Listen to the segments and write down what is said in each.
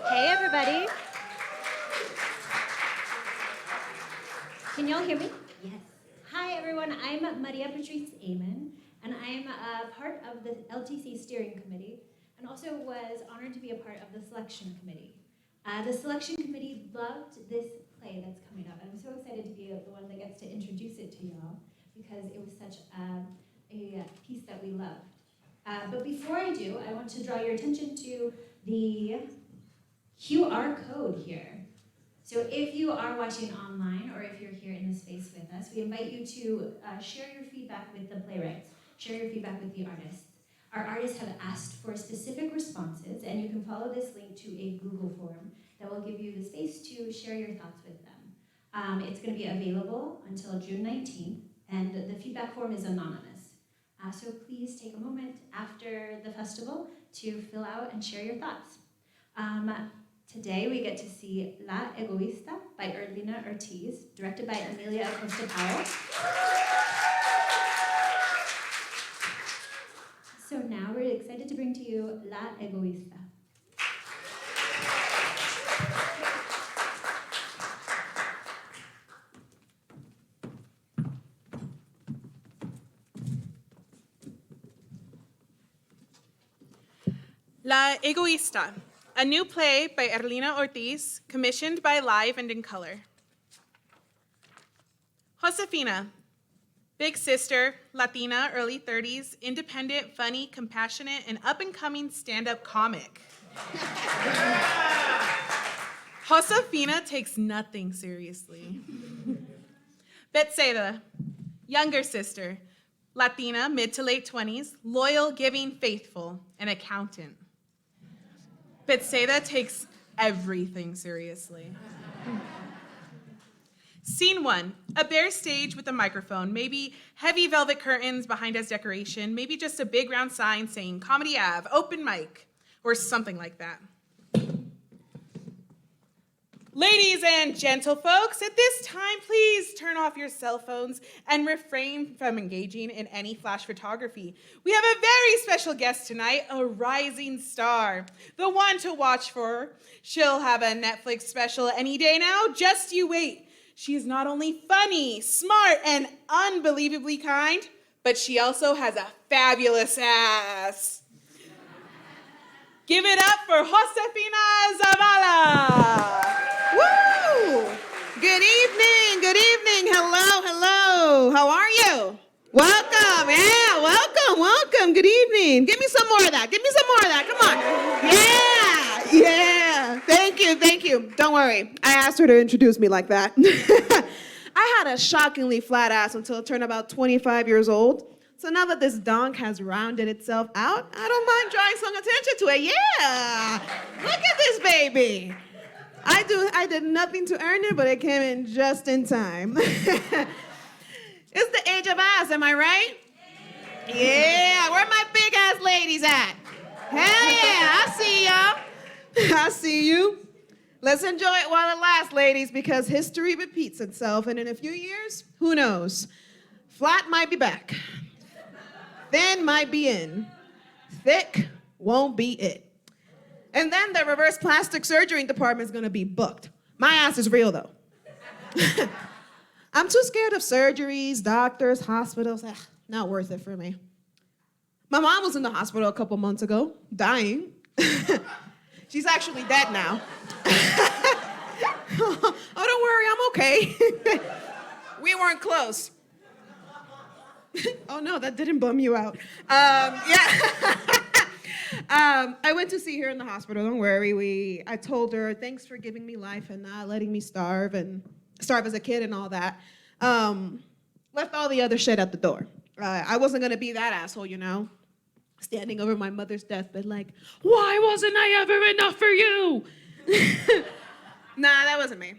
Hey, everybody. Can y'all hear me? Yes. Hi, everyone. I'm Maria Patrice Amen, and I'm a part of the LTC steering committee, and also was honored to be a part of the selection committee. The selection committee loved this play that's coming up, and I'm so excited to be the one that gets to introduce it to y'all, because it was such a piece that we loved. But before I do, I want to draw your attention to the QR code here. So if you are watching online or if you're here in the space with us, we invite you to share your feedback with the playwrights, share your feedback with the artists. Our artists have asked for specific responses, and you can follow this link to a Google form that will give you the space to share your thoughts with them. It's going to be available until June 19th, and the feedback form is anonymous. So please take a moment after the festival to fill out and share your thoughts. Today we get to see La Egoista by Erlina Ortiz, directed by Amelia Acosta Powell. So now we're excited to bring to you La Egoista. La Egoista, a new play by Erlina Ortiz, commissioned by Live and in Color. Josefina, big sister, Latina, early 30s, independent, funny, compassionate, and up-and-coming stand-up comic. Josefina takes nothing seriously. Betsaida, younger sister, Latina, mid to late 20s, loyal, giving, faithful, an accountant. Betsaida takes everything seriously. Scene 1, a bare stage with a microphone, maybe heavy velvet curtains behind as decoration, maybe just a big round sign saying Comedy Ave, open mic, or something like that. Ladies and gentlefolks, at this time, please turn off your cell phones and refrain from engaging in any flash photography. We have a very special guest tonight, a rising star, the one to watch for. She'll have a Netflix special any day now, just you wait. She is not only funny, smart, and unbelievably kind, but she also has a fabulous ass. Give it up for Josefina Zavala. Woo! Good evening, good evening. Hello. How are you? Welcome, yeah, welcome. Good evening. Give me some more of that. Come on. Yeah. Thank you. Don't worry. I asked her to introduce me like that. I had a shockingly flat ass until I turned about 25 years old. So now that this donk has rounded itself out, I don't mind drawing some attention to it. Yeah. Look at this baby. I did nothing to earn it, but it came in just in time. It's the age of ass, am I right? Yeah, where my big ass ladies at? Hell yeah, I see y'all. I see you. Let's enjoy it while it lasts, ladies, because history repeats itself, and in a few years, who knows? Flat might be back. Thin might be in. Thick won't be it. And then the reverse plastic surgery department is gonna be booked. My ass is real though. I'm too scared of surgeries, doctors, hospitals. Not worth it for me. My mom was in the hospital a couple months ago, dying. She's actually dead now. Oh, don't worry, I'm okay. We weren't close. Oh no, that didn't bum you out. I went to see her in the hospital, don't worry. I told her, thanks for giving me life and not letting me starve as a kid and all that. Left all the other shit at the door. I wasn't gonna be that asshole, you know? Standing over my mother's deathbed like, why wasn't I ever enough for you? Nah, that wasn't me.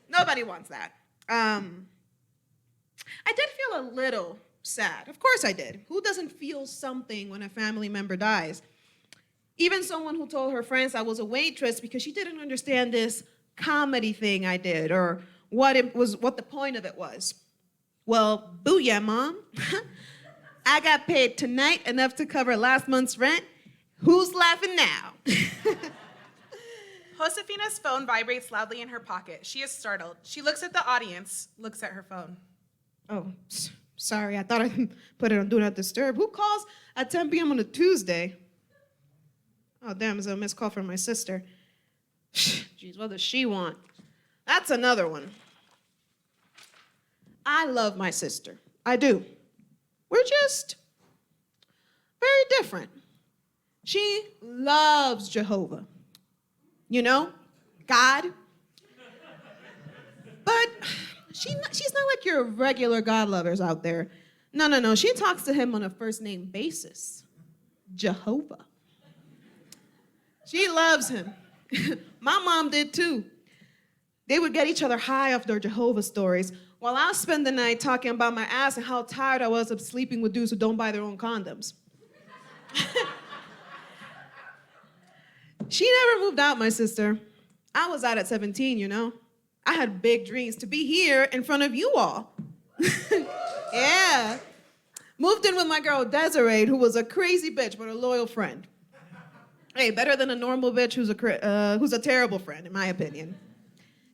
Nobody wants that. I did feel a little sad. Of course I did. Who doesn't feel something when a family member dies? Even someone who told her friends I was a waitress because she didn't understand this comedy thing I did or what the point of it was. Well, booyah, Mom. I got paid tonight enough to cover last month's rent. Who's laughing now? Josefina's phone vibrates loudly in her pocket. She is startled. She looks at the audience, looks at her phone. Oh, sorry. I thought I put it on Do Not Disturb. Who calls at 10 p.m. on a Tuesday? Oh, damn, it's a missed call from my sister. Jeez, what does she want? That's another one. I love my sister. I do. We're just very different. She loves Jehovah. You know, God. But she's not like your regular God lovers out there. No. She talks to him on a first name basis. Jehovah. She loves him. My mom did too. They would get each other high off their Jehovah stories while I'll spend the night talking about my ass and how tired I was of sleeping with dudes who don't buy their own condoms. She never moved out, my sister. I was out at 17, you know. I had big dreams to be here in front of you all. Yeah. Moved in with my girl Desiree, who was a crazy bitch but a loyal friend. Hey, better than a normal bitch who's a terrible friend, in my opinion.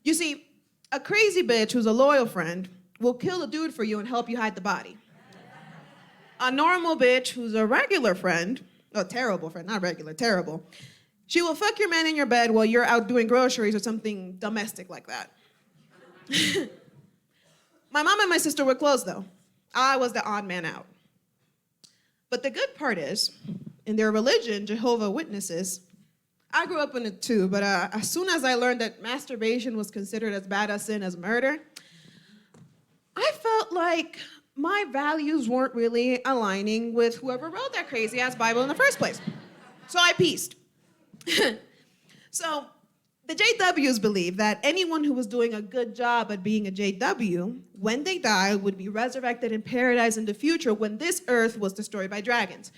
You see, a crazy bitch who's a loyal friend will kill a dude for you and help you hide the body. A normal bitch who's a regular friend, a terrible friend, not regular, terrible, she will fuck your man in your bed while you're out doing groceries or something domestic like that. My mom and my sister were close, though. I was the odd man out. But the good part is, in their religion, Jehovah's Witnesses, I grew up in it too, but as soon as I learned that masturbation was considered as bad a sin as murder, I felt like my values weren't really aligning with whoever wrote that crazy-ass Bible in the first place. So I pieced. So the JWs believe that anyone who was doing a good job at being a JW, when they die, would be resurrected in paradise in the future when this earth was destroyed by dragons.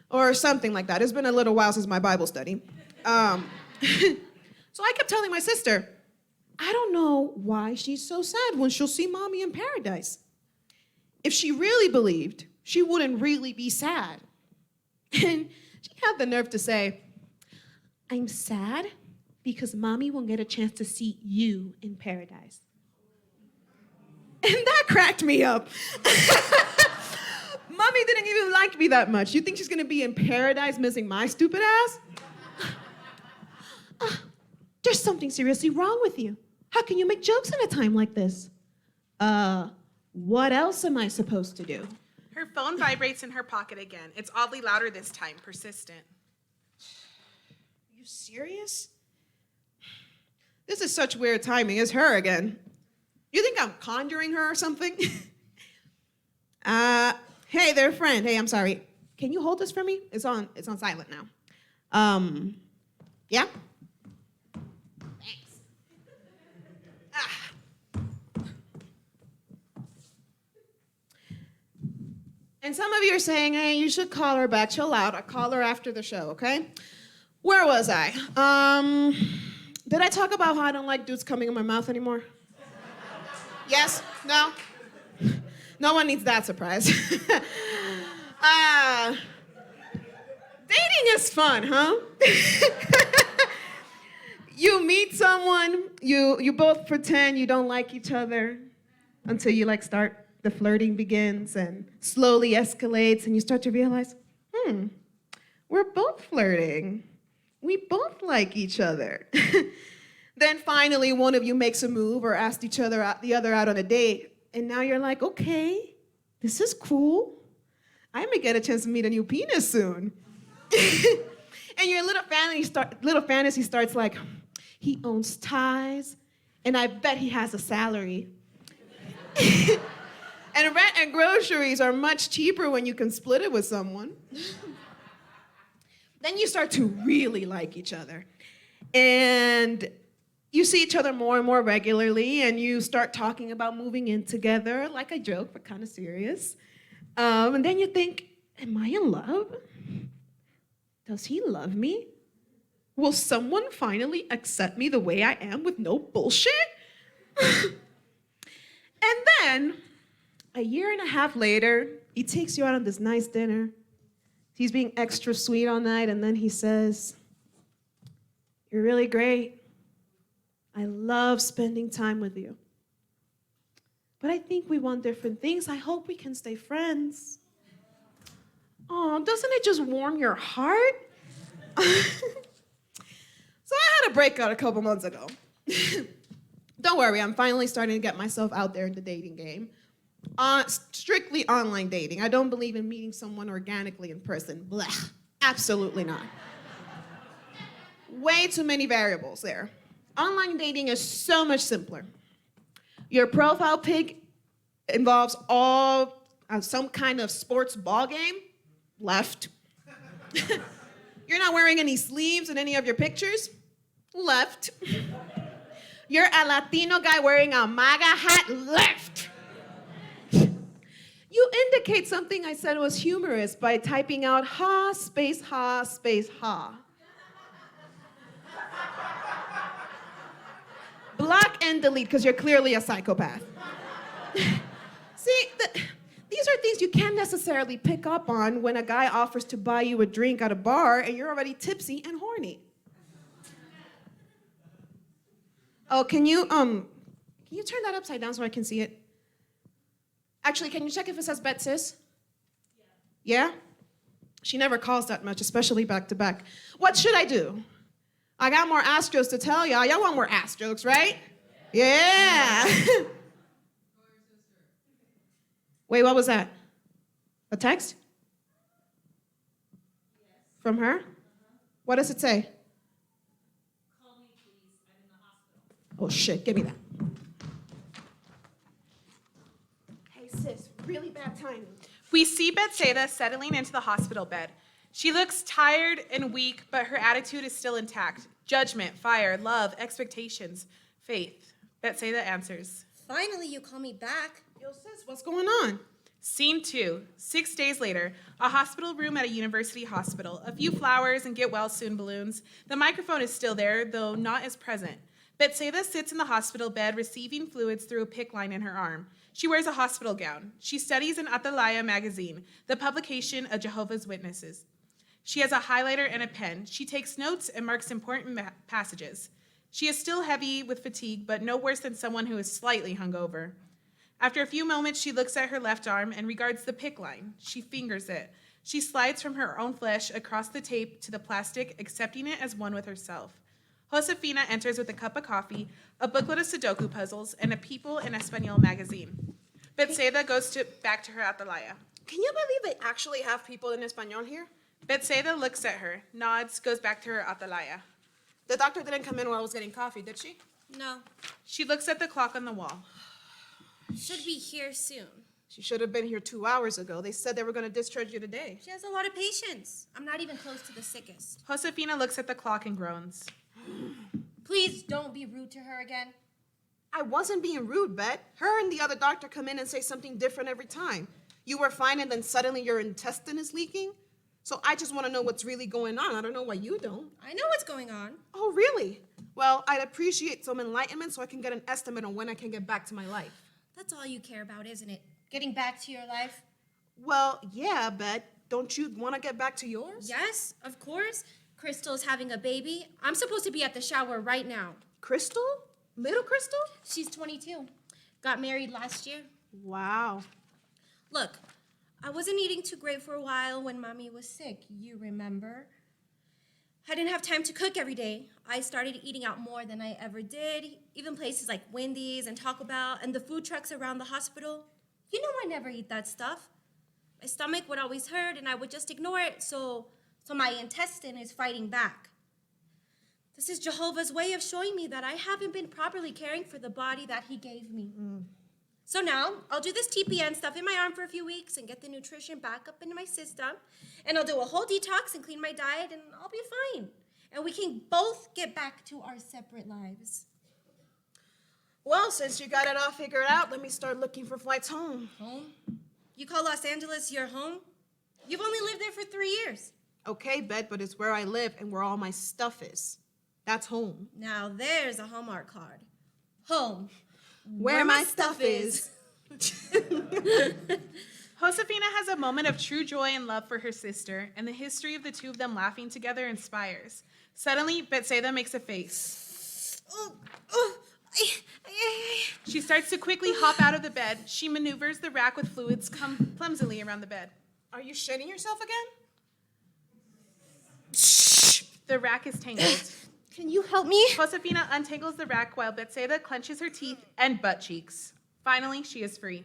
Or something like that. It's been a little while since my Bible study. So I kept telling my sister, I don't know why she's so sad when she'll see mommy in paradise. If she really believed, she wouldn't really be sad. And she had the nerve to say, I'm sad because mommy won't get a chance to see you in paradise. And that cracked me up. Mommy didn't even like me that much. You think she's gonna be in paradise missing my stupid ass? There's something seriously wrong with you. How can you make jokes in a time like this? What else am I supposed to do? Her phone vibrates in her pocket again. It's oddly louder this time, persistent. Are you serious? This is such weird timing. It's her again. You think I'm conjuring her or something? Hey there, friend. Hey, I'm sorry. Can you hold this for me? It's on silent now. Yeah? Thanks. And some of you are saying, hey, you should call her back. Chill out. I'll call her after the show, okay? Where was I? Did I talk about how I don't like dudes coming in my mouth anymore? Yes? No? No one needs that surprise. Dating is fun, huh? You meet someone, you both pretend you don't like each other until you start, the flirting begins and slowly escalates and you start to realize, we're both flirting. We both like each other. Then finally one of you makes a move or asks the other out on a date, and now you're like, okay, this is cool. I may get a chance to meet a new penis soon. And your little fantasy starts like, he owns ties, and I bet he has a salary. And rent and groceries are much cheaper when you can split it with someone. Then you start to really like each other. And you see each other more and more regularly, and you start talking about moving in together, like a joke, but kind of serious. And then you think, am I in love? Does he love me? Will someone finally accept me the way I am with no bullshit? And then, a year and a half later, he takes you out on this nice dinner. He's being extra sweet all night, and then he says, you're really great. I love spending time with you. But I think we want different things. I hope we can stay friends. Oh, doesn't it just warm your heart? So I had a breakup a couple months ago. Don't worry, I'm finally starting to get myself out there in the dating game. Strictly online dating. I don't believe in meeting someone organically in person. Blech. Absolutely not. Way too many variables there. Online dating is so much simpler. Your profile pic involves some kind of sports ball game. Left. You're not wearing any sleeves in any of your pictures. Left. You're a Latino guy wearing a MAGA hat. Left. You indicate something I said was humorous by typing out ha, space, ha, space, ha. Block and delete, because you're clearly a psychopath. See, these are things you can't necessarily pick up on when a guy offers to buy you a drink at a bar and you're already tipsy and horny. Oh, can you turn that upside down so I can see it? Actually, can you check if it says bet sis? Yeah? She never calls that much, especially back to back. What should I do? I got more ass jokes to tell y'all. Y'all want more ass jokes, right? Yeah. Wait, what was that? A text? From her? What does it say? Call me, please. I'm in the hospital. Oh, shit, give me that. Hey, sis, really bad timing. We see Betsaida settling into the hospital bed. She looks tired and weak, but her attitude is still intact. Judgment, fire, love, expectations, faith. Betsaida answers. Finally, you call me back. Yo, sis, what's going on? Scene 2, 6 days later, a hospital room at a university hospital. A few flowers and get well soon balloons. The microphone is still there, though not as present. Betsaida sits in the hospital bed, receiving fluids through a PICC line in her arm. She wears a hospital gown. She studies an Atalaya magazine, the publication of Jehovah's Witnesses. She has a highlighter and a pen. She takes notes and marks important passages. She is still heavy with fatigue, but no worse than someone who is slightly hungover. After a few moments, she looks at her left arm and regards the PICC line. She fingers it. She slides from her own flesh across the tape to the plastic, accepting it as one with herself. Josefina enters with a cup of coffee, a booklet of Sudoku puzzles, and a People in Espanol magazine. Betsaida goes back to her atalaya. Can you believe they actually have people in Espanol here? Betsaida looks at her, nods, goes back to her atalaya. The doctor didn't come in while I was getting coffee, did she? No. She looks at the clock on the wall. Should be here soon. She should have been here 2 hours ago. They said they were going to discharge you today. She has a lot of patience. I'm not even close to the sickest. Josefina looks at the clock and groans. Please don't be rude to her again. I wasn't being rude, Bet. Her and the other doctor come in and say something different every time. You were fine and then suddenly your intestine is leaking? So I just want to know what's really going on. I don't know why you don't. I know what's going on. Oh, really? Well, I'd appreciate some enlightenment so I can get an estimate on when I can get back to my life. That's all you care about, isn't it? Getting back to your life? Well, yeah, Bet. Don't you want to get back to yours? Yes, of course. Crystal's having a baby. I'm supposed to be at the shower right now. Crystal? Little Crystal? She's 22. Got married last year. Wow. Look, I wasn't eating too great for a while when Mommy was sick, you remember? I didn't have time to cook every day. I started eating out more than I ever did, even places like Wendy's and Taco Bell and the food trucks around the hospital. You know I never eat that stuff. My stomach would always hurt and I would just ignore it, so my intestine is fighting back. This is Jehovah's way of showing me that I haven't been properly caring for the body that he gave me. So now, I'll do this TPN stuff in my arm for a few weeks and get the nutrition back up into my system. And I'll do a whole detox and clean my diet and I'll be fine. And we can both get back to our separate lives. Well, since you got it all figured out, let me start looking for flights home. Home? You call Los Angeles your home? You've only lived there for 3 years. Okay, Bet, but it's where I live and where all my stuff is. That's home. Now there's a Hallmark card. Home. Where my stuff is. Josefina has a moment of true joy and love for her sister, and the history of the two of them laughing together inspires. Suddenly, Betsaida makes a face. She starts to quickly hop out of the bed. She maneuvers the rack with fluids clumsily around the bed. Are you shitting yourself again? The rack is tangled. Can you help me? Josefina untangles the rack while Betsaida clenches her teeth and butt cheeks. Finally, she is free.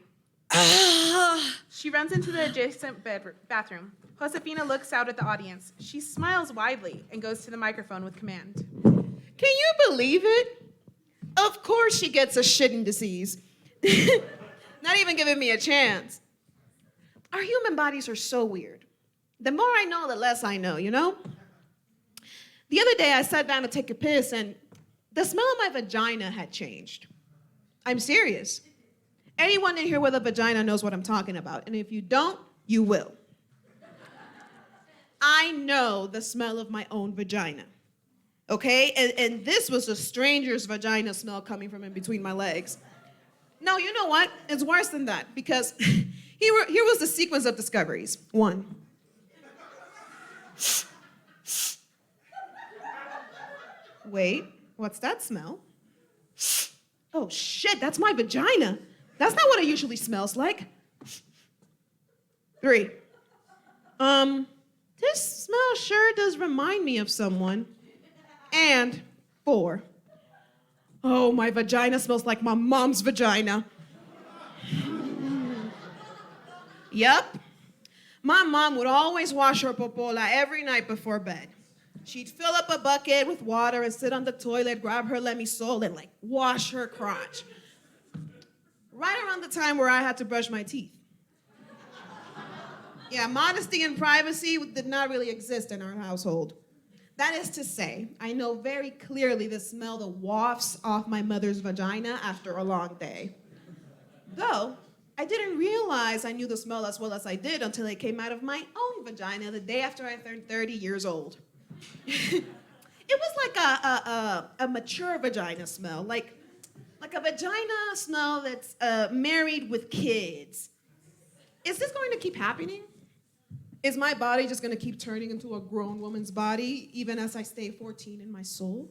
She runs into the adjacent bathroom. Josefina looks out at the audience. She smiles widely and goes to the microphone with command. Can you believe it? Of course she gets a shitting disease. Not even giving me a chance. Our human bodies are so weird. The more I know, the less I know, you know? The other day I sat down to take a piss and the smell of my vagina had changed. I'm serious. Anyone in here with a vagina knows what I'm talking about, and if you don't, you will. I know the smell of my own vagina, okay? And this was a stranger's vagina smell coming from in between my legs. No, you know what? It's worse than that, because here was the sequence of discoveries. 1. Wait, what's that smell? Oh shit, that's my vagina. That's not what it usually smells like. 3. This smell sure does remind me of someone. And 4. Oh, my vagina smells like my mom's vagina. Yep. My mom would always wash her popola every night before bed. She'd fill up a bucket with water and sit on the toilet, grab her lemisol, and wash her crotch. Right around the time where I had to brush my teeth. Yeah, modesty and privacy did not really exist in our household. That is to say, I know very clearly the smell that wafts off my mother's vagina after a long day. Though, I didn't realize I knew the smell as well as I did until it came out of my own vagina the day after I turned 30 years old. It was like a mature vagina smell, like a vagina smell that's married with kids. Is this going to keep happening? Is my body just going to keep turning into a grown woman's body, even as I stay 14 in my soul?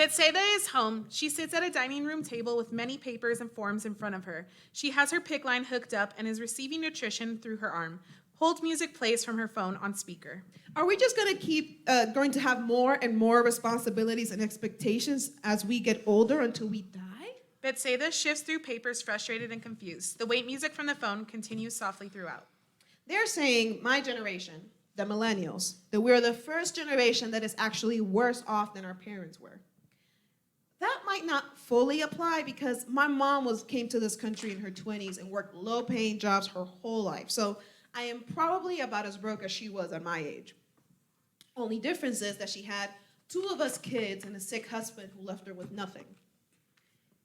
Betsaida is home. She sits at a dining room table with many papers and forms in front of her. She has her PIC line hooked up and is receiving nutrition through her arm. Hold music plays from her phone on speaker. Are we just going to have more and more responsibilities and expectations as we get older until we die? Betsaida shifts through papers, frustrated and confused. The wait music from the phone continues softly throughout. They're saying my generation, the millennials, that we're the first generation that is actually worse off than our parents were. That might not fully apply because my mom came to this country in her 20s and worked low-paying jobs her whole life. So I am probably about as broke as she was at my age. Only difference is that she had 2 of us kids and a sick husband who left her with nothing.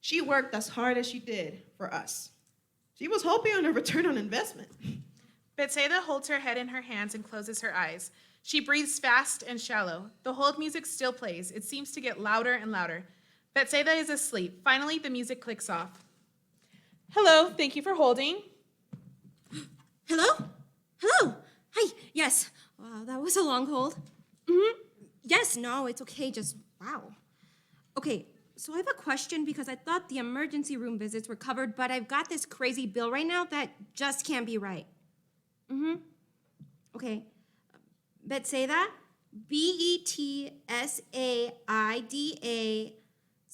She worked as hard as she did for us. She was hoping on a return on investment. Betsaida holds her head in her hands and closes her eyes. She breathes fast and shallow. The hold music still plays. It seems to get louder and louder. Betsaida is asleep. Finally, the music clicks off. Hello, thank you for holding. Hello? Hello? Hi, yes. Wow, that was a long hold. Yes, no, it's okay, just wow. Okay, so I have a question because I thought the emergency room visits were covered, but I've got this crazy bill right now that just can't be right. Okay. Betsaida, Betsaida,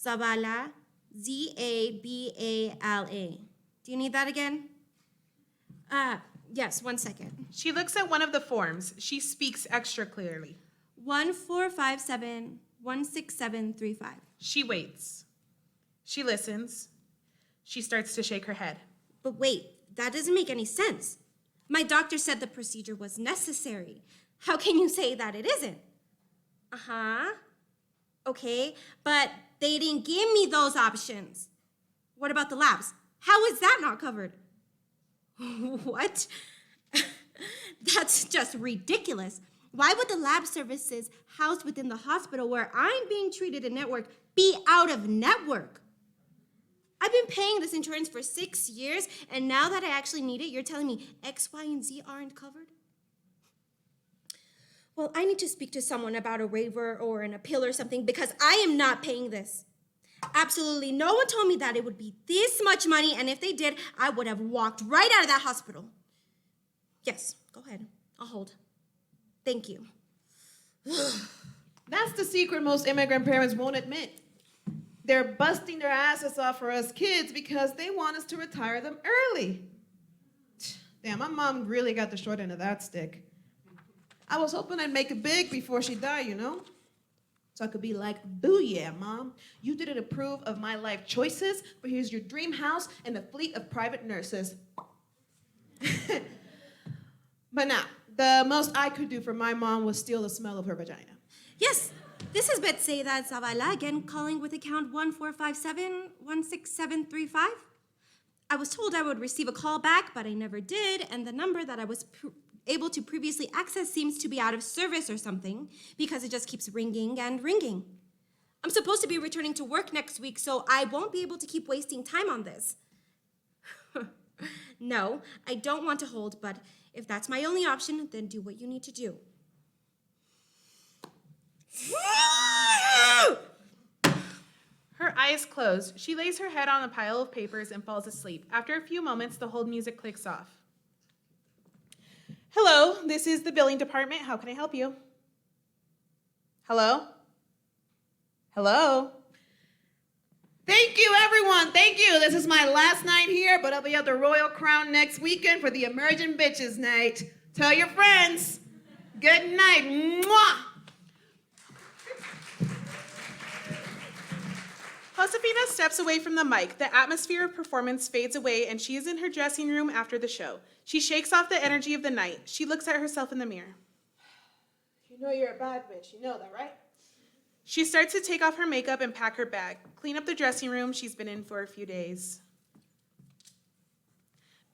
Zabala, Zabala. Do you need that again? Yes, 1 second. She looks at one of the forms. She speaks extra clearly. 1457-16735. She waits. She listens. She starts to shake her head. But wait, that doesn't make any sense. My doctor said the procedure was necessary. How can you say that it isn't? Okay, but they didn't give me those options. What about the labs? How is that not covered? What? That's just ridiculous. Why would the lab services housed within the hospital where I'm being treated in network be out of network? I've been paying this insurance for 6 years, and now that I actually need it, you're telling me X, Y, and Z aren't covered? Well, I need to speak to someone about a waiver or an appeal or something because I am not paying this. Absolutely no one told me that it would be this much money, and if they did, I would have walked right out of that hospital. Yes, go ahead. I'll hold. Thank you. That's the secret most immigrant parents won't admit. They're busting their asses off for us kids because they want us to retire them early. Damn, my mom really got the short end of that stick. I was hoping I'd make it big before she died, you know? So I could be like, booyah, Mom. You didn't approve of my life choices, but here's your dream house and a fleet of private nurses. But nah, the most I could do for my mom was steal the smell of her vagina. Yes, this is Betsaida Zavala again, calling with account 1457-16735. I was told I would receive a call back, but I never did, and the number that I was able to previously access seems to be out of service or something, because it just keeps ringing and ringing. I'm supposed to be returning to work next week, so I won't be able to keep wasting time on this. No, I don't want to hold, but if that's my only option, then do what you need to do. Her eyes close. She lays her head on a pile of papers and falls asleep. After a few moments, the hold music clicks off. Hello, this is the billing department. How can I help you? Hello? Hello? Thank you, everyone. Thank you. This is my last night here, but I'll be at the Royal Crown next weekend for the Emerging Bitches Night. Tell your friends. Good night. Mwah! Josefina steps away from the mic. The atmosphere of performance fades away, and she is in her dressing room after the show. She shakes off the energy of the night. She looks at herself in the mirror. You know you're a bad bitch. You know that, right? She starts to take off her makeup and pack her bag, clean up the dressing room she's been in for a few days.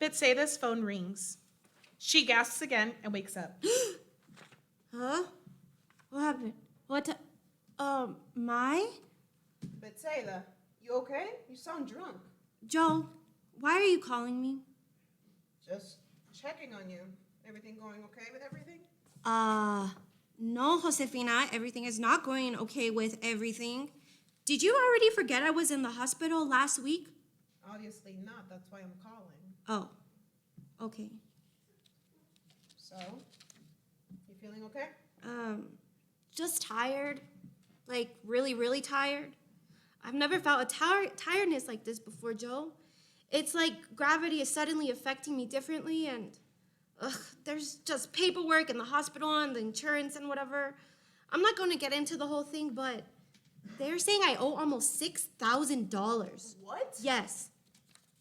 Betsaida's phone rings. She gasps again and wakes up. Huh? What happened? What? My? Betsaida, you okay? You sound drunk. Joe, why are you calling me? Just checking on you. Everything going okay with everything? No, Josefina, everything is not going okay with everything. Did you already forget I was in the hospital last week? Obviously not. That's why I'm calling. Oh, okay. So, you feeling okay? Just tired. Like, really, really tired. I've never felt a tiredness like this before, Joe. It's like gravity is suddenly affecting me differently, and there's just paperwork in the hospital and the insurance and whatever. I'm not going to get into the whole thing, but they're saying I owe almost $6,000. What? Yes.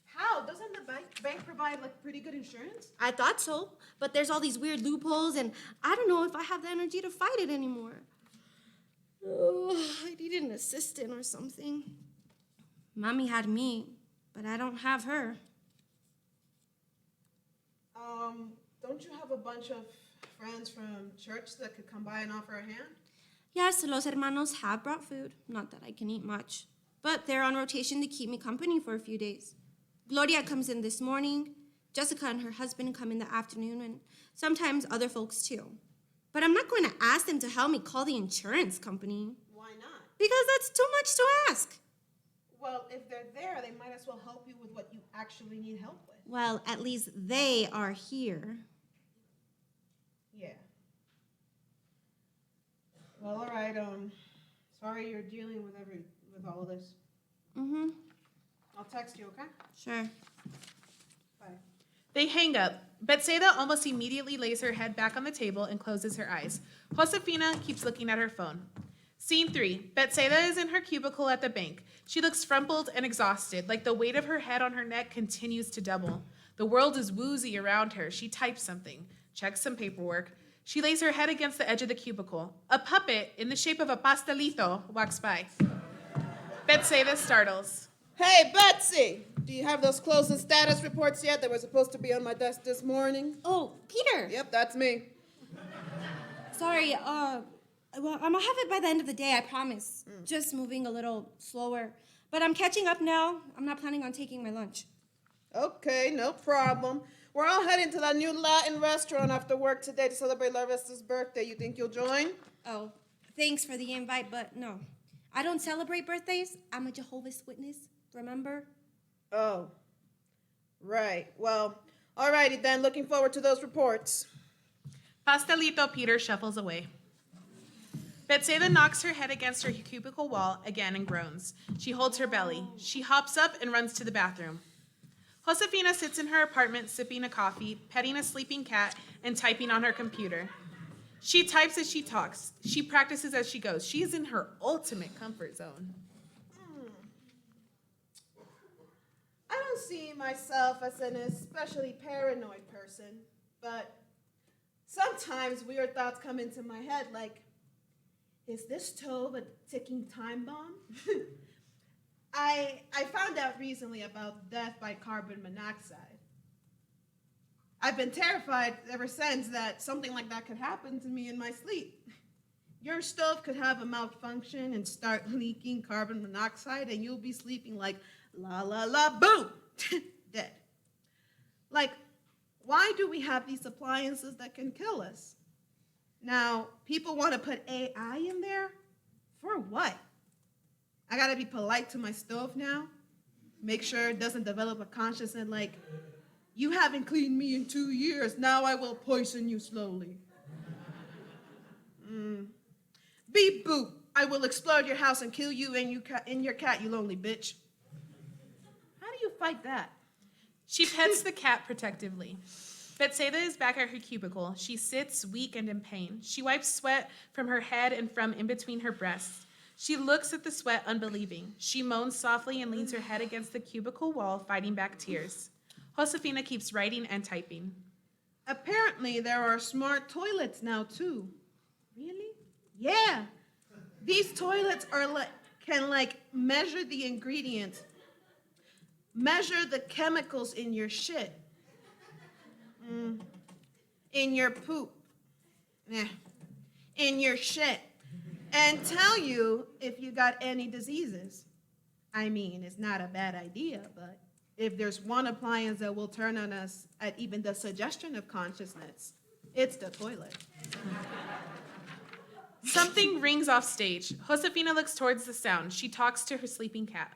How? Doesn't the bank provide like pretty good insurance? I thought so, but there's all these weird loopholes, and I don't know if I have the energy to fight it anymore. Oh, I needed an assistant or something. Mommy had me, but I don't have her. Don't you have a bunch of friends from church that could come by and offer a hand? Yes, los hermanos have brought food. Not that I can eat much, but they're on rotation to keep me company for a few days. Gloria comes in this morning. Jessica and her husband come in the afternoon, and sometimes other folks too. But I'm not going to ask them to help me call the insurance company. Why not? Because that's too much to ask. Well, if they're there, they might as well help you with what you actually need help with. Well, at least they are here. Yeah. Well, all right. Sorry you're dealing with all of this. Mm-hmm. I'll text you, okay? Sure. Bye. They hang up. Betsaida almost immediately lays her head back on the table and closes her eyes. Josefina keeps looking at her phone. Scene 3. Betsaida is in her cubicle at the bank. She looks frumpled and exhausted, like the weight of her head on her neck continues to double. The world is woozy around her. She types something, checks some paperwork. She lays her head against the edge of the cubicle. A puppet in the shape of a pastelito walks by. Betsaida startles. Hey, Betsy! Do you have those closing status reports yet that were supposed to be on my desk this morning? Oh, Peter. Yep, that's me. Sorry, well, I'm gonna have it by the end of the day, I promise. Just moving a little slower. But I'm catching up now. I'm not planning on taking my lunch. Okay, no problem. We're all heading to that new Latin restaurant after work today to celebrate Larvesta's birthday. You think you'll join? Oh, thanks for the invite, but no. I don't celebrate birthdays. I'm a Jehovah's Witness, remember? Oh, right. Well, alrighty then. Looking forward to those reports. Pastelito Peter shuffles away. Betsaida knocks her head against her cubicle wall again and groans. She holds her belly. She hops up and runs to the bathroom. Josefina sits in her apartment sipping a coffee, petting a sleeping cat, and typing on her computer. She types as she talks. She practices as she goes. She is in her ultimate comfort zone. I don't see myself as an especially paranoid person, but sometimes weird thoughts come into my head like, is this stove a ticking time bomb? I found out recently about death by carbon monoxide. I've been terrified ever since that something like that could happen to me in my sleep. Your stove could have a malfunction and start leaking carbon monoxide, and you'll be sleeping like la la la boom, dead. Like, why do we have these appliances that can kill us? Now, people want to put AI in there? For what? I gotta be polite to my stove now? Make sure it doesn't develop a consciousness like, you haven't cleaned me in 2 years, now I will poison you slowly. Beep boop, I will explode your house and kill you and your cat, you lonely bitch. How do you fight that? She pets the cat protectively. Betsaida is back at her cubicle. She sits weak and in pain. She wipes sweat from her head and from in between her breasts. She looks at the sweat unbelieving. She moans softly and leans her head against the cubicle wall, fighting back tears. Josefina keeps writing and typing. Apparently, there are smart toilets now, too. Really? Yeah. These toilets can measure the ingredients, measure the chemicals in your shit, in your poop, in your shit, and tell you if you got any diseases. I mean, it's not a bad idea, but if there's one appliance that will turn on us at even the suggestion of consciousness, it's the toilet. Something rings off stage. Josefina looks towards the sound. She talks to her sleeping cat.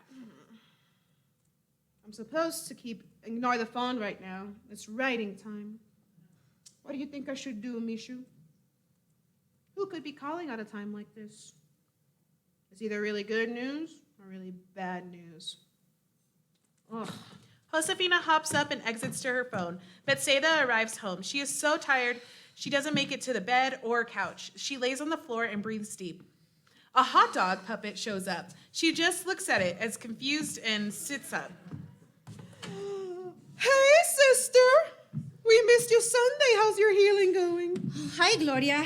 I'm supposed to ignore the phone right now. It's writing time. What do you think I should do, Mishu? Who could be calling at a time like this? It's either really good news or really bad news. Ugh. Josefina hops up and exits to her phone. Betsaida arrives home. She is so tired, she doesn't make it to the bed or couch. She lays on the floor and breathes deep. A hot dog puppet shows up. She just looks at it as confused and sits up. Hey, sister! We missed you Sunday. How's your healing going? Hi, Gloria.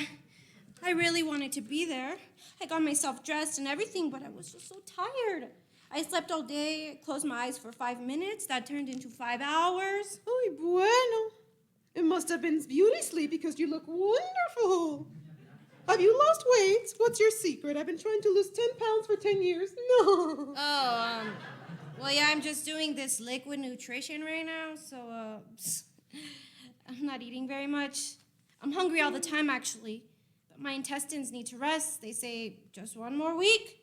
I really wanted to be there. I got myself dressed and everything, but I was just so tired. I slept all day, closed my eyes for 5 minutes. That turned into 5 hours. Ay, bueno. It must have been beauty sleep because you look wonderful. Have you lost weight? What's your secret? I've been trying to lose 10 pounds for 10 years. No. Well, yeah, I'm just doing this liquid nutrition right now, so, I'm not eating very much. I'm hungry all the time, actually. But my intestines need to rest. They say just 1 more week.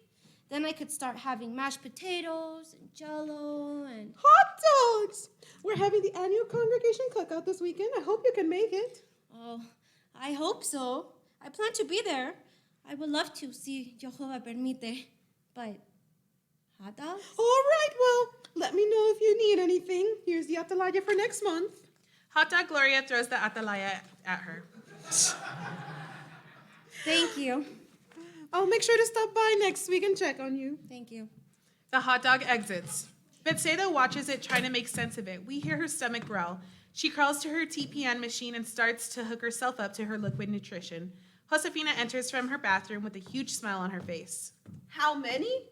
Then I could start having mashed potatoes and Jell-O and... Hot dogs! We're having the annual congregation cookout this weekend. I hope you can make it. Oh, I hope so. I plan to be there. I would love to see Jehovah permite. But hot dogs? All right, well, let me know if you need anything. Here's the atalaya for next month. Hot dog Gloria throws the atalaya at her. Thank you. I'll make sure to stop by next week and check on you. Thank you. The hot dog exits. Betsaida watches it, trying to make sense of it. We hear her stomach growl. She crawls to her TPN machine and starts to hook herself up to her liquid nutrition. Josefina enters from her bathroom with a huge smile on her face. How many?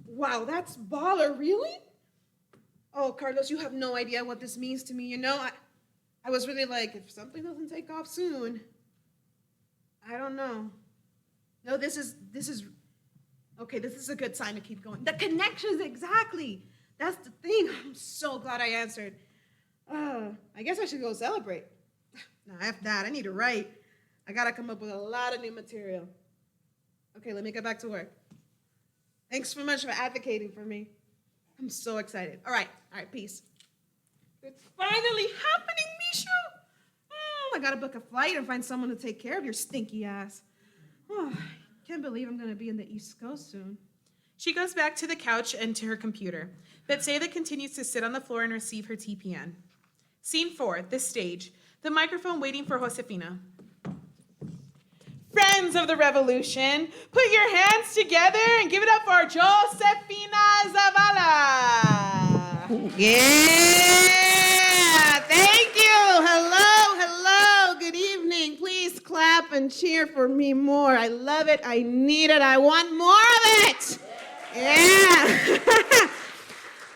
Wow, that's baller, really? Oh, Carlos, you have no idea what this means to me. You know, I was really like, if something doesn't take off soon, I don't know. No, this is okay, this is a good sign to keep going. The connections, exactly. That's the thing. I'm so glad I answered. I guess I should go celebrate. No, F that. I need to write. I gotta come up with a lot of new material. Okay, let me get back to work. Thanks so much for advocating for me. I'm so excited. All right, peace. It's finally happening, Mishu. I gotta book a flight and find someone to take care of your stinky ass. Oh, I can't believe I'm gonna be in the East Coast soon. She goes back to the couch and to her computer. Betsaida continues to sit on the floor and receive her TPN. Scene 4, the stage. The microphone waiting for Josefina. Friends of the revolution, put your hands together and give it up for Josefina Zavala. Yeah, thank you. Hello, good evening. Please clap and cheer for me more. I love it, I need it, I want more of it. Yeah.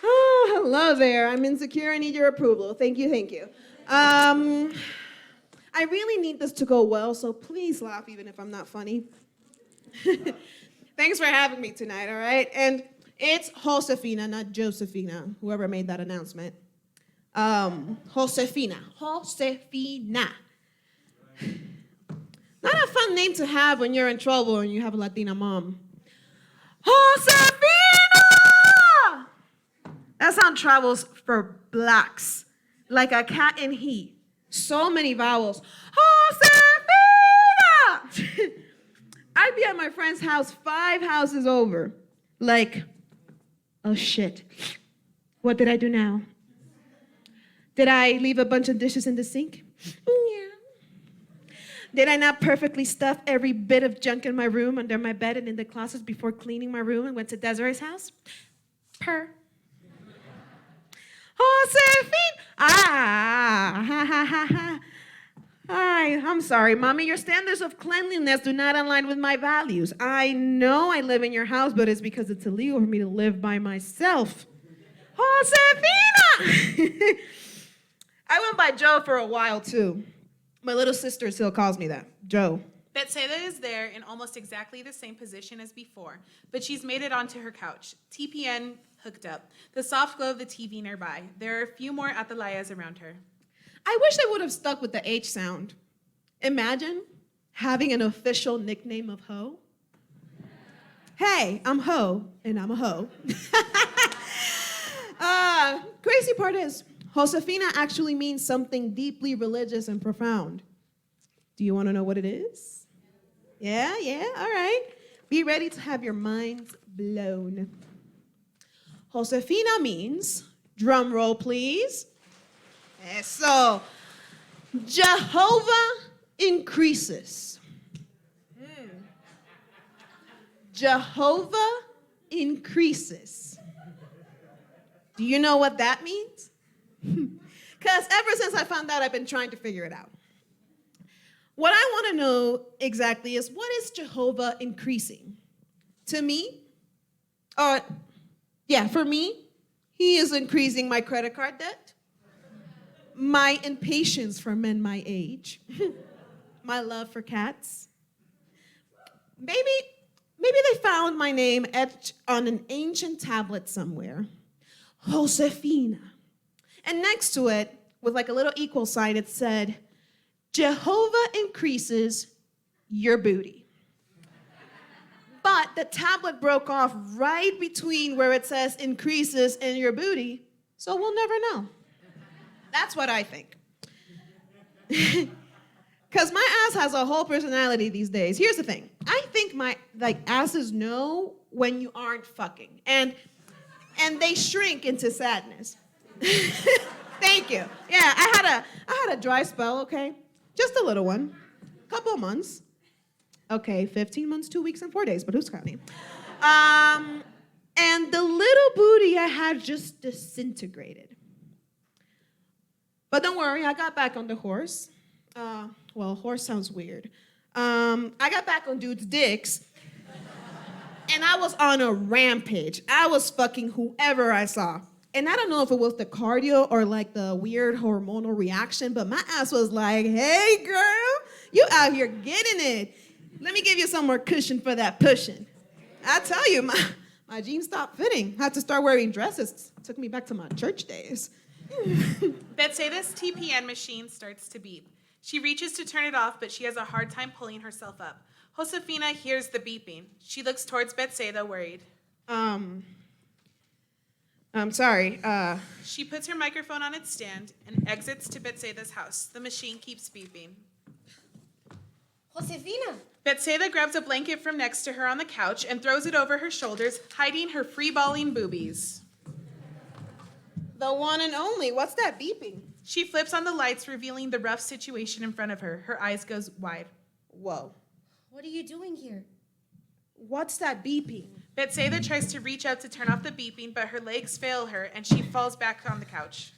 Oh, hello there. I'm insecure, I need your approval. Thank you. I really need this to go well, so please laugh even if I'm not funny. Thanks for having me tonight, all right? And it's Josefina, not Josefina, whoever made that announcement. Josefina. Not a fun name to have when you're in trouble and you have a Latina mom. Josefina! That sound travels for blacks, like a cat in heat. So many vowels. Josefina! I'd be at my friend's house 5 houses over. Like, oh shit. What did I do now? Did I leave a bunch of dishes in the sink? Yeah. Did I not perfectly stuff every bit of junk in my room, under my bed, and in the closets before cleaning my room and went to Desiree's house? Purr. Josefina! I'm sorry, Mommy. Your standards of cleanliness do not align with my values. I know I live in your house, but it's because it's illegal for me to live by myself. Josefina! I went by Joe for a while, too. My little sister still calls me that, Joe. Betsaida is there in almost exactly the same position as before, but she's made it onto her couch. TPN hooked up. The soft glow of the TV nearby. There are a few more atalayas around her. I wish they would have stuck with the H sound. Imagine having an official nickname of Ho. Hey, I'm Ho, and I'm a hoe. Crazy part is, Josefina actually means something deeply religious and profound. Do you want to know what it is? Yeah, all right. Be ready to have your minds blown. Josefina means, drum roll please. So, Jehovah increases. Jehovah increases. Do you know what that means? Because ever since I found out, I've been trying to figure it out. What I want to know exactly is, what is Jehovah increasing? To me, for me, he is increasing my credit card debt, my impatience for men my age, my love for cats. Maybe they found my name etched on an ancient tablet somewhere, Josefina. And next to it, with like a little equal sign, it said, Jehovah increases your booty. But the tablet broke off right between where it says increases and your booty, so we'll never know. That's what I think. Because my ass has a whole personality these days. Here's the thing. I think my asses know when you aren't fucking. And they shrink into sadness. Thank you. Yeah, I had a dry spell, okay? Just a little one. Couple of months. Okay, 15 months, 2 weeks, and 4 days, but who's counting? And the little booty I had just disintegrated. But don't worry, I got back on the horse. Horse sounds weird. I got back on dudes' dicks, and I was on a rampage. I was fucking whoever I saw. And I don't know if it was the cardio or like the weird hormonal reaction, but my ass was like, hey girl, you out here getting it. Let me give you some more cushion for that pushing. I tell you, my jeans stopped fitting. I had to start wearing dresses. It took me back to my church days. Betsaida's TPN machine starts to beep. She reaches to turn it off, but she has a hard time pulling herself up. Josefina hears the beeping. She looks towards Betsaida, worried. I'm sorry. She puts her microphone on its stand and exits to Betsaida's house. The machine keeps beeping. Josefina. Betsaida grabs a blanket from next to her on the couch and throws it over her shoulders, hiding her free-balling boobies. The one and only. What's that beeping? She flips on the lights, revealing the rough situation in front of her. Her eyes go wide. Whoa. What are you doing here? What's that beeping? Betsaida tries to reach out to turn off the beeping, but her legs fail her, and she falls back on the couch.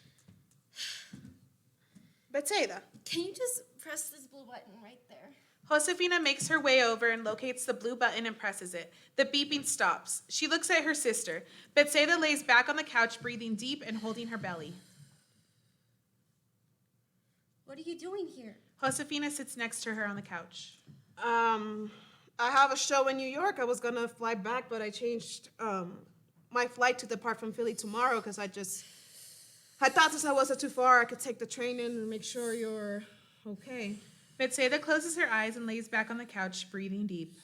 Betsaida. Can you just press this blue button right there? Josefina makes her way over and locates the blue button and presses it. The beeping stops. She looks at her sister. Betsaida lays back on the couch, breathing deep and holding her belly. What are you doing here? Josefina sits next to her on the couch. I have a show in New York. I was gonna fly back, but I changed my flight to depart from Philly tomorrow because I thought since I wasn't too far, I could take the train in and make sure you're okay. Betsaida closes her eyes and lays back on the couch, breathing deep.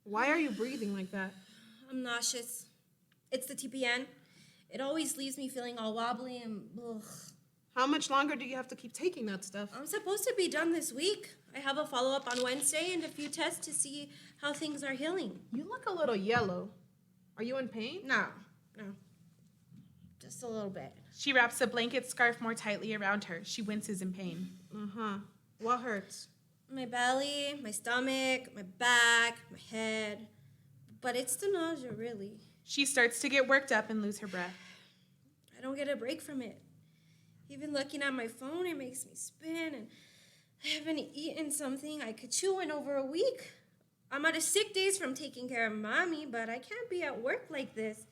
Why are you breathing like that? I'm nauseous. It's the TPN. It always leaves me feeling all wobbly and ugh. How much longer do you have to keep taking that stuff? I'm supposed to be done this week. I have a follow-up on Wednesday and a few tests to see how things are healing. You look a little yellow. Are you in pain? No. Just a little bit. She wraps the blanket scarf more tightly around her. She winces in pain. Uh-huh. What hurts? My belly, my stomach, my back, my head. But it's the nausea, really. She starts to get worked up and lose her breath. I don't get a break from it. Even looking at my phone, it makes me spin, and I haven't eaten something I could chew in over a week. I'm out of sick days from taking care of mommy, but I can't be at work like this.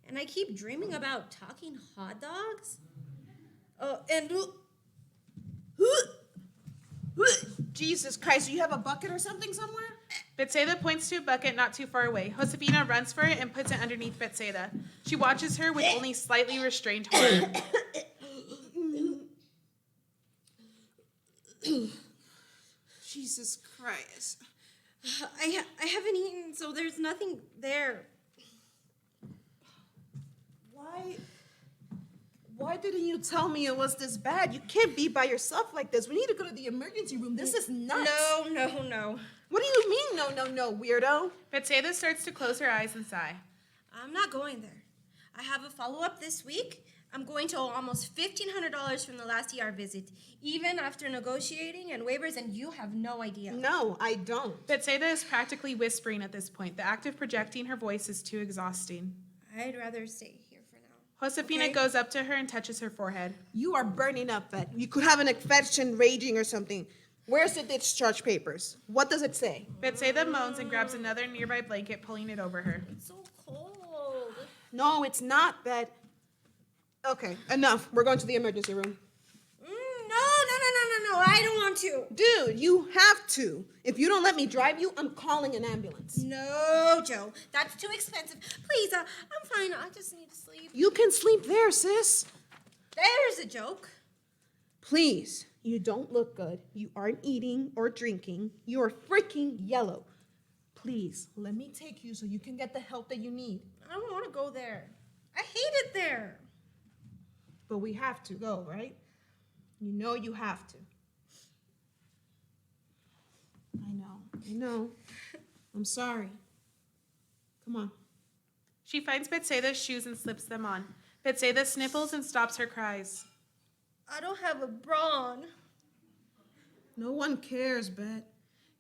And I keep dreaming about talking hot dogs. Oh, and Jesus Christ, you have a bucket or something somewhere? Betsaida points to a bucket not too far away. Josefina runs for it and puts it underneath Betsaida. She watches her with only slightly restrained horror. Jesus Christ. I haven't eaten, so there's nothing there. Why didn't you tell me it was this bad? You can't be by yourself like this. We need to go to the emergency room. This is nuts. No. What do you mean, no, weirdo? Betsaida starts to close her eyes and sigh. I'm not going there. I have a follow-up this week. I'm going to owe almost $1,500 from the last ER visit, even after negotiating and waivers, and you have no idea. No, I don't. Betsaida is practically whispering at this point. The act of projecting her voice is too exhausting. I'd rather stay here for now. Josefina Okay. goes up to her and touches her forehead. You are burning up, Bet. You could have an infection raging or something. Where's the discharge papers? What does it say? Betsaida moans and grabs another nearby blanket, pulling it over her. It's so cold. No, it's not, Bet. Okay, enough. We're going to the emergency room. No, I don't want to. Dude, you have to. If you don't let me drive you, I'm calling an ambulance. No, Joe, that's too expensive. Please, I'm fine. I just need to sleep. You can sleep there, sis. There's a joke. Please, you don't look good. You aren't eating or drinking. You are freaking yellow. Please, let me take you so you can get the help that you need. I don't want to go there. I hate it there. But we have to go, right? You know you have to. I know. I'm sorry. Come on. She finds Betsaida's shoes and slips them on. Betsaida sniffles and stops her cries. I don't have a bra on. No one cares, Bet.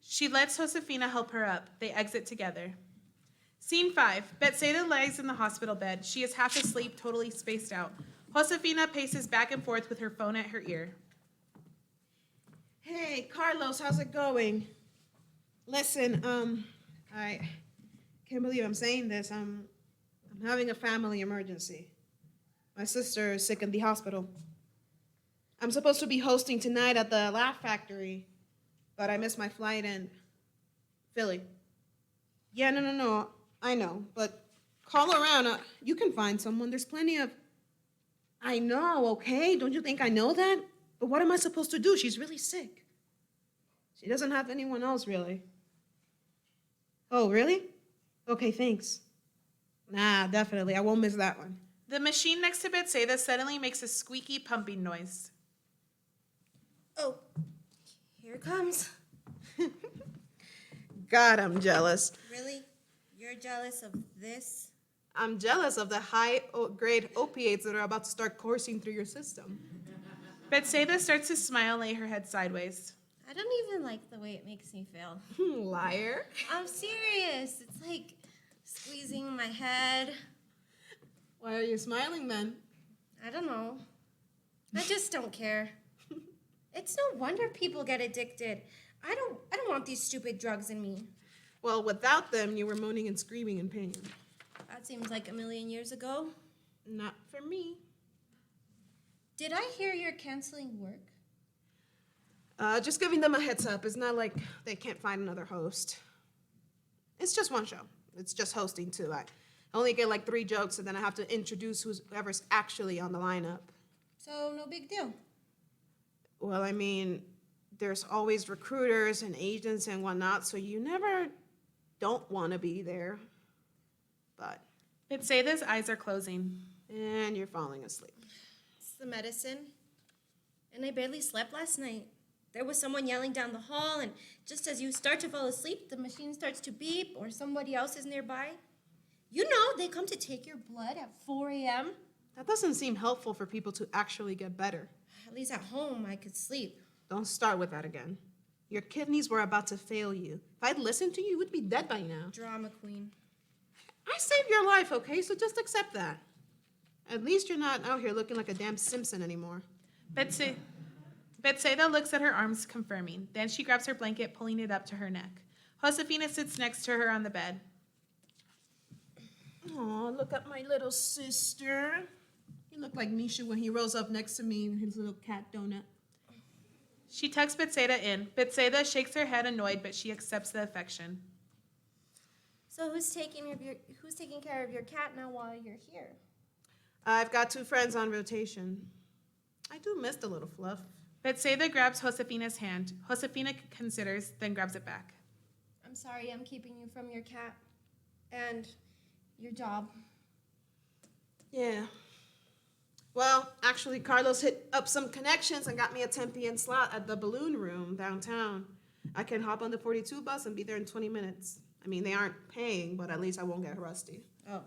She lets Josefina help her up. They exit together. Scene 5. Betsaida lies in the hospital bed. She is half asleep, totally spaced out. Josefina paces back and forth with her phone at her ear. Hey, Carlos, how's it going? Listen, I can't believe I'm saying this. I'm having a family emergency. My sister is sick in the hospital. I'm supposed to be hosting tonight at the Laugh Factory, but I missed my flight in Philly. Yeah, no, I know, but call around. You can find someone. There's plenty of... I know, okay? Don't you think I know that? But what am I supposed to do? She's really sick. She doesn't have anyone else, really. Oh, really? Okay, thanks. Nah, definitely. I won't miss that one. The machine next to Betsaida suddenly makes a squeaky pumping noise. Oh, here it comes. God, I'm jealous. Really? You're jealous of this? I'm jealous of the high-grade opiates that are about to start coursing through your system. Betsaida starts to smile and lay her head sideways. I don't even like the way it makes me feel. Liar. I'm serious. It's like squeezing my head. Why are you smiling, then? I don't know. I just don't care. It's no wonder people get addicted. I don't want these stupid drugs in me. Well, without them, you were moaning and screaming in pain. That seems like a million years ago. Not for me. Did I hear you're canceling work? Just giving them a heads up. It's not like they can't find another host. It's just one show. It's just hosting, too. I only get like 3 jokes, and then I have to introduce whoever's actually on the lineup. So no big deal. Well, I mean, there's always recruiters and agents and whatnot, so you never don't want to be there. But... Betsaida's eyes are closing. And you're falling asleep. It's the medicine. And I barely slept last night. There was someone yelling down the hall, and just as you start to fall asleep, the machine starts to beep, or somebody else is nearby. You know, they come to take your blood at 4 a.m. That doesn't seem helpful for people to actually get better. At least at home, I could sleep. Don't start with that again. Your kidneys were about to fail you. If I'd listened to you, you would be dead by now. Drama queen. I saved your life, okay? So just accept that. At least you're not out here looking like a damn Simpson anymore. Betsaida looks at her arms, confirming. Then she grabs her blanket, pulling it up to her neck. Josefina sits next to her on the bed. Aw, look at my little sister. He looked like Misha when he rose up next to me in his little cat donut. She tucks Betsaida in. Betsaida shakes her head annoyed, but she accepts the affection. So who's taking care of your cat now while you're here? I've got 2 friends on rotation. I do miss the little fluff. Betsaida grabs Josefina's hand. Josefina considers, then grabs it back. I'm sorry I'm keeping you from your cat and your job. Yeah. Well, actually, Carlos hit up some connections and got me a 10 p.m. slot at the Balloon Room downtown. I can hop on the 42 bus and be there in 20 minutes. I mean, they aren't paying, but at least I won't get rusty. Oh,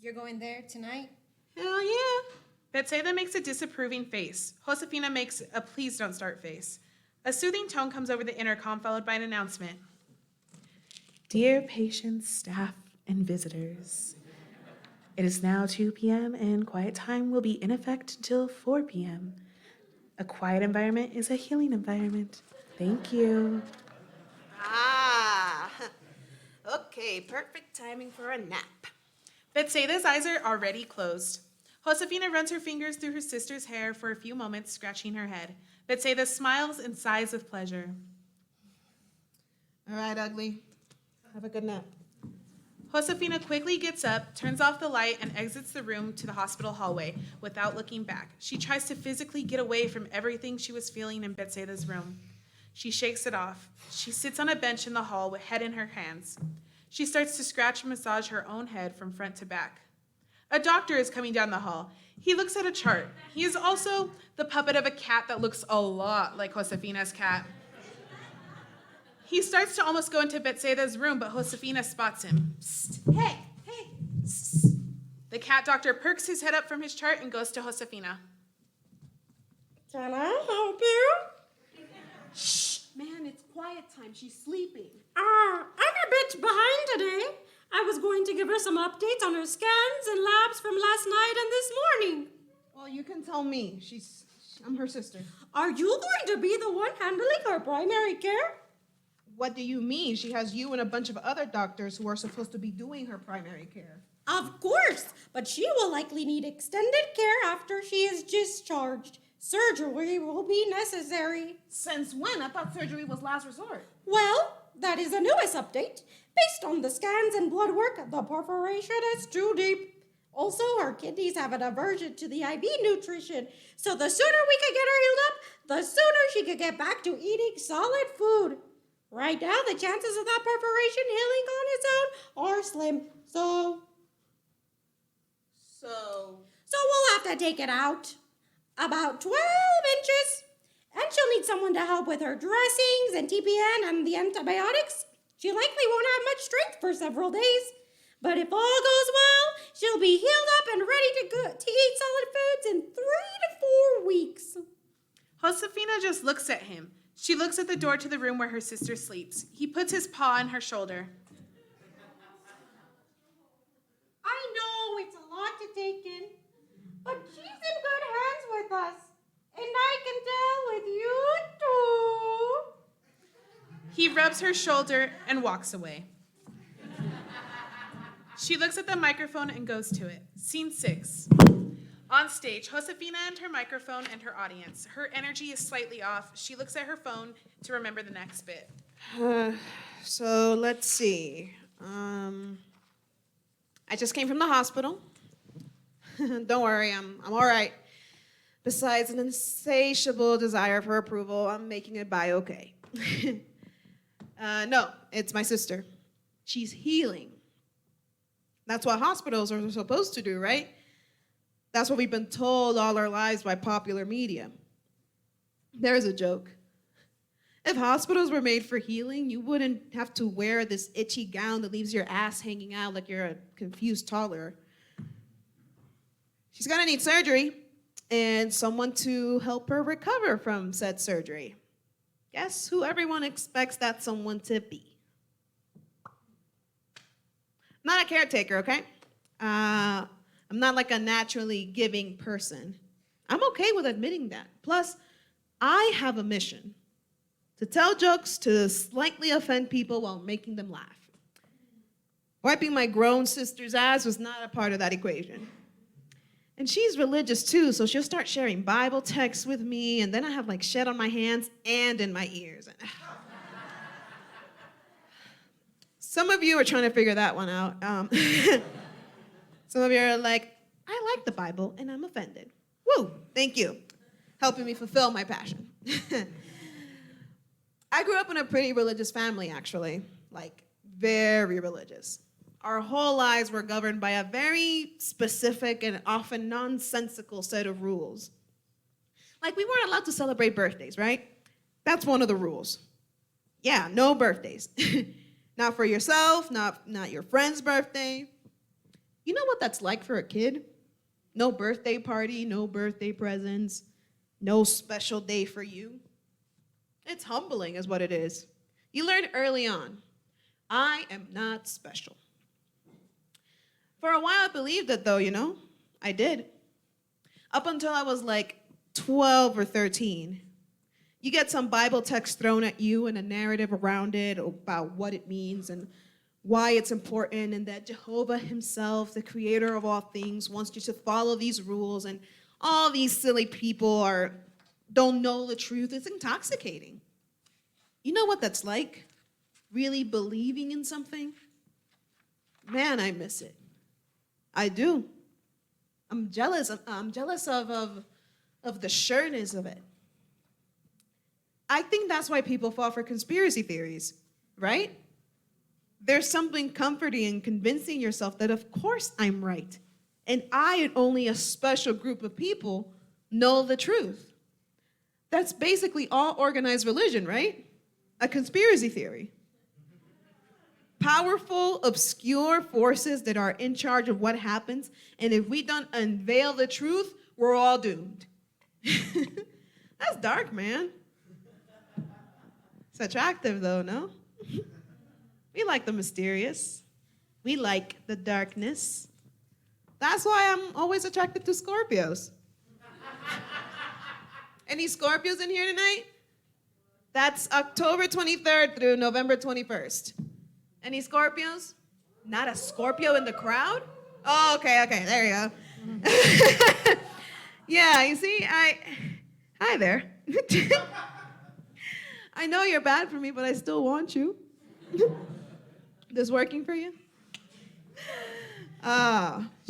you're going there tonight? Hell yeah. Betsaida makes a disapproving face. Josefina makes a please don't start face. A soothing tone comes over the intercom, followed by an announcement. Dear patients, staff, and visitors, it is now 2 p.m. and quiet time will be in effect until 4 p.m. A quiet environment is a healing environment. Thank you. Ah. Okay, perfect timing for a nap. Betsaida's eyes are already closed. Josefina runs her fingers through her sister's hair for a few moments, scratching her head. Betsaida smiles and sighs with pleasure. All right, ugly. Have a good nap. Josefina quickly gets up, turns off the light, and exits the room to the hospital hallway without looking back. She tries to physically get away from everything she was feeling in Betsaida's room. She shakes it off. She sits on a bench in the hall with head in her hands. She starts to scratch and massage her own head from front to back. A doctor is coming down the hall. He looks at a chart. He is also the puppet of a cat that looks a lot like Josefina's cat. He starts to almost go into Betsaida's room, but Josefina spots him. Psst, hey. Psst. The cat doctor perks his head up from his chart and goes to Josefina. Can I help you? Shh, man, it's quiet time. She's sleeping. I'm a bit behind today. I was going to give her some updates on her scans and labs from last night and this morning. Well, you can tell me. I'm her sister. Are you going to be the one handling her primary care? What do you mean? She has you and a bunch of other doctors who are supposed to be doing her primary care. Of course, but she will likely need extended care after she is discharged. Surgery will be necessary. Since when? I thought surgery was last resort. Well, that is the newest update. Based on the scans and blood work, the perforation is too deep. Also, her kidneys have an aversion to the IV nutrition, so the sooner we can get her healed up, the sooner she can get back to eating solid food. Right now, the chances of that perforation healing on its own are slim, so we'll have to take it out. About 12 inches. And she'll need someone to help with her dressings and TPN and the antibiotics. She likely won't have much strength for several days. But if all goes well, she'll be healed up and ready to eat solid foods in 3 to 4 weeks. Josefina just looks at him. She looks at the door to the room where her sister sleeps. He puts his paw on her shoulder. I know it's a lot to take in, but she's in good hands with us. And I can tell with you too. He rubs her shoulder and walks away. She looks at the microphone and goes to it. Scene 6. On stage, Josefina and her microphone and her audience. Her energy is slightly off. She looks at her phone to remember the next bit. So let's see. I just came from the hospital. Don't worry, I'm all right. Besides an insatiable desire for approval, I'm making it by okay. No, it's my sister. She's healing. That's what hospitals are supposed to do, right? That's what we've been told all our lives by popular media. There's a joke. If hospitals were made for healing, you wouldn't have to wear this itchy gown that leaves your ass hanging out like you're a confused toddler. She's gonna need surgery and someone to help her recover from said surgery. Guess who everyone expects that someone to be? Not a caretaker, okay? I'm not like a naturally giving person. I'm okay with admitting that. Plus, I have a mission: to tell jokes to slightly offend people while making them laugh. Wiping my grown sister's ass was not a part of that equation. And she's religious too, so she'll start sharing Bible texts with me, and then I have like shit on my hands and in my ears. Some of you are trying to figure that one out. Some of you are like, I like the Bible and I'm offended. Woo, thank you. helping me fulfill my passion. I grew up in a pretty religious family, actually, like very religious. Our whole lives were governed by a very specific and often nonsensical set of rules. Like, we weren't allowed to celebrate birthdays, right? That's one of the rules. Yeah, no birthdays. Not for yourself, not your friend's birthday. You know what that's like for a kid? No birthday party, no birthday presents, no special day for you. It's humbling is what it is. You learn early on, I am not special. For a while I believed it though, you know? I did. Up until I was like 12 or 13. You get some Bible text thrown at you and a narrative around it about what it means and why it's important, and that Jehovah himself, the creator of all things, wants you to follow these rules, and all these silly people don't know the truth. It's intoxicating. You know what that's like? Really believing in something? Man, I miss it. I do. I'm jealous. I'm jealous of the sureness of it. I think that's why people fall for conspiracy theories, right? There's something comforting in convincing yourself that of course I'm right, and I and only a special group of people know the truth. That's basically all organized religion, right? A conspiracy theory. Powerful, obscure forces that are in charge of what happens, and if we don't unveil the truth, we're all doomed. That's dark, man. It's attractive though, no? We like the mysterious. We like the darkness. That's why I'm always attracted to Scorpios. Any Scorpios in here tonight? That's October 23rd through November 21st. Any Scorpios? Not a Scorpio in the crowd? Oh, okay, there you go. Yeah, you see, hi there. I know you're bad for me, but I still want you. This working for you?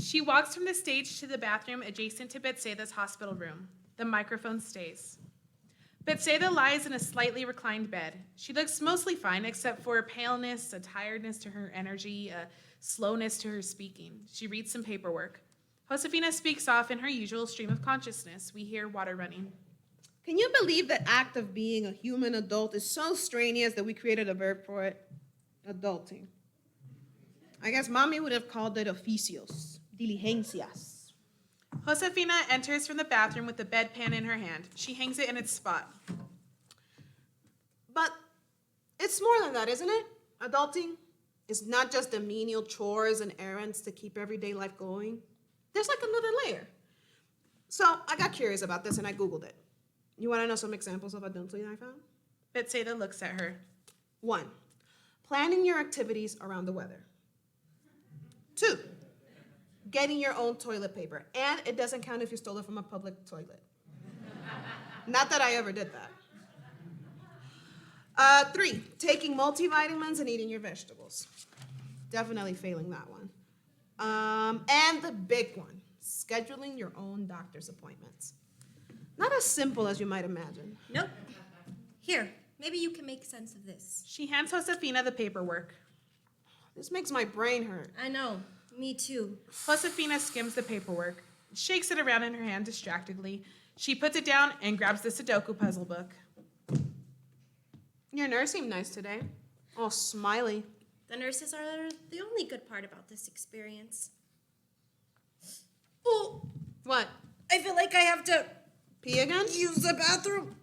She walks from the stage to the bathroom adjacent to Betsaida's hospital room. The microphone stays. Betsaida lies in a slightly reclined bed. She looks mostly fine, except for a paleness, a tiredness to her energy, a slowness to her speaking. She reads some paperwork. Josefina speaks off in her usual stream of consciousness. We hear water running. Can you believe the act of being a human adult is so strenuous that we created a verb for it? Adulting. I guess mommy would have called it oficios, diligencias. Josefina enters from the bathroom with the bedpan in her hand. She hangs it in its spot. But it's more than that, isn't it? Adulting is not just the menial chores and errands to keep everyday life going. There's like another layer. So I got curious about this and I Googled it. You want to know some examples of adulting I found? Betsaida looks at her. 1, planning your activities around the weather. 2, getting your own toilet paper. And it doesn't count if you stole it from a public toilet. Not that I ever did that. 3, taking multivitamins and eating your vegetables. Definitely failing that one. And the big one, scheduling your own doctor's appointments. Not as simple as you might imagine. Nope. Here, maybe you can make sense of this. She hands Josefina the paperwork. This makes my brain hurt. I know. Me too. Josefina skims the paperwork, shakes it around in her hand distractedly. She puts it down and grabs the Sudoku puzzle book. Your nurse seemed nice today. Oh, smiley. The nurses are the only good part about this experience. Oh, What? I feel like I have to Pee again? use the bathroom.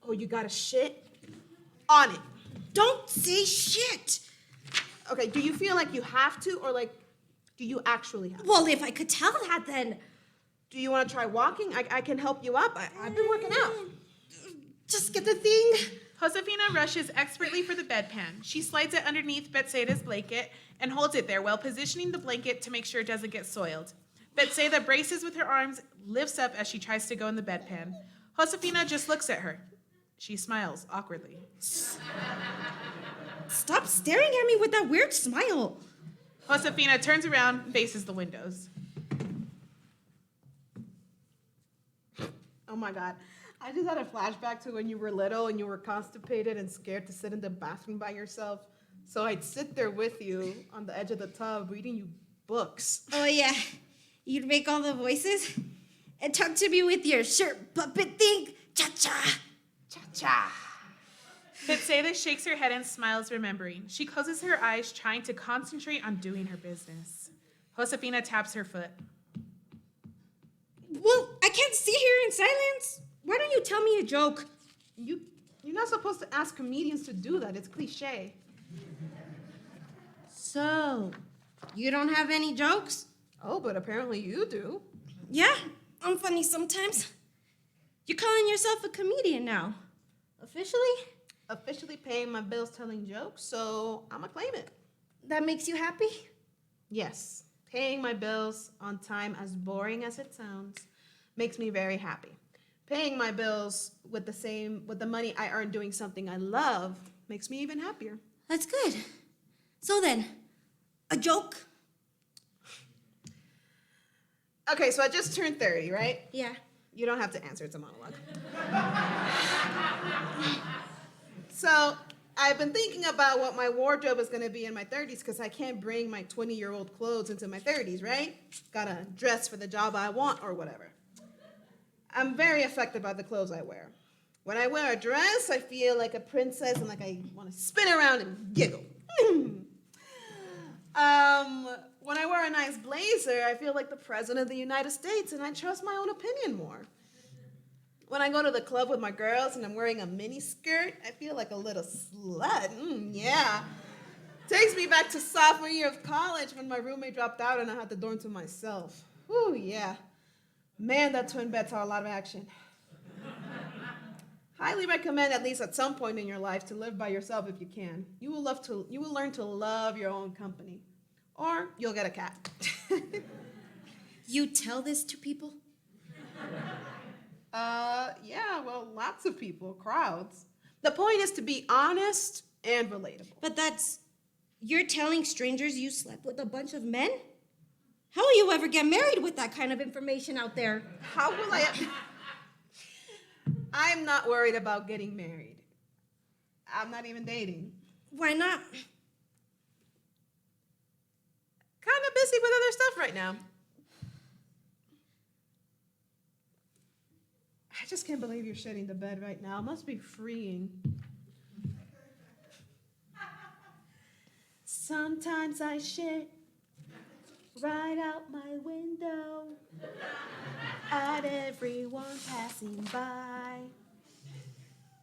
Oh, you got a shit? On it. Don't say shit. Okay, do you feel like you have to, or like, do you actually have to? Well, if I could tell that, then Do you want to try walking? I can help you up. I've been working out. just get the thing. Josefina rushes expertly for the bedpan. She slides it underneath Betsaida's blanket and holds it there while positioning the blanket to make sure it doesn't get soiled. Betsaida braces with her arms, lifts up as she tries to go in the bedpan. Josefina just looks at her. She smiles awkwardly. Stop staring at me with that weird smile. Josefina turns around and faces the windows. my God. I just had a flashback to when you were little and you were constipated and scared to sit in the bathroom by yourself. So I'd sit there with you on the edge of the tub reading you books. Oh, yeah. You'd make all the voices and talk to me with your shirt puppet thing. Cha-cha. Cha-cha. Betsaida shakes her head and smiles, remembering. She closes her eyes, trying to concentrate on doing her business. Josefina taps her foot. Well, I can't sit here in silence. Why don't you tell me a joke? You're not supposed to ask comedians to do that. It's cliche. So, you don't have any jokes? Oh, but apparently you do. Yeah, I'm funny sometimes. You're calling yourself a comedian now. Officially? Officially paying my bills telling jokes, so I'm gonna claim it. That makes you happy? Yes, paying my bills on time, as boring as it sounds, makes me very happy. Paying my bills with the money I earn doing something I love makes me even happier. That's good. So then, a joke? Okay, so I just turned 30, right? Yeah. You don't have to answer, it's a monologue. So I've been thinking about what my wardrobe is gonna be in my 30s because I can't bring my 20-year-old clothes into my 30s, right? Gotta dress for the job I want or whatever. I'm very affected by the clothes I wear. When I wear a dress, I feel like a princess and like I wanna spin around and giggle. When I wear a nice blazer, I feel like the President of the United States and I trust my own opinion more. When I go to the club with my girls and I'm wearing a mini skirt, I feel like a little slut. Yeah. Takes me back to sophomore year of college when my roommate dropped out and I had the dorm to myself. Whew, yeah. Man, that twin bed saw a lot of action. Highly recommend, at least at some point in your life, to live by yourself if you can. You will learn to love your own company. Or you'll get a cat. You tell this to people? Yeah, well, lots of people, crowds. The point is to be honest and relatable. But you're telling strangers you slept with a bunch of men? How will you ever get married with that kind of information out there? How will I? I'm not worried about getting married. I'm not even dating. Why not? Kind of busy with other stuff right now. I just can't believe you're shitting the bed right now. It must be freeing. Sometimes I shit right out my window at everyone passing by.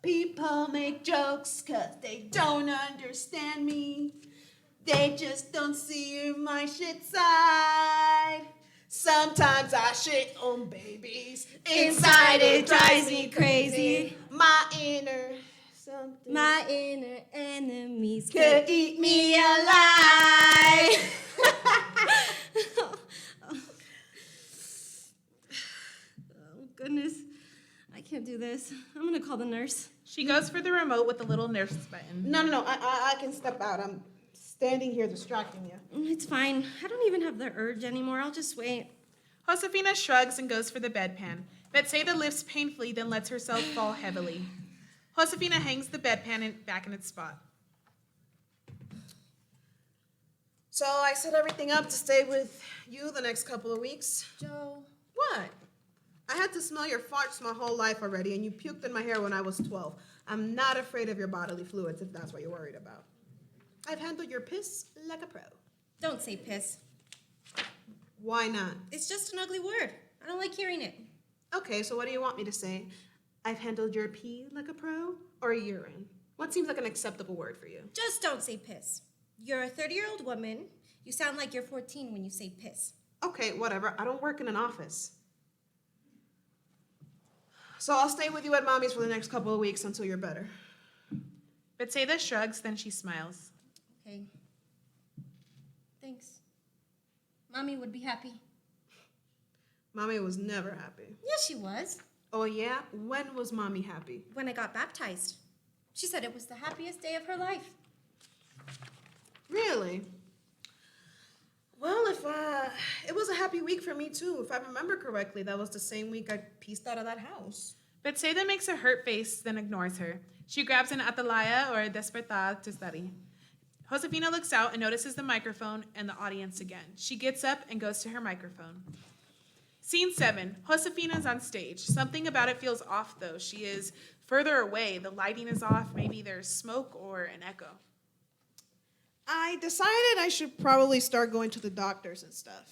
People make jokes 'cause they don't understand me. They just don't see my shit side. Sometimes I shit on babies. Inside it drives me crazy. My inner something. My inner enemies Could eat me alive. Oh, goodness. I can't do this. I'm gonna call the nurse. She goes for the remote with the little nurse button. No. I can step out. I'm standing here distracting you. It's fine. I don't even have the urge anymore. I'll just wait. Josefina shrugs and goes for the bedpan. Betsaida lifts painfully, then lets herself fall heavily. Josefina hangs the bedpan back in its spot. So I set everything up to stay with you the next couple of weeks. Joe. What? I had to smell your farts my whole life already, and you puked in my hair when I was 12. I'm not afraid of your bodily fluids if that's what you're worried about. I've handled your piss like a pro. Don't say piss. Why not? It's just an ugly word. I don't like hearing it. Okay, so what do you want me to say? I've handled your pee like a pro, or urine? What seems like an acceptable word for you? Just don't say piss. You're a 30-year-old woman. You sound like you're 14 when you say piss. Okay, whatever. I don't work in an office. So I'll stay with you at Mommy's for the next couple of weeks until you're better. Betsaida shrugs, then she smiles. Okay. Thanks. Mommy would be happy. Mommy was never happy. Yes, she was. Oh yeah? When was Mommy happy? When I got baptized. She said it was the happiest day of her life. Really? Well, if it was a happy week for me too. If I remember correctly, that was the same week I pieced out of that house. Betsaida makes a hurt face, then ignores her. She grabs an atalaya or a despertar to study. Josefina looks out and notices the microphone and the audience again. She gets up and goes to her microphone. Scene 7. Josefina's on stage. Something about it feels off, though. She is further away. The lighting is off. Maybe there's smoke or an echo. I decided I should probably start going to the doctors and stuff.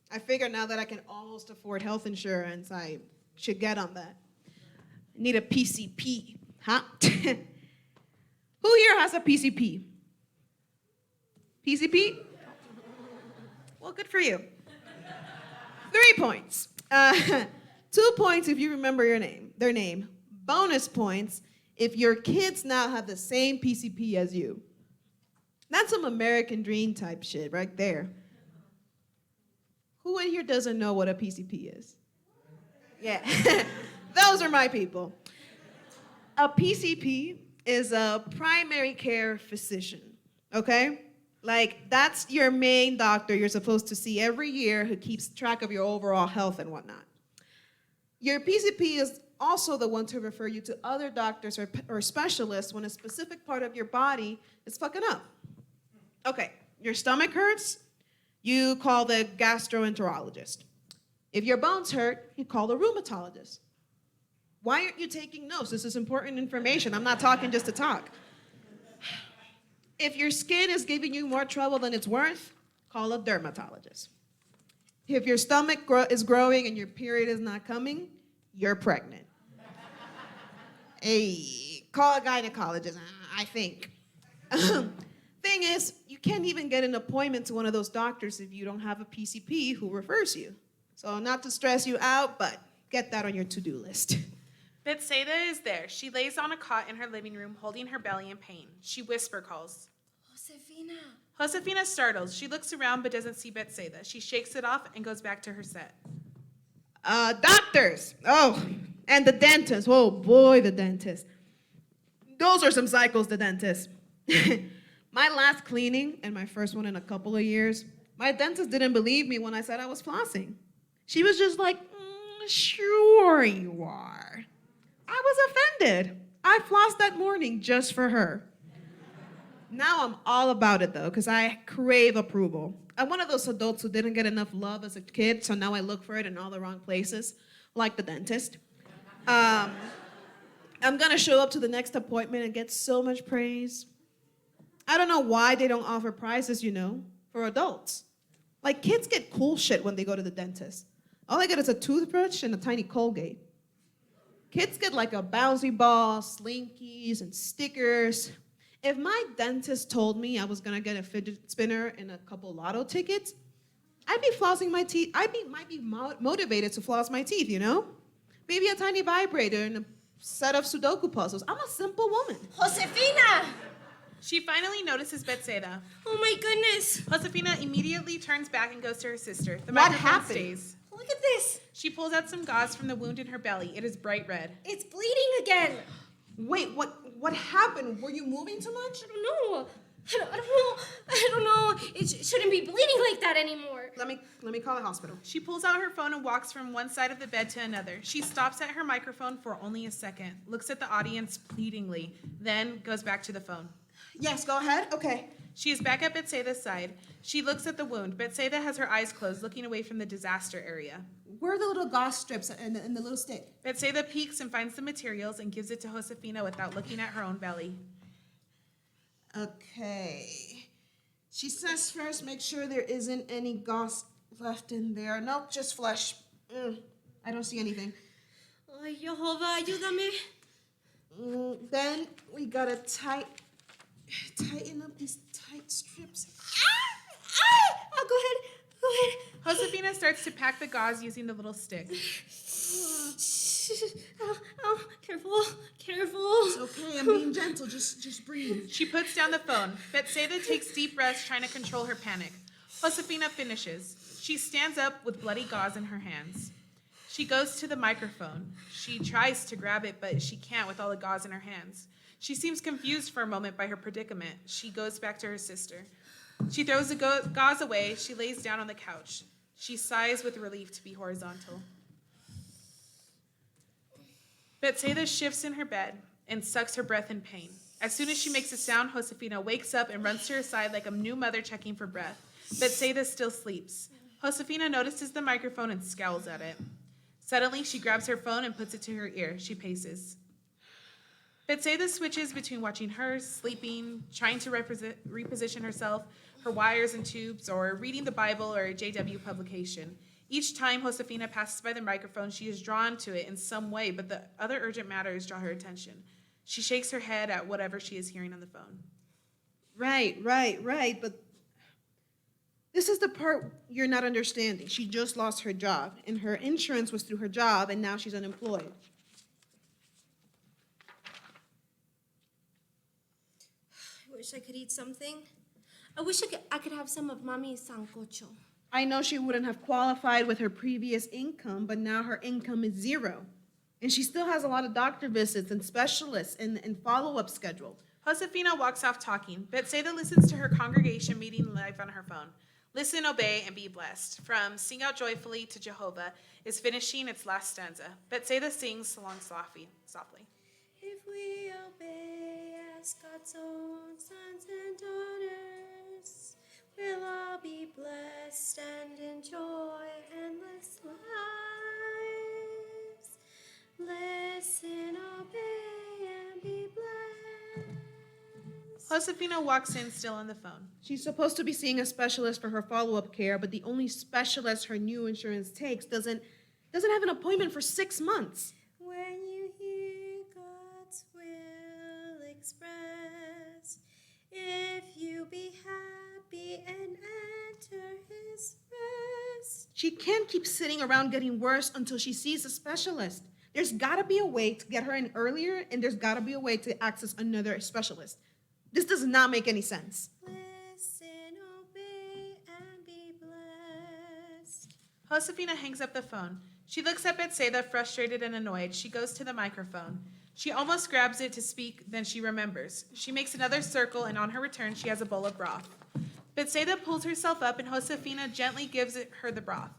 I figure now that I can almost afford health insurance, I should get on that. I need a PCP, huh? Who here has a PCP? PCP? Well, good for you. 3 points. 2 points if you remember their name. Bonus points if your kids now have the same PCP as you. That's some American dream type shit right there. Who in here doesn't know what a PCP is? Yeah, those are my people. A PCP is a primary care physician, okay? Like, that's your main doctor you're supposed to see every year who keeps track of your overall health and whatnot. Your PCP is also the one to refer you to other doctors or specialists when a specific part of your body is fucking up. Okay, your stomach hurts, you call the gastroenterologist. If your bones hurt, you call the rheumatologist. Why aren't you taking notes? This is important information. I'm not talking just to talk. If your skin is giving you more trouble than it's worth, call a dermatologist. If your stomach is growing and your period is not coming, you're pregnant. Hey, call a gynecologist, I think. Thing is, you can't even get an appointment to one of those doctors if you don't have a PCP who refers you. So not to stress you out, but get that on your to-do list. Betsaida is there. She lays on a cot in her living room, holding her belly in pain. She whisper calls. Josefina. Josefina startles. She looks around but doesn't see Betsaida. She shakes it off and goes back to her set. Doctors. Oh, and the dentist. Oh boy, the dentist. Those are some cycles, the dentist. My last cleaning, and my first one in a couple of years, my dentist didn't believe me when I said I was flossing. She was just like, sure you are. I was offended. I flossed that morning just for her. Now I'm all about it, though, because I crave approval. I'm one of those adults who didn't get enough love as a kid, so now I look for it in all the wrong places, like the dentist. I'm going to show up to the next appointment and get so much praise. I don't know why they don't offer prizes, for adults. Like, kids get cool shit when they go to the dentist. All they get is a toothbrush and a tiny Colgate. Kids get like a bouncy ball, slinkies, and stickers. If my dentist told me I was gonna get a fidget spinner and a couple lotto tickets, I'd be flossing my teeth. Might be motivated to floss my teeth, Maybe a tiny vibrator and a set of Sudoku puzzles. I'm a simple woman. Josefina! She finally notices Betsaida. Oh my goodness. Josefina immediately turns back and goes to her sister. The What microphone happened? stays. Look at this. She pulls out some gauze from the wound in her belly. It is bright red. It's bleeding again. Wait, what happened? Were you moving too much? I don't know. I don't know. It shouldn't be bleeding like that anymore. Let me call the hospital. She pulls out her phone and walks from one side of the bed to another. She stops at her microphone for only a second, looks at the audience pleadingly, then goes back to the phone. Yes, go ahead. Okay. She is back at Betsaida's side. She looks at the wound. Betsaida has her eyes closed, looking away from the disaster area. Where are the little gauze strips and the little stick? Betsaida peeks and finds the materials and gives it to Josefina without looking at her own belly. Okay. She says first, make sure there isn't any gauze left in there. Nope, just flesh. I don't see anything. Ay, Jehovah, ayúdame. Then we gotta tighten up these tight strips. Oh, go ahead. Josefina starts to pack the gauze using the little stick. Oh, careful. It's okay, I'm being gentle. Just breathe. She puts down the phone. Betsaida takes deep breaths, trying to control her panic. Josefina finishes. She stands up with bloody gauze in her hands. She goes to the microphone. She tries to grab it, but she can't with all the gauze in her hands. She seems confused for a moment by her predicament. She goes back to her sister. She throws the gauze away. She lays down on the couch. She sighs with relief to be horizontal. Betsaida shifts in her bed and sucks her breath in pain. As soon as she makes a sound, Josefina wakes up and runs to her side like a new mother checking for breath. Betsaida still sleeps. Josefina notices the microphone and scowls at it. Suddenly, she grabs her phone and puts it to her ear. She paces. Betsaida switches between watching her, sleeping, trying to reposition herself, her wires and tubes, or reading the Bible or a JW publication. Each time Josefina passes by the microphone, she is drawn to it in some way, but the other urgent matters draw her attention. She shakes her head at whatever she is hearing on the phone. Right, but this is the part you're not understanding. She just lost her job, and her insurance was through her job, and now she's unemployed. I wish I could eat something. I wish I could have some of Mommy's sancocho. I know she wouldn't have qualified with her previous income, but now her income is zero. And she still has a lot of doctor visits and specialists and follow-up scheduled. Josefina walks off talking. Betsaida listens to her congregation meeting live on her phone. Listen, obey, and be blessed. From Sing Out Joyfully to Jehovah is finishing its last stanza. Betsaida sings along softly. If we obey as God's own sons and daughters, we'll all be blessed and enjoy endless lives. Listen, obey, and be blessed. Josefina walks in still on the phone. She's supposed to be seeing a specialist for her follow-up care, but the only specialist her new insurance takes doesn't have an appointment for 6 months. When you hear God's will expressed, if you be happy and enter his rest. She can't keep sitting around getting worse until she sees a specialist. There's got to be a way to get her in earlier, and there's got to be a way to access another specialist. This does not make any sense. Listen, obey, and be blessed. Josefina hangs up the phone. She looks at Betsaida, frustrated and annoyed. She goes to the microphone. She almost grabs it to speak, then she remembers. She makes another circle, and on her return, she has a bowl of broth. Betsaida pulls herself up, and Josefina gently gives her the broth.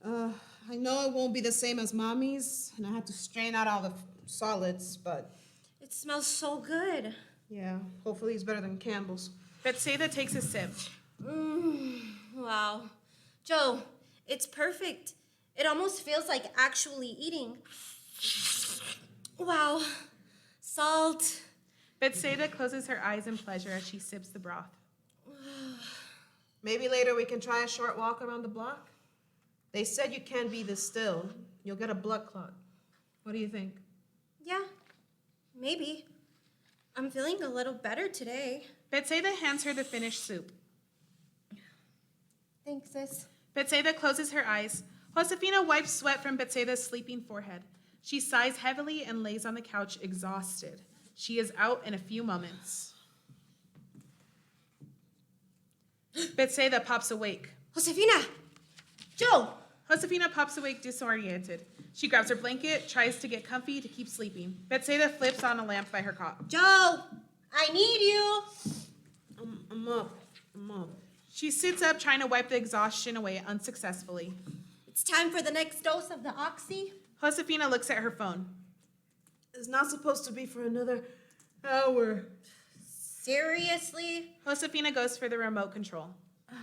I know it won't be the same as Mommy's, and I had to strain out all the solids, but It smells so good. yeah, hopefully it's better than Campbell's. Betsaida takes a sip. Wow. Joe, it's perfect. It almost feels like actually eating. Wow. Salt. Betsaida closes her eyes in pleasure as she sips the broth. Maybe later we can try a short walk around the block. They said you can't be this still. You'll get a blood clot. What do you think? Yeah, maybe. I'm feeling a little better today. Betsaida hands her the finished soup. Thanks, sis. Betsaida closes her eyes. Josefina wipes sweat from Betsaida's sleeping forehead. She sighs heavily and lays on the couch exhausted. She is out in a few moments. Betsaida pops awake. Josefina! Joe! Josefina pops awake disoriented. She grabs her blanket, tries to get comfy to keep sleeping. Betsaida flips on a lamp by her cot. Joe! I need you! I'm up. She sits up, trying to wipe the exhaustion away unsuccessfully. It's time for the next dose of the oxy. Josefina looks at her phone. It's not supposed to be for another hour. Seriously? Josefina goes for the remote control.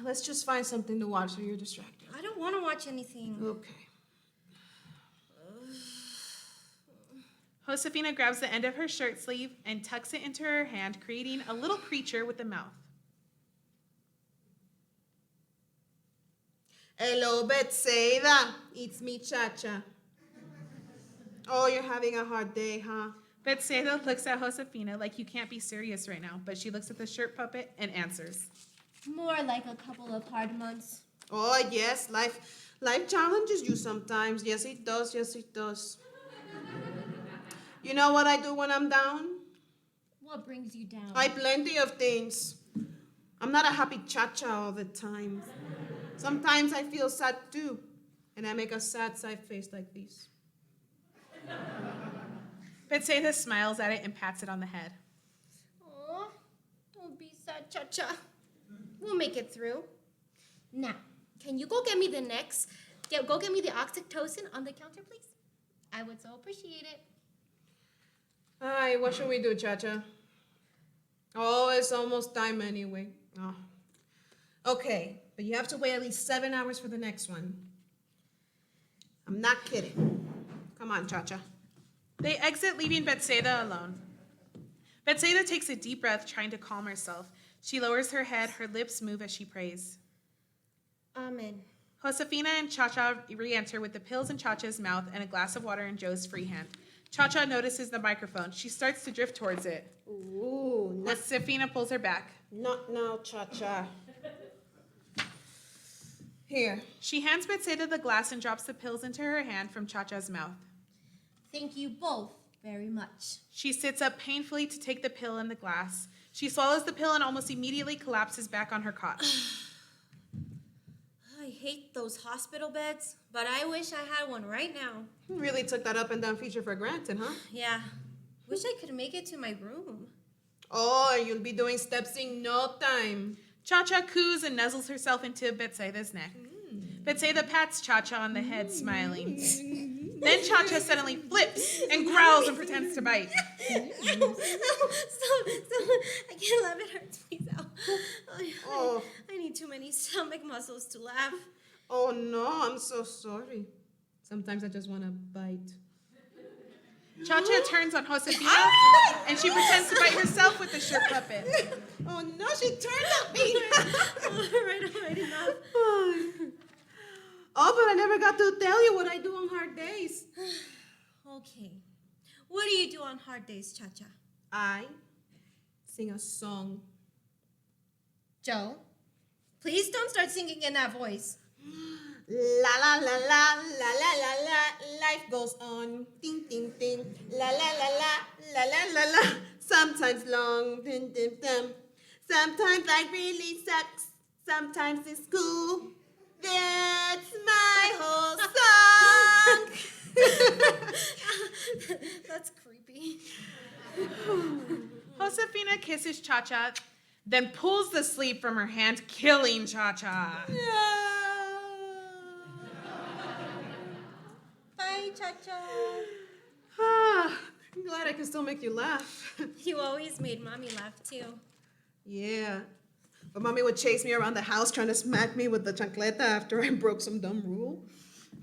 Let's just find something to watch so you're distracted. I don't want to watch anything. Okay. Josefina grabs the end of her shirt sleeve and tucks it into her hand, creating a little creature with a mouth. Hello, Betsaida. It's me, Chacha. Oh, you're having a hard day, huh? Betsaida looks at Josefina like you can't be serious right now, but she looks at the shirt puppet and answers. More like a couple of hard months. Oh, yes, life challenges you sometimes. Yes, it does. Yes, it does. You know what I do when I'm down? What brings you down? Plenty of things. I'm not a happy Chacha all the time. Sometimes I feel sad too, and I make a sad side face like this. Betsaida smiles at it and pats it on the head. Aw, Don't be sad, Cha-Cha. We'll make it through. Now, can you go get me the oxytocin on the counter, please? I would so appreciate it. Hi, what should we do, Cha-Cha? Oh, it's almost time anyway. Oh. Okay, but you have to wait at least 7 hours for the next one. I'm not kidding. Come on, Cha-Cha. They exit, leaving Betsaida alone. Betsaida takes a deep breath, trying to calm herself. She lowers her head, her lips move as she prays. Amen. Josefina and Cha-Cha re-enter with the pills in Cha-Cha's mouth and a glass of water in Joe's free hand. Cha-Cha notices the microphone. She starts to drift towards it. Ooh, Josefina pulls her back. not now, Cha-Cha. Here. She hands Betsaida the glass and drops the pills into her hand from Cha-Cha's mouth. Thank you both very much. She sits up painfully to take the pill in the glass. She swallows the pill and almost immediately collapses back on her cot. I hate those hospital beds, but I wish I had one right now. You really took that up and down feature for granted, huh? Yeah. Wish I could make it to my room. Oh, you'll be doing steps in no time. Cha-Cha coos and nuzzles herself into Betsaida's neck. Betsaida pats Cha-Cha on the head, smiling. Then Cha-Cha suddenly flips and growls and pretends to bite. Stop. I can't laugh, it hurts. Please, ow. I need too many stomach muscles to laugh. Oh, no, I'm so sorry. Sometimes I just want to bite. Cha-Cha turns on Josefina and she pretends to bite herself with the shirt puppet. Oh, no, she turned at me. All right, enough. Oh, but I never got to tell you what I do on hard days. Okay. What do you do on hard days, Cha-Cha? I sing a song. Joe, please don't start singing in that voice. La la la la la la la la. Life goes on. Ding ding ding. La la la la la la la la. Sometimes long. Ding ding ding. Sometimes life really sucks. Sometimes it's cool. That's my whole song. That's creepy. Josefina kisses Cha-Cha, then pulls the sleeve from her hand, killing Cha-Cha. Bye, Cha-Cha. I'm glad I can still make you laugh. You always made Mommy laugh, too. Yeah. But Mommy would chase me around the house trying to smack me with the chancleta after I broke some dumb rule.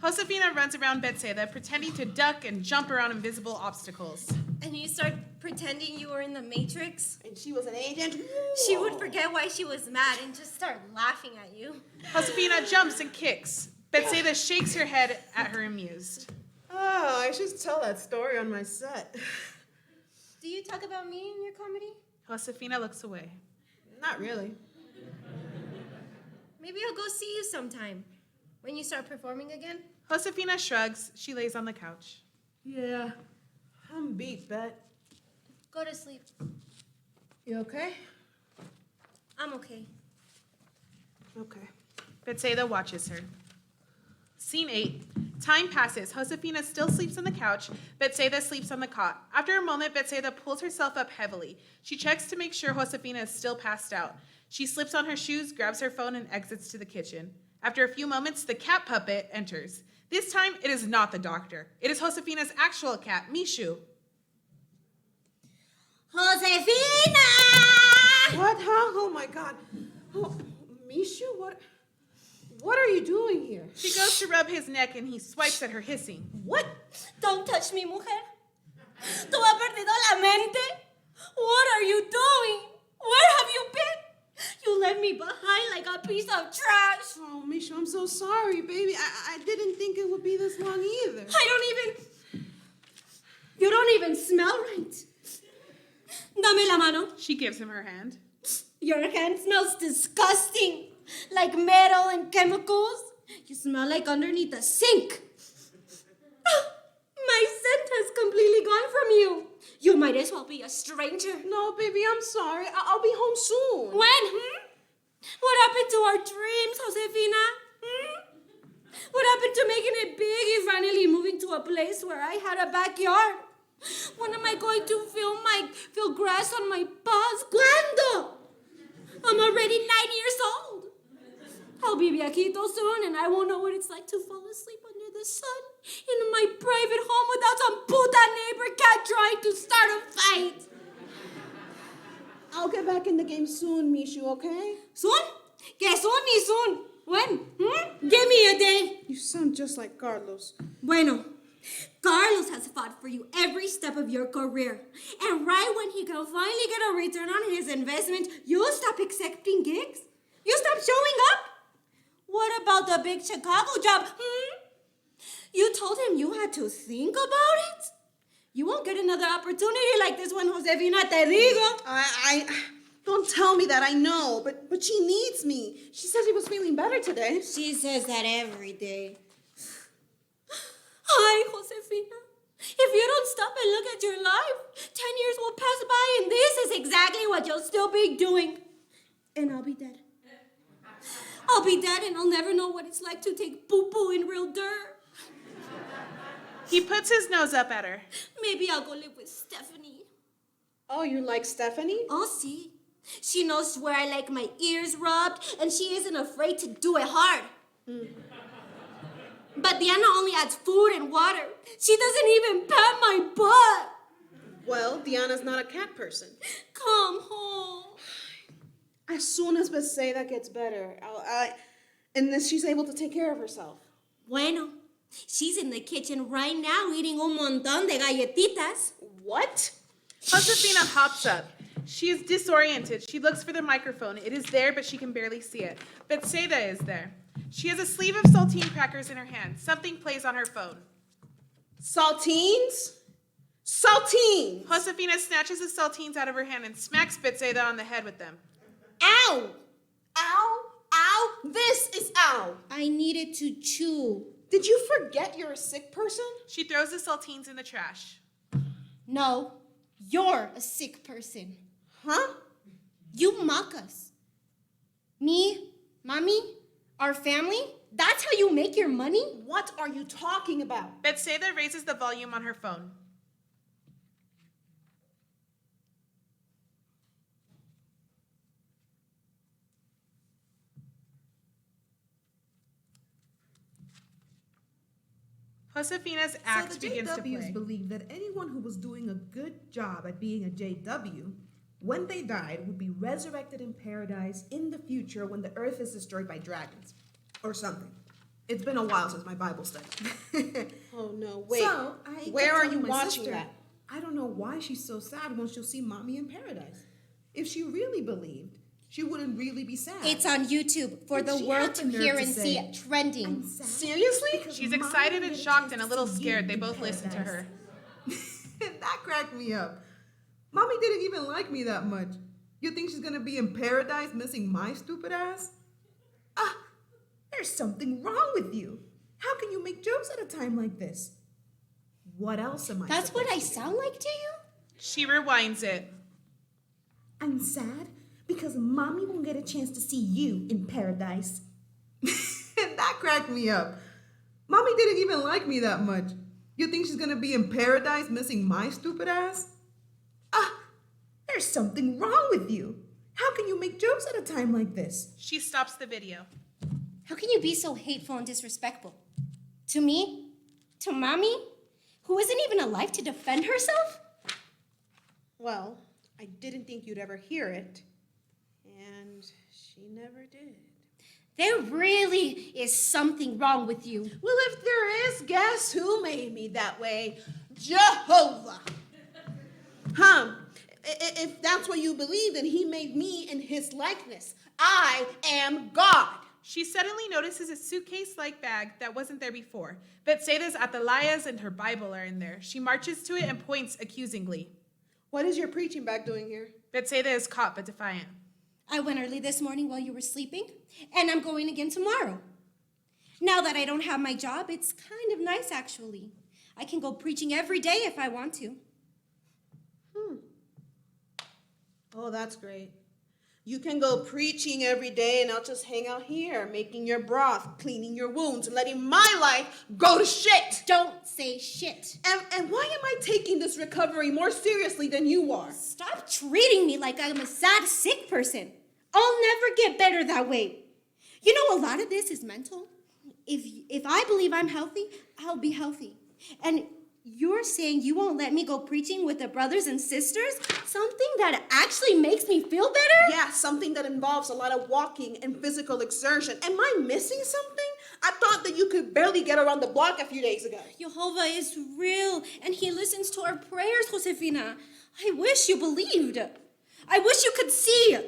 Josefina runs around Betsaida, pretending to duck and jump around invisible obstacles. And you start pretending you were in the Matrix. And she was an agent. She would forget why she was mad and just start laughing at you. Josefina jumps and kicks. Betsaida shakes her head at her amused. Oh, I should tell that story on my set. Do you talk about me in your comedy? Josefina looks away. Not really. Maybe I'll go see you sometime. When you start performing again? Josefina shrugs. She lays on the couch. Yeah. I'm beat, Bet. Go to sleep. You okay? I'm okay. Okay. Betsaida watches her. Scene 8. Time passes. Josefina still sleeps on the couch. Betsaida sleeps on the cot. After a moment, Betsaida pulls herself up heavily. She checks to make sure Josefina is still passed out. She slips on her shoes, grabs her phone, and exits to the kitchen. After a few moments, the cat puppet enters. This time, it is not the doctor. It is Josefina's actual cat, Mishu. Josefina! What? Huh? Oh my God. Oh, Mishu, what are you doing here? She goes to rub his neck and he swipes at her, hissing. What? Don't touch me, mujer. ¿Tú has perdido la mente? What are you doing? Where have you been? You left me behind like a piece of trash. Oh, Mishu, I'm so sorry, baby. I didn't think it would be this long either. You don't even smell right. Dame la mano. She gives him her hand. Your hand smells disgusting. Like metal and chemicals. You smell like underneath a sink. My scent has completely gone from you. You might as well be a stranger. No, baby, I'm sorry. I'll be home soon. When? What happened to our dreams, Josefina? What happened to making it big and finally moving to a place where I had a backyard? When am I going to feel grass on my paws? ¿Cuándo? I'm already 9 years old. I'll be viejito soon, and I won't know what it's like to fall asleep under the sun in my private home without some puta neighbor cat trying to start a fight. I'll get back in the game soon, Mishu, okay? Soon? Que soon ni soon? When? Give me a day. You sound just like Carlos. Bueno, Carlos has fought for you every step of your career. And right when he can finally get a return on his investment, you stop accepting gigs? You stop showing up? What about the big Chicago job? You told him you had to think about it? You won't get another opportunity like this one, Josefina, te digo. I don't tell me that, I know, but she needs me. She said she was feeling better today. She says that every day. Hi, Josefina. If you don't stop and look at your life, 10 years will pass by and this is exactly what you'll still be doing. And I'll be dead. I'll be dead and I'll never know what it's like to take poo-poo in real dirt. He puts his nose up at her. Maybe I'll go live with Stephanie. Oh, you like Stephanie? Oh, see. She knows where I like my ears rubbed and she isn't afraid to do it hard. But Diana only adds food and water. She doesn't even pat my butt. Well, Diana's not a cat person. Come home. As soon as Betsaida gets better, and then she's able to take care of herself. Bueno, she's in the kitchen right now eating un montón de galletitas. What? Josefina hops up. She is disoriented. She looks for the microphone. It is there, but she can barely see it. Betsaida is there. She has a sleeve of saltine crackers in her hand. Something plays on her phone. Saltines? Saltines! Josefina snatches the saltines out of her hand and smacks Betsaida on the head with them. Ow! Ow! Ow! This is ow! I needed to chew. Did you forget you're a sick person? She throws the saltines in the trash. No, you're a sick person. Huh? You mock us. Me, Mommy, our family, that's how you make your money? What are you talking about? Betsaida raises the volume on her phone. Josefina's act begins to JWs play. believed that anyone who was doing a good job at being a JW, when they died, would be resurrected in paradise in the future when the earth is destroyed by dragons. Or something. It's been a while since my Bible study. Oh no, wait. So, I Where kept are telling you my watching sister, that? I don't know why she's so sad when she'll see Mommy in paradise. If she really believed, she wouldn't really be sad. It's on YouTube for But the she world had to the nerve hear to and say, see it trending. I'm sad Seriously? because She's Mommy excited didn't and get a shocked chance and a to little see scared. you They in both listen to paradise. her. That cracked me up. Mommy didn't even like me that much. You think she's gonna be in paradise missing my stupid ass? There's something wrong with you. How can you make jokes at a time like this? What else am I That's what I supposed to do? sound like to you? She rewinds it. I'm sad because Mommy won't get a chance to see you in paradise. And that cracked me up. Mommy didn't even like me that much. You think she's gonna be in paradise missing my stupid ass? There's something wrong with you. How can you make jokes at a time like this? She stops the video. How can you be so hateful and disrespectful? To me? To Mommy? Who isn't even alive to defend herself? Well, I didn't think you'd ever hear it. And she never did. There really is something wrong with you. Well, if there is, guess who made me that way? Jehovah. If that's what you believe, then he made me in his likeness. I am God. She suddenly notices a suitcase-like bag that wasn't there before. Betsaida's atalayas and her Bible are in there. She marches to it and points accusingly. What is your preaching bag doing here? Betsaida is caught but defiant. I went early this morning while you were sleeping, and I'm going again tomorrow. Now that I don't have my job, it's kind of nice, actually. I can go preaching every day if I want to. Oh, that's great. You can go preaching every day, and I'll just hang out here, making your broth, cleaning your wounds, and letting my life go to shit. Don't say shit. And why am I taking this recovery more seriously than you are? Stop treating me like I'm a sad, sick person. I'll never get better that way. You know, a lot of this is mental. If I believe I'm healthy, I'll be healthy. And you're saying you won't let me go preaching with the brothers and sisters? Something that actually makes me feel better? Yeah, something that involves a lot of walking and physical exertion. Am I missing something? I thought that you could barely get around the block a few days ago. Jehovah is real, and he listens to our prayers, Josefina. I wish you believed. I wish you could see.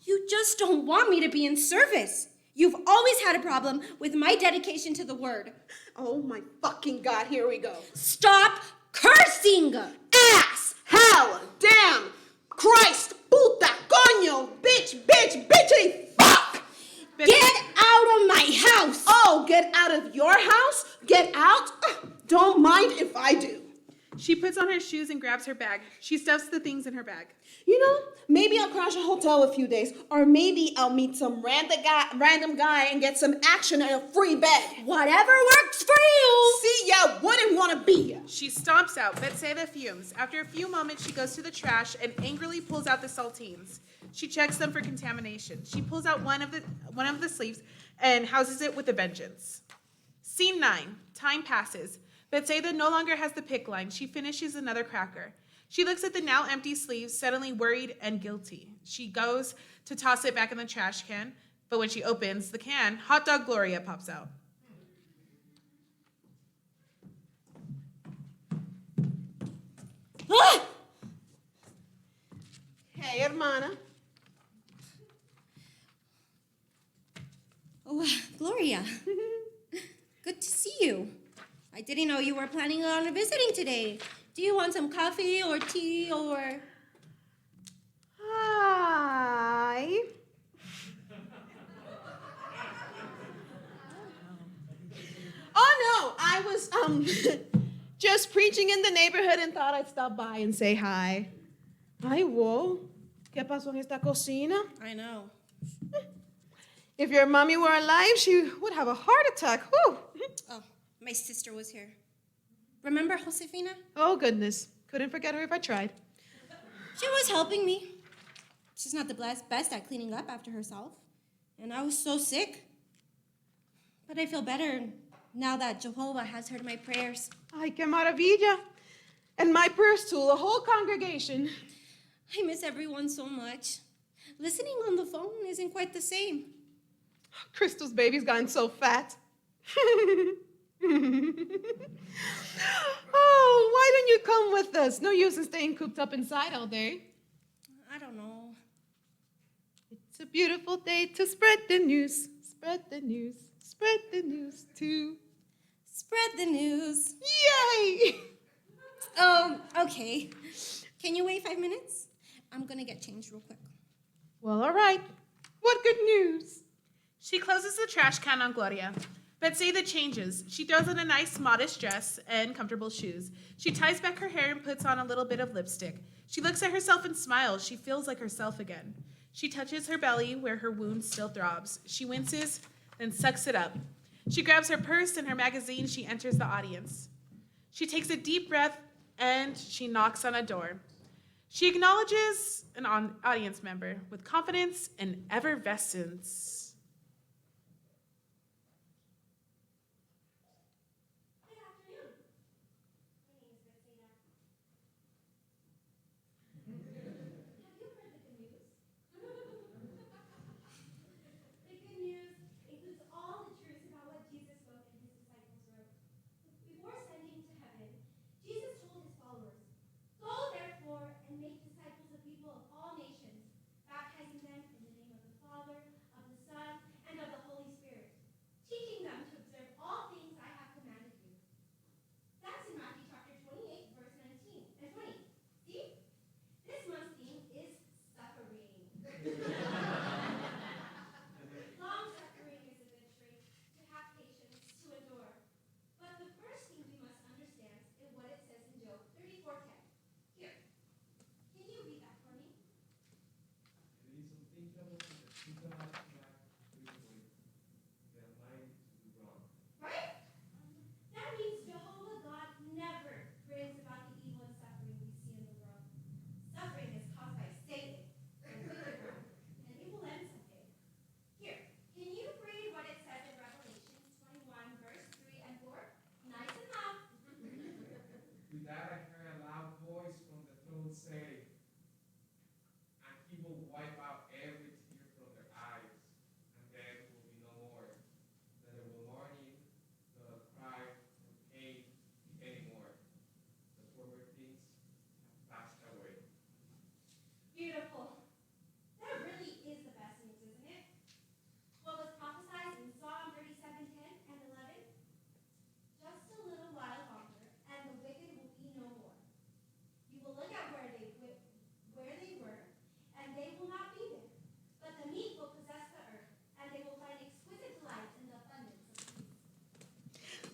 You just don't want me to be in service. You've always had a problem with my dedication to the word. Oh my fucking God, here we go. Stop cursing! Ass, hell, damn, Christ, puta, coño, bitchy, fuck! Get out of my house! Oh, get out of your house? Get out? Don't mind if I do. She puts on her shoes and grabs her bag. She stuffs the things in her bag. You know, maybe I'll crash a hotel a few days, or maybe I'll meet some random guy and get some action and a free bed. Whatever works for you! See, ya wouldn't want to be ya. She stomps out. Betsaida fumes. After a few moments, she goes to the trash and angrily pulls out the saltines. She checks them for contamination. She pulls out one of the sleeves and houses it with a vengeance. Scene 9. Time passes. Betsaida no longer has the pick line. She finishes another cracker. She looks at the now empty sleeves, suddenly worried and guilty. She goes to toss it back in the trash can, but when she opens the can, Hot Dog Gloria pops out. Ah! Hey, hermana. Oh, Gloria. Good to see you. I didn't know you were planning on visiting today. Do you want some coffee or tea or... Hi. Oh no, I was just preaching in the neighborhood and thought I'd stop by and say hi. Ay, whoa. ¿Qué pasó en esta cocina? I know. If your mommy were alive, she would have a heart attack. Whew. Oh, my sister was here. Remember Josefina? Oh, goodness. Couldn't forget her if I tried. She was helping me. She's not the best at cleaning up after herself. And I was so sick. But I feel better now that Jehovah has heard my prayers. Ay, qué maravilla. And my prayers to the whole congregation. I miss everyone so much. Listening on the phone isn't quite the same. Crystal's baby's gotten so fat. Oh, why don't you come with us? No use in staying cooped up inside all day. I don't know. It's a beautiful day to spread the news. Spread the news. Spread the news too. Spread the news. Yay! Okay. Can you wait 5 minutes? I'm gonna get changed real quick. Well, all right. What good news? She closes the trash can on Gloria. Betsaida changes. She throws on a nice, modest dress and comfortable shoes. She ties back her hair and puts on a little bit of lipstick. She looks at herself and smiles. She feels like herself again. She touches her belly where her wound still throbs. She winces, then sucks it up. She grabs her purse and her magazine. She enters the audience. She takes a deep breath and she knocks on a door. She acknowledges an audience member with confidence and effervescence. Good afternoon. My name is Betsaida. Have you heard the good news? The good news includes all the truths about what Jesus spoke and his disciples wrote. Before ascending to heaven, Jesus told his followers, "Go therefore and make disciples of people of all nations, baptizing them in the name of the Father, of the Son,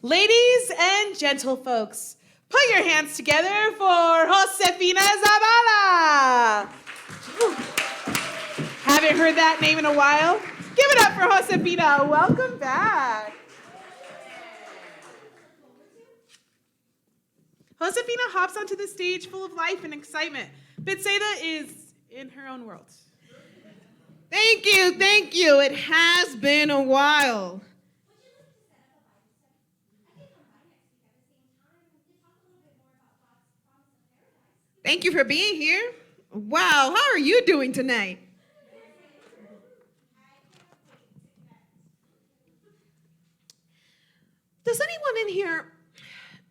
Ladies and gentlefolks, put your hands together for Josefina Zavala. Haven't heard that name in a while. Give it up for Josefina. Welcome back. Josefina hops onto the stage full of life and excitement. Betsaida is in her own world. Thank you, thank you. It has been a while. Thank you for being here. Wow, how are you doing tonight? Does anyone in here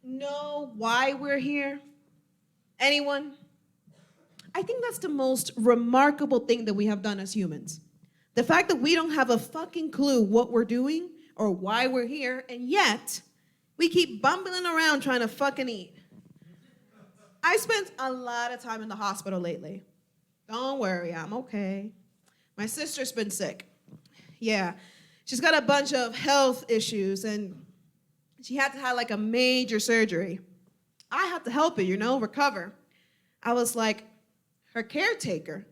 know why we're here? Anyone? I think that's the most remarkable thing that we have done as humans. The fact that we don't have a fucking clue what we're doing or why we're here, and yet we keep bumbling around trying to fucking eat. I spent a lot of time in the hospital lately. Don't worry, I'm okay. My sister's been sick. Yeah, she's got a bunch of health issues, and she had to have like a major surgery. I had to help her, recover. I was like her caretaker.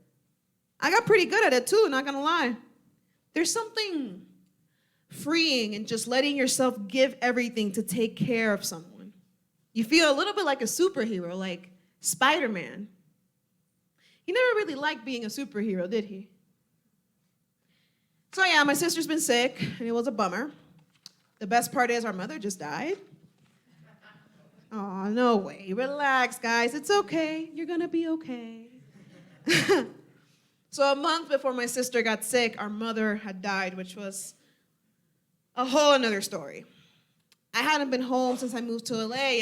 I got pretty good at it too, not gonna lie. There's something freeing in just letting yourself give everything to take care of someone. You feel a little bit like a superhero, like Spider-Man. He never really liked being a superhero, did he? So yeah, my sister's been sick, and it was a bummer. The best part is our mother just died. Oh, no way. Relax, guys. It's okay. You're gonna be okay. So a month before my sister got sick, our mother had died, which was a whole another story. I hadn't been home since I moved to LA,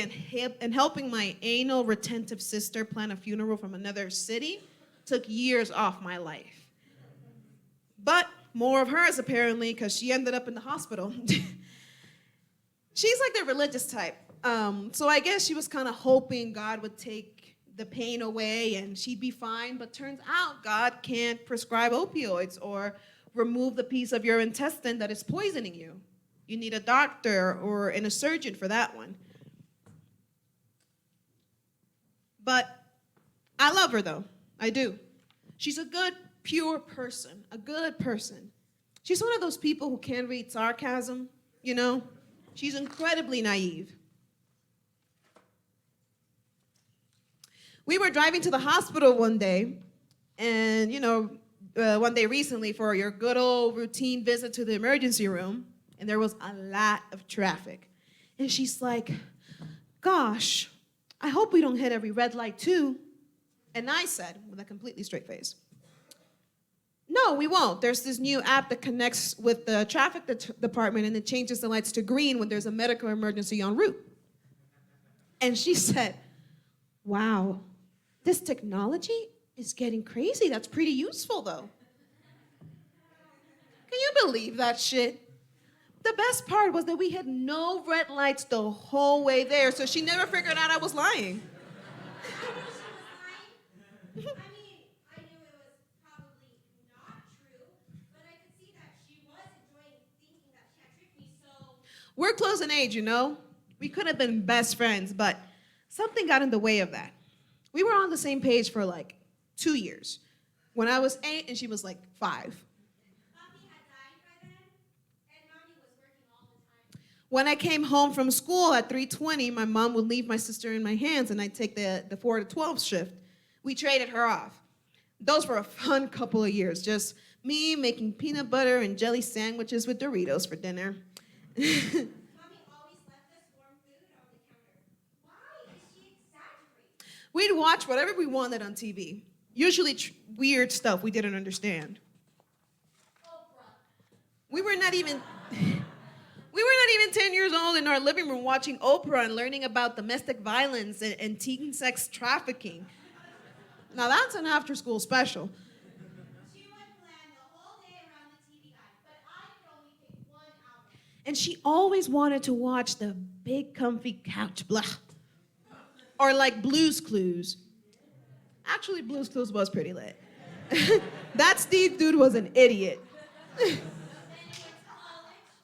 and helping my anal retentive sister plan a funeral from another city took years off my life. But more of hers, apparently, because she ended up in the hospital. She's like the religious type. So I guess she was kind of hoping God would take the pain away and she'd be fine, but turns out God can't prescribe opioids or remove the piece of your intestine that is poisoning you. You need a doctor or a surgeon for that one. But I love her though, I do. She's a good, pure person, a good person. She's one of those people who can't read sarcasm, She's incredibly naive. We were driving to the hospital one day, and, one day recently for your good old routine visit to the emergency room, and there was a lot of traffic. And she's like, gosh, I hope we don't hit every red light too. And I said, with a completely straight face, no, we won't. There's this new app that connects with the traffic department, and it changes the lights to green when there's a medical emergency en route. And she said, wow, this technology is getting crazy. That's pretty useful, though. Can you believe that shit? The best part was that we had no red lights the whole way there, so she never figured out I was lying. I knew it was probably not true, but I could see that she was enjoying thinking that she had tricked me, so... We're close in age, We could have been best friends, but something got in the way of that. We were on the same page for like 2 years. When I was 8 and she was like 5. Papi had died by then, and Mommy was working all the time. When I came home from school at 3:20, my mom would leave my sister in my hands and I'd take the 4 to 12 shift. We traded her off. Those were a fun couple of years, just me making peanut butter and jelly sandwiches with Doritos for dinner. Mommy always left us warm food on the counter. Why does she exaggerate? We'd watch whatever we wanted on TV, usually weird stuff we didn't understand. Oprah. We were not even 10 years old in our living room watching Oprah and learning about domestic violence and teen sex trafficking. Now that's an after-school special. She would plan the whole day around the TV guide, but I could only pick 1 hour. And she always wanted to watch the big comfy couch, blah. Or like Blue's Clues. Actually, Blue's Clues was pretty lit. That Steve dude was an idiot.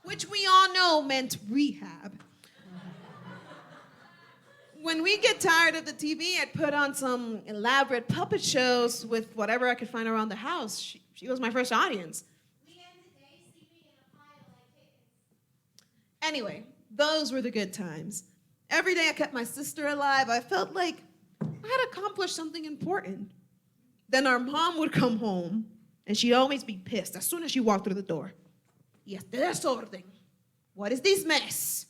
Which we all know meant rehab. When we get tired of the TV, I'd put on some elaborate puppet shows with whatever I could find around the house. She was my first audience. We end the day sleeping in a pile like kittens. Anyway, those were the good times. Every day I kept my sister alive. I felt like I had accomplished something important. Then our mom would come home, and she'd always be pissed as soon as she walked through the door. Y este desorden. What is this mess?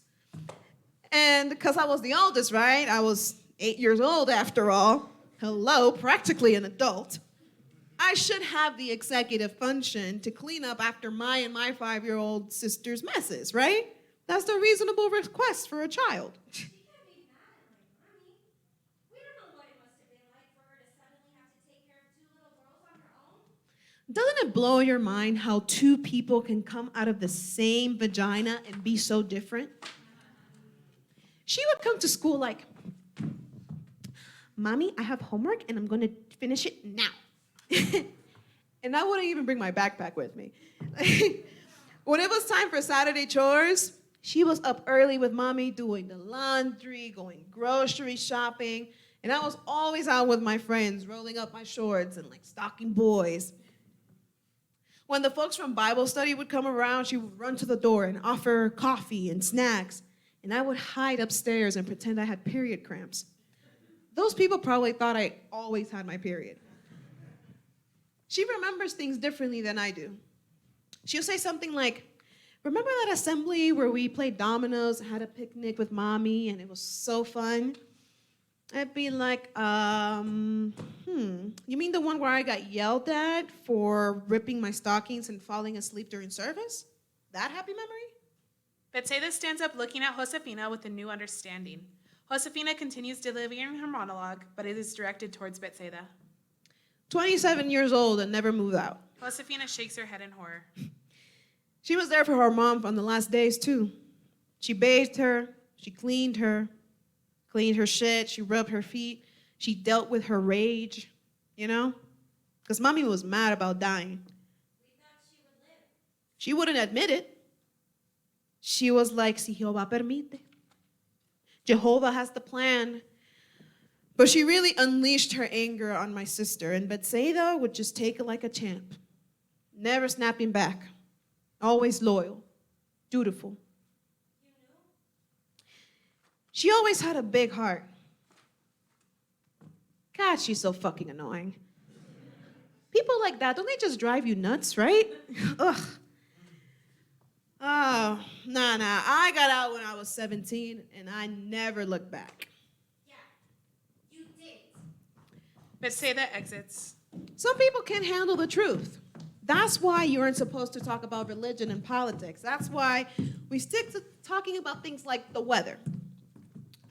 And because I was the oldest, right? I was 8 years old after all. Hello, practically an adult. I should have the executive function to clean up after my and my 5-year-old sister's messes, right? That's the reasonable request for a child. She can't be mad at my mommy. We don't know what it must have been like for her to suddenly have to take care of 2 little girls on her own. Doesn't it blow your mind how 2 people can come out of the same vagina and be so different? She would come to school like, Mommy, I have homework and I'm going to finish it now. And I wouldn't even bring my backpack with me. When it was time for Saturday chores, she was up early with Mommy doing the laundry, going grocery shopping, and I was always out with my friends, rolling up my shorts and like stalking boys. When the folks from Bible study would come around, she would run to the door and offer coffee and snacks, and I would hide upstairs and pretend I had period cramps. Those people probably thought I always had my period. She remembers things differently than I do. She'll say something like, remember that assembly where we played dominoes and had a picnic with Mommy and it was so fun? I'd be like, you mean the one where I got yelled at for ripping my stockings and falling asleep during service? That happy memory? Betsaida stands up looking at Josefina with a new understanding. Josefina continues delivering her monologue, but it is directed towards Betsaida. 27 years old and never moved out. Josefina shakes her head in horror. She was there for her mom on the last days, too. She bathed her, she cleaned her shit, she rubbed her feet, she dealt with her rage, you know? Because Mommy was mad about dying. We thought she would live. She wouldn't admit it. She was like, si Jehová permite. Jehovah has the plan. But she really unleashed her anger on my sister, and Betsaida would just take it like a champ. Never snapping back. Always loyal. Dutiful. She always had a big heart. God, she's so fucking annoying. People like that, don't they just drive you nuts, right? Ugh. Oh, nah. I got out when I was 17, and I never looked back. Yeah, you did. Betsaida exits. Some people can't handle the truth. That's why you aren't supposed to talk about religion and politics. That's why we stick to talking about things like the weather.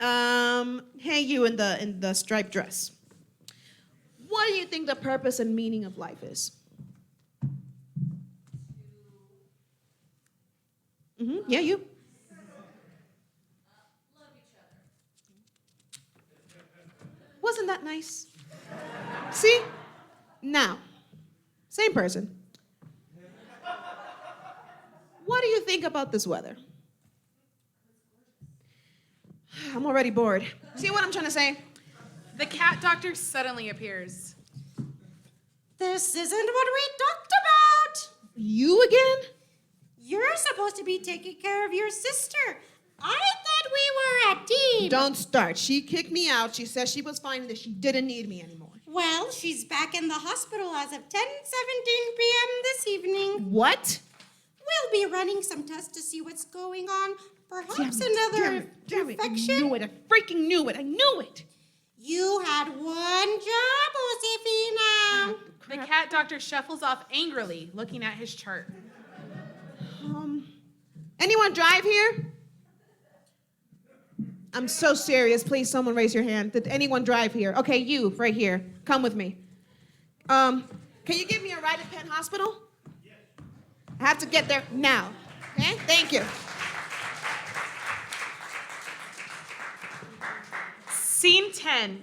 Hey, you in the striped dress. What do you think the purpose and meaning of life is? Yeah, you. Love each other. Wasn't that nice? See? Now, same person. What do you think about this weather? I'm already bored. See what I'm trying to say? The cat doctor suddenly appears. This isn't what we talked about. You again? You're supposed to be taking care of your sister. I thought we were a team. Don't start. She kicked me out. She said she was fine and that she didn't need me anymore. Well, she's back in the hospital as of 10:17 p.m. this evening. What? We'll be running some tests to see what's going on. Perhaps Damn another it. infection. I knew it. I freaking knew it. I knew it. You had one job, Josefina. The cat doctor shuffles off angrily, looking at his chart. Anyone drive here? I'm so serious. Please, someone raise your hand. Did anyone drive here? Okay, you, right here. Come with me. Can you give me a ride to Penn Hospital? Yes. I have to get there now. Okay? Thank you. Scene 10.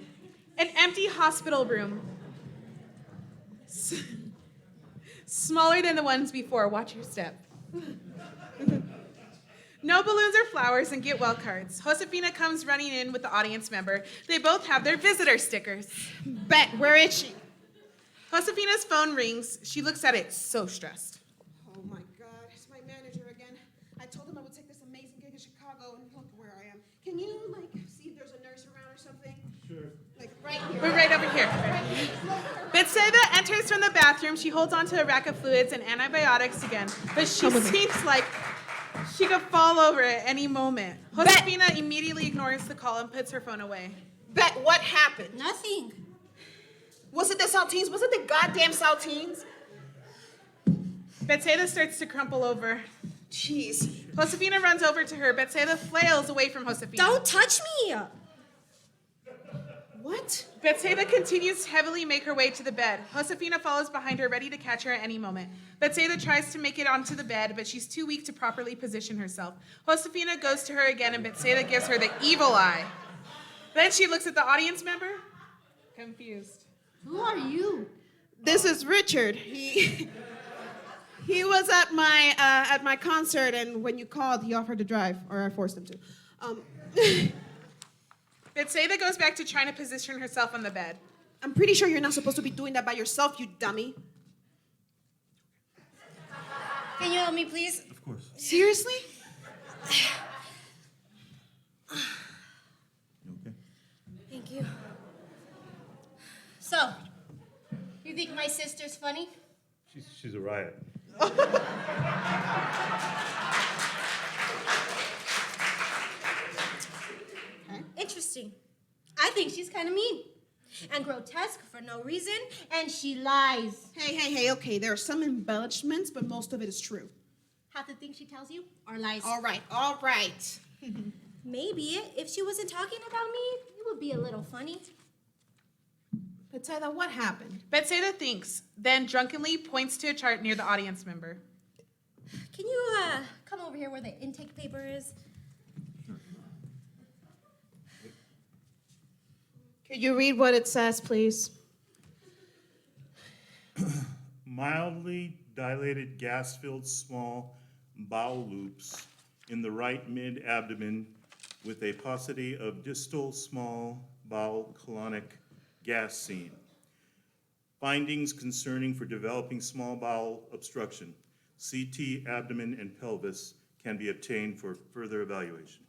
An empty hospital room. Smaller than the ones before. Watch your step. No balloons or flowers and get well cards. Josefina comes running in with the audience member. They both have their visitor stickers. Bet, where is she? Josefina's phone rings. She looks at it, so stressed. Oh my God, it's my manager again. I told him I would take this amazing gig in Chicago, and look where I am. Can you, see if there's a nurse around or something? Sure. Right here. We're right over here. Betsaida enters from the bathroom. She holds onto a rack of fluids and antibiotics again, but she seems like she could fall over at any moment. Josefina immediately ignores the call and puts her phone away. Bet, what happened? Nothing. Was it the saltines? Was it the goddamn saltines? Betsaida starts to crumple over. Jeez. Josefina runs over to her. Betsaida flails away from Josefina. Don't touch me! What? Betsaida continues to heavily make her way to the bed. Josefina follows behind her, ready to catch her at any moment. Betsaida tries to make it onto the bed, but she's too weak to properly position herself. Josefina goes to her again, and Betsaida gives her the evil eye. Then she looks at the audience member, confused. Who are you? This is Richard. He was at my concert, and when you called, he offered to drive, or I forced him to. Betsaida goes back to trying to position herself on the bed. I'm pretty sure you're not supposed to be doing that by yourself, you dummy. Can you help me, please? Of course. Seriously? You okay? Thank you. So, you think my sister's funny? She's a riot. Interesting. I think she's kind of mean and grotesque for no reason, and she lies. Hey, okay, there are some embellishments, but most of it is true. Half the things she tells you are lies. All right. Maybe if she wasn't talking about me, it would be a little funny. Betsaida, what happened? Betsaida thinks, then drunkenly points to a chart near the audience member. Can you come over here where the intake paper is? Could you read what it says, please? Mildly dilated gas-filled small bowel loops in the right mid-abdomen with a paucity of distal small bowel colonic gas seen. Findings concerning for developing small bowel obstruction. CT abdomen and pelvis can be obtained for further evaluation.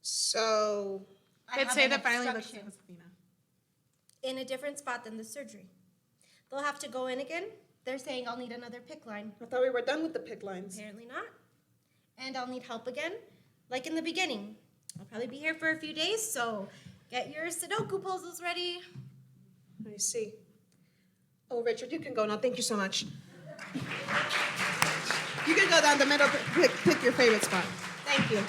So, Betsaida finally looks at Josefina. In a different spot than the surgery. They'll have to go in again. They're saying I'll need another PICC line. I thought we were done with the PICC lines. Apparently not. And I'll need help again, like in the beginning. I'll probably be here for a few days, so get your Sudoku puzzles ready. I see. Oh, Richard, you can go now. Thank you so much. You can go down the middle, pick your favorite spot. Thank you.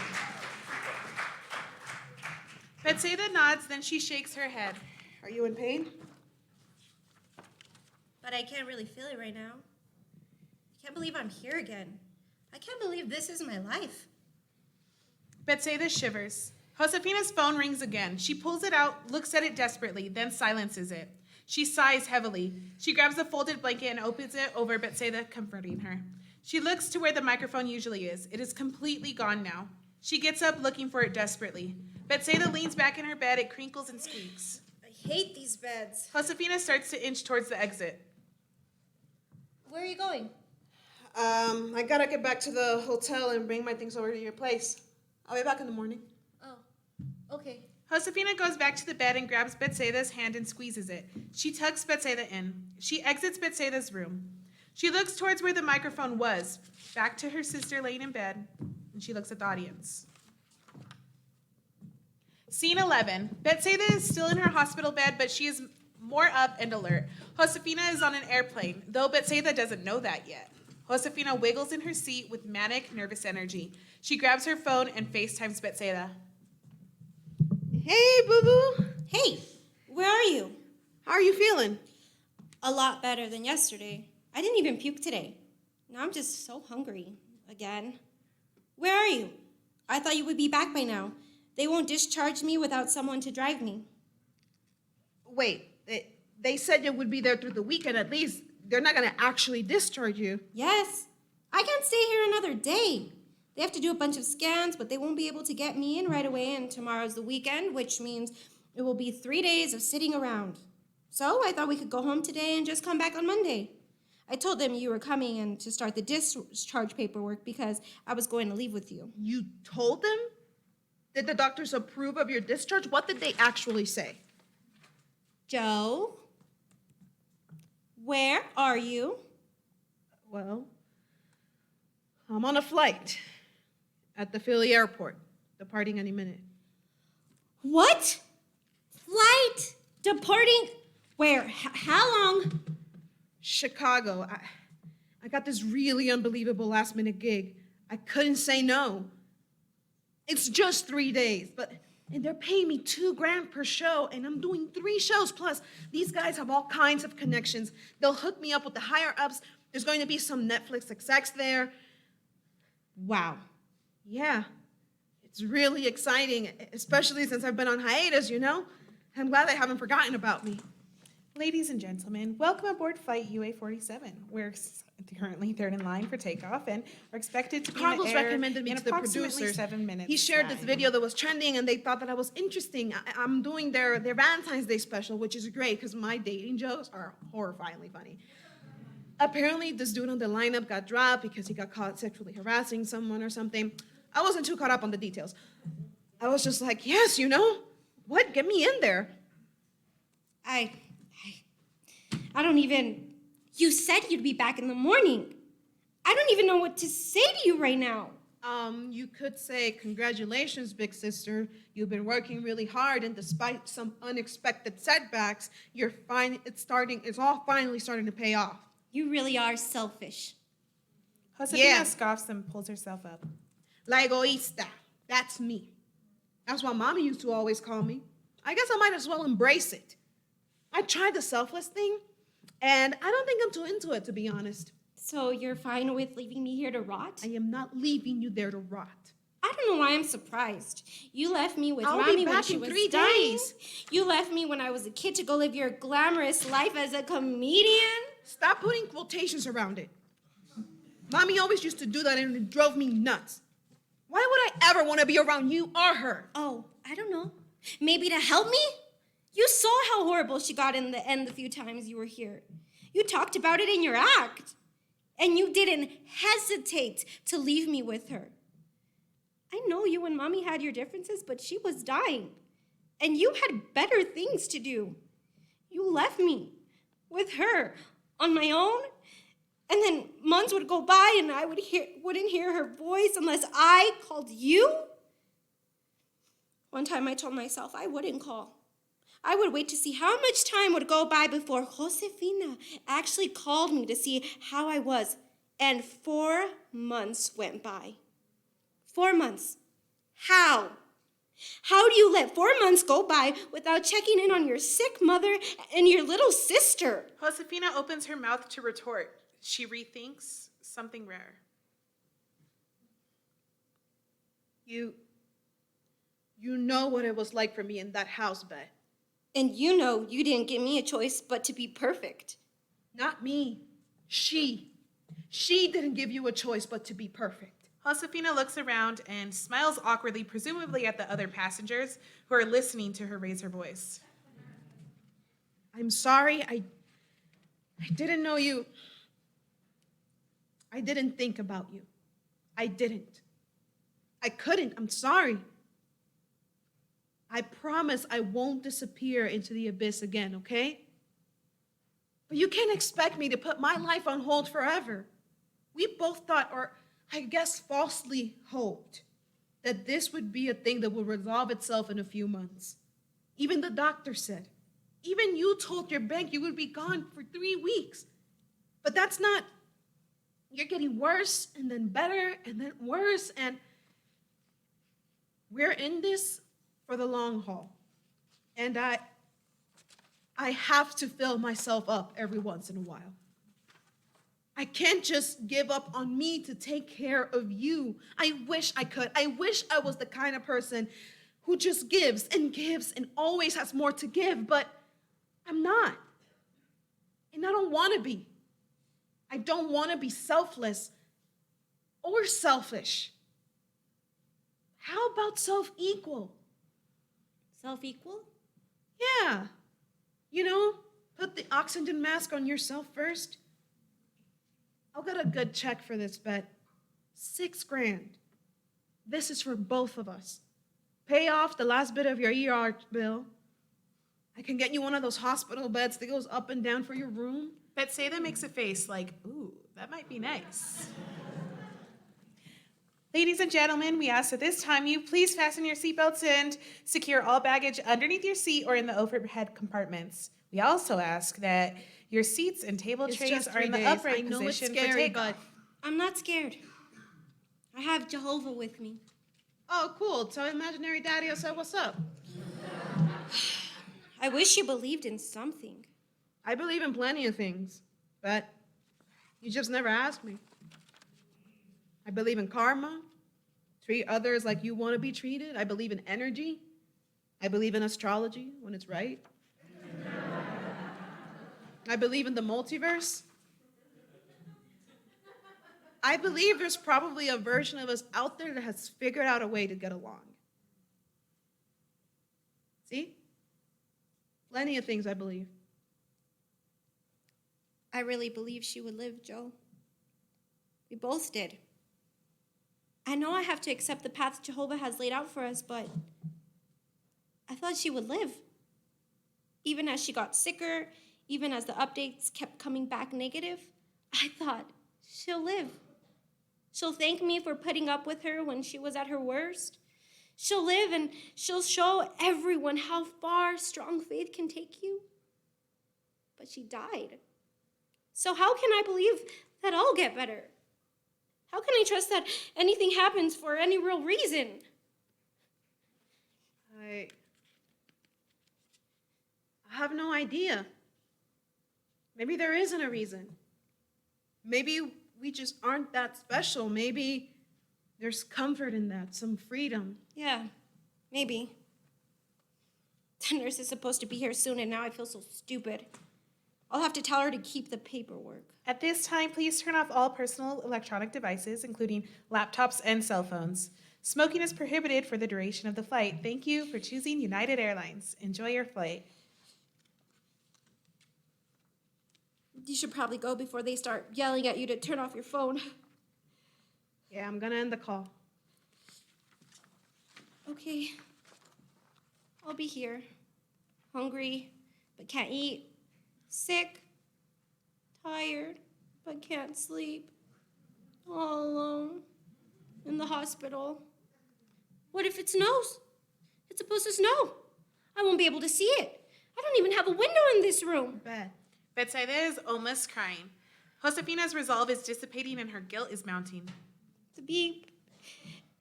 Betsaida nods, then she shakes her head. Are you in pain? But I can't really feel it right now. I can't believe I'm here again. I can't believe this is my life. Betsaida shivers. Josefina's phone rings again. She pulls it out, looks at it desperately, then silences it. She sighs heavily. She grabs a folded blanket and opens it over Betsaida, comforting her. She looks to where the microphone usually is. It is completely gone now. She gets up, looking for it desperately. Betsaida leans back in her bed. It crinkles and squeaks. I hate these beds. Josefina starts to inch towards the exit. Where are you going? I gotta get back to the hotel and bring my things over to your place. I'll be back in the morning. Oh, okay. Josefina goes back to the bed and grabs Betsaida's hand and squeezes it. She tucks Betsaida in. She exits Betsaida's room. She looks towards where the microphone was, back to her sister laying in bed, and she looks at the audience. Scene 11. Betsaida is still in her hospital bed, but she is more up and alert. Josefina is on an airplane, though Betsaida doesn't know that yet. Josefina wiggles in her seat with manic, nervous energy. She grabs her phone and FaceTimes Betsaida. Hey, boo-boo. Hey, where are you? How are you feeling? A lot better than yesterday. I didn't even puke today. Now I'm just so hungry again. Where are you? I thought you would be back by now. They won't discharge me without someone to drive me. Wait, they said you would be there through the weekend at least. They're not gonna actually discharge you. Yes, I can't stay here another day. They have to do a bunch of scans, but they won't be able to get me in right away, and tomorrow's the weekend, which means it will be 3 days of sitting around. So I thought we could go home today and just come back on Monday. I told them you were coming and to start the discharge paperwork because I was going to leave with you. You told them? Did the doctors approve of your discharge? What did they actually say? Joe, where are you? Well, I'm on a flight at the Philly airport, departing any minute. What? Flight? Departing? Where? How long? Chicago. I got this really unbelievable last-minute gig. I couldn't say no. It's just 3 days, and they're paying me $2,000 per show, and I'm doing 3 shows. Plus, these guys have all kinds of connections. They'll hook me up with the higher-ups. There's going to be some Netflix execs there. Wow. Yeah, it's really exciting, especially since I've been on hiatus, you know? I'm glad they haven't forgotten about me. Ladies and gentlemen, welcome aboard flight UA-47. We're currently third in line for takeoff and are expected to be in Carlos the air recommended me in to the approximately producers. 7 minutes. He shared this time. video that was trending, and they thought that I was interesting. I'm doing their Valentine's Day special, which is great because my dating jokes are horrifyingly funny. Apparently, this dude on the lineup got dropped because he got caught sexually harassing someone or something. I wasn't too caught up on the details. I was just like, yes, you know, what? Get me in there. I don't even, you said you'd be back in the morning. I don't even know what to say to you right now. You could say, congratulations, big sister. You've been working really hard, and despite some unexpected setbacks, it's all finally starting to pay off. You really are selfish. Josefina Yeah. scoffs and pulls herself up. La Egoista. That's me. That's what Mommy used to always call me. I guess I might as well embrace it. I tried the selfless thing, and I don't think I'm too into it, to be honest. So you're fine with leaving me here to rot? I am not leaving you there to rot. I don't know why I'm surprised. You left me with I'll be Mommy when back she in was 3 dying. days. You left me when I was a kid to go live your glamorous life as a comedian. Stop putting quotations around it. Mommy always used to do that, and it drove me nuts. Why would I ever want to be around you or her? Oh, I don't know. Maybe to help me? You saw how horrible she got in the end the few times you were here. You talked about it in your act. And you didn't hesitate to leave me with her. I know you and Mommy had your differences, but she was dying. And you had better things to do. You left me with her on my own. And then months would go by and I wouldn't hear her voice unless I called you. One time I told myself I wouldn't call. I would wait to see how much time would go by before Josefina actually called me to see how I was. And 4 months went by. 4 months. How? How do you let 4 months go by without checking in on your sick mother and your little sister? Josefina opens her mouth to retort. She rethinks something rare. You know what it was like for me in that house, Bet. And you know you didn't give me a choice but to be perfect. Not me. She didn't give you a choice but to be perfect. Josefina looks around and smiles awkwardly, presumably at the other passengers who are listening to her raise her voice. I'm sorry. I didn't know you. I didn't think about you. I didn't. I couldn't. I'm sorry. I promise I won't disappear into the abyss again, okay? But you can't expect me to put my life on hold forever. We both thought, or I guess falsely hoped, that this would be a thing that would resolve itself in a few months. Even the doctor said. Even you told your bank you would be gone for 3 weeks. But that's not. You're getting worse, and then better, and then worse, and we're in this for the long haul. And I have to fill myself up every once in a while. I can't just give up on me to take care of you. I wish I could. I wish I was the kind of person who just gives and always has more to give, but I'm not. And I don't want to be. I don't want to be selfless or selfish. How about self-equal? Self-equal? Yeah. You know, put the oxygen mask on yourself first. I'll get a good check for this bet. $6,000. This is for both of us. Pay off the last bit of your ER bill. I can get you one of those hospital beds that goes up and down for your room. Betsaida makes a face like, ooh, that might be nice. Ladies and gentlemen, we ask at this time you please fasten your seatbelts and secure all baggage underneath your seat or in the overhead compartments. We also ask that your seats and table It's trays just are in 3 the days. upright I know it's position for scary, takeoff. I'm not scared. I have Jehovah with me. Oh, cool. Tell imaginary daddy I said what's up. I wish you believed in something. I believe in plenty of things, but you just never asked me. I believe in karma. Treat others like you want to be treated. I believe in energy. I believe in astrology when it's right. I believe in the multiverse. I believe there's probably a version of us out there that has figured out a way to get along. See? Plenty of things I believe. I really believe she would live, Joe. We both did. I know I have to accept the path Jehovah has laid out for us, but I thought she would live. Even as she got sicker, even as the updates kept coming back negative, I thought, she'll live. She'll thank me for putting up with her when she was at her worst. She'll live and she'll show everyone how far strong faith can take you. But she died. So how can I believe that I'll get better? How can I trust that anything happens for any real reason? I have no idea. Maybe there isn't a reason. Maybe we just aren't that special. Maybe there's comfort in that, some freedom. Yeah, maybe. The nurse is supposed to be here soon, and now I feel so stupid. I'll have to tell her to keep the paperwork. At this time, please turn off all personal electronic devices, including laptops and cell phones. Smoking is prohibited for the duration of the flight. Thank you for choosing United Airlines. Enjoy your flight. You should probably go before they start yelling at you to turn off your phone. Yeah, I'm gonna end the call. Okay. I'll be here. Hungry, but can't eat. Sick. Tired, but can't sleep. All alone. In the hospital. What if it snows? It's supposed to snow. I won't be able to see it. I don't even have a window in this room. Bad. Betsaida is almost crying. Josefina's resolve is dissipating and her guilt is mounting. The beep,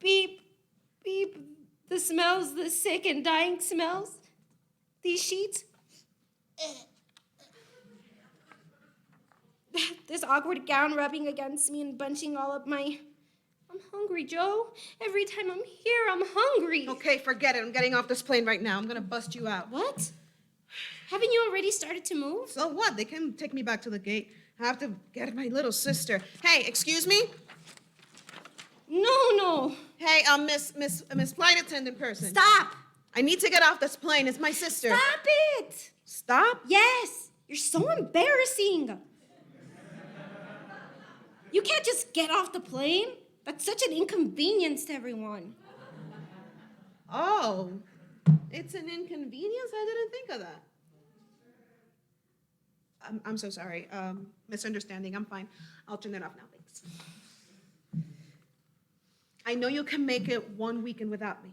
beep, beep. The smells, the sick and dying smells. These sheets. This awkward gown rubbing against me and bunching all up my... I'm hungry, Joe. Every time I'm here, I'm hungry. Okay, forget it. I'm getting off this plane right now. I'm gonna bust you out. What? Haven't you already started to move? So what? They can take me back to the gate. I have to get my little sister. Hey, excuse me? No. Hey, Miss flight attendant person. Stop. I need to get off this plane. It's my sister. Stop it. Stop? Yes. You're so embarrassing. You can't just get off the plane. That's such an inconvenience to everyone. Oh, it's an inconvenience? I didn't think of that. I'm so sorry. Misunderstanding. I'm fine. I'll turn it off now. Thanks. I know you can make it one weekend without me.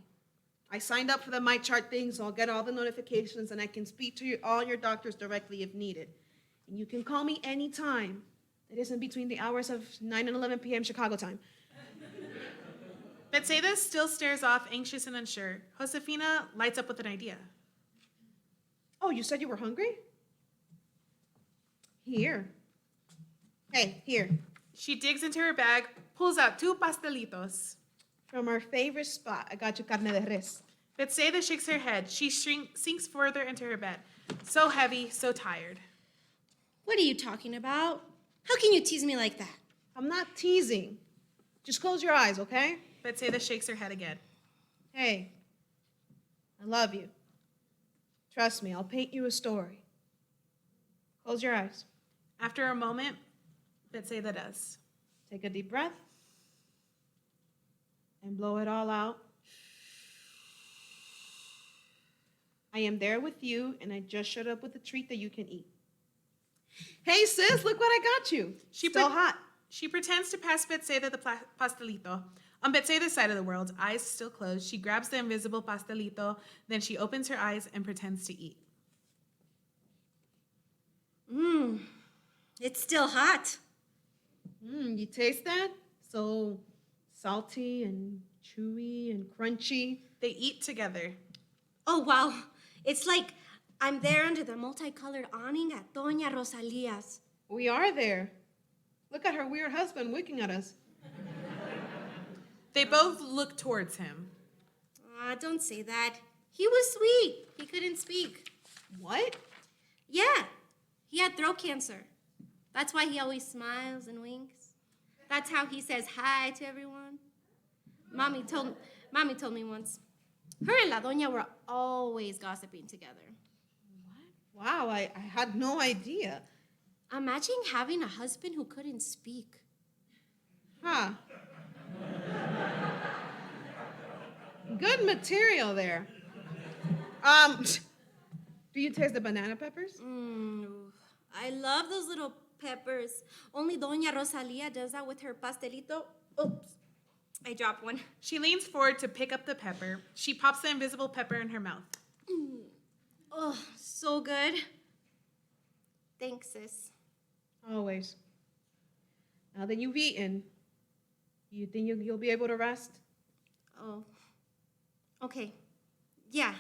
I signed up for the My Chart thing, so I'll get all the notifications and I can speak to all your doctors directly if needed. And you can call me anytime. It isn't between the hours of 9 and 11 p.m. Chicago time. Betsaida still stares off, anxious and unsure. Josefina lights up with an idea. Oh, you said you were hungry? Here. Hey, here. She digs into her bag, pulls out 2 pastelitos. From our favorite spot, I got you carne de res. Betsaida shakes her head. She sinks further into her bed. So heavy, so tired. What are you talking about? How can you tease me like that? I'm not teasing. Just close your eyes, okay? Betsaida shakes her head again. Hey, I love you. Trust me, I'll paint you a story. Close your eyes. After a moment, Betsaida does. Take a deep breath and blow it all out. I am there with you, and I just showed up with a treat that you can eat. Hey, sis, look what I got you. Still hot. She pretends to pass Betsaida the pastelito. On Betsaida's side of the world, eyes still closed, she grabs the invisible pastelito, then she opens her eyes and pretends to eat. It's still hot. You taste that? So salty and chewy and crunchy. They eat together. Oh, wow. It's like I'm there under the multicolored awning at Doña Rosalia's. We are there. Look at her weird husband winking at us. They both look towards him. Don't say that. He was sweet. He couldn't speak. What? Yeah, he had throat cancer. That's why he always smiles and winks. That's how he says hi to everyone. Mommy told me once. Her and La Doña were always gossiping together. What? Wow, I had no idea. Imagine having a husband who couldn't speak. Huh. Good material there. Do you taste the banana peppers? I love those little peppers. Only Doña Rosalia does that with her pastelito. Oops, I dropped one. She leans forward to pick up the pepper. She pops the invisible pepper in her mouth. Oh, so good. Thanks, sis. Always. Now that you've eaten, you think you'll be able to rest? Oh, okay. Yeah.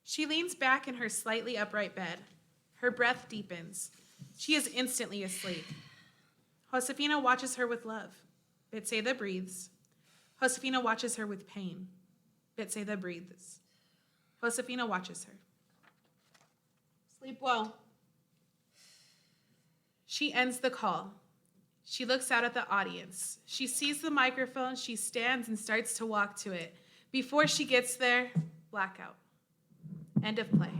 She leans back in her slightly upright bed. Her breath deepens. She is instantly asleep. Josefina watches her with love. Betsaida breathes. Josefina watches her with pain. Betsaida breathes. Josefina watches her. Sleep well. She ends the call. She looks out at the audience. She sees the microphone. She stands and starts to walk to it. Before she gets there, blackout. End of play.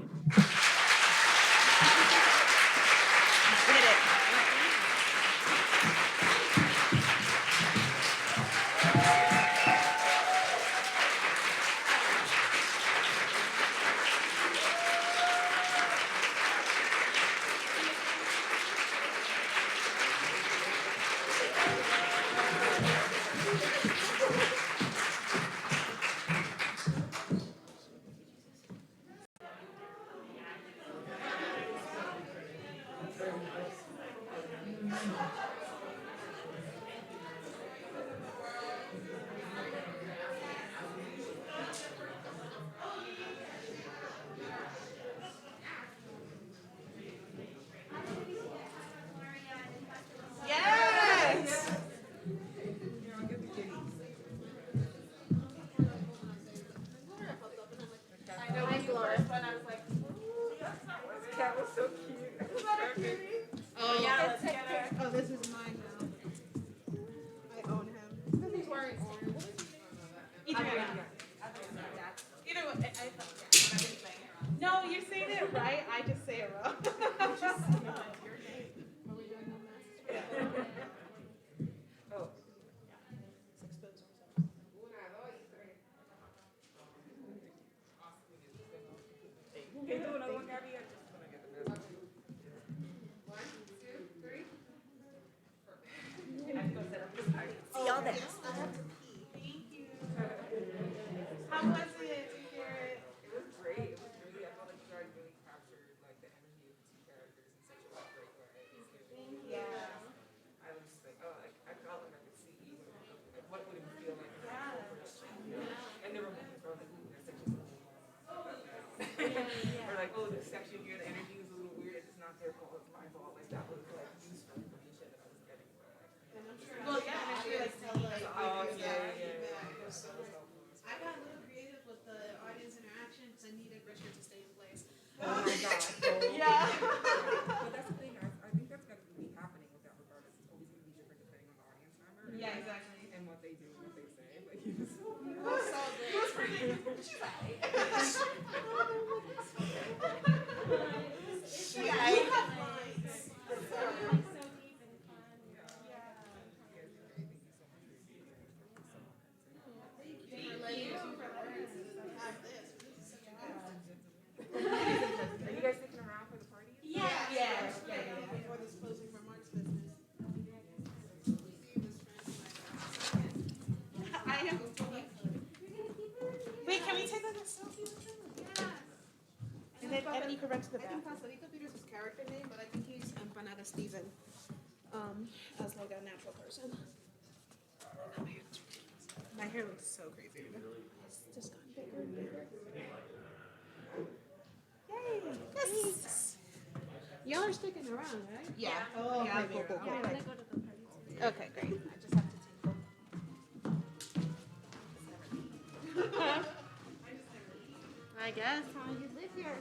Oh, this is mine now. I own him. This is wearing orange. Either way, I thought, yeah, I've been saying it. No, you're saying it right. I just say it wrong. I'm just to the bathroom. I think Pastorito Peter's his character name, but I think he's Empanada Steven, as like a natural person. My hair looks so crazy. It's just gotten bigger and bigger. Yay! Yes! Y'all are sticking around, right? Yeah. Oh, Yeah, okay, cool. Yeah, I wanna go to the party too. Okay, great. I just have to take I guess, huh? You live here.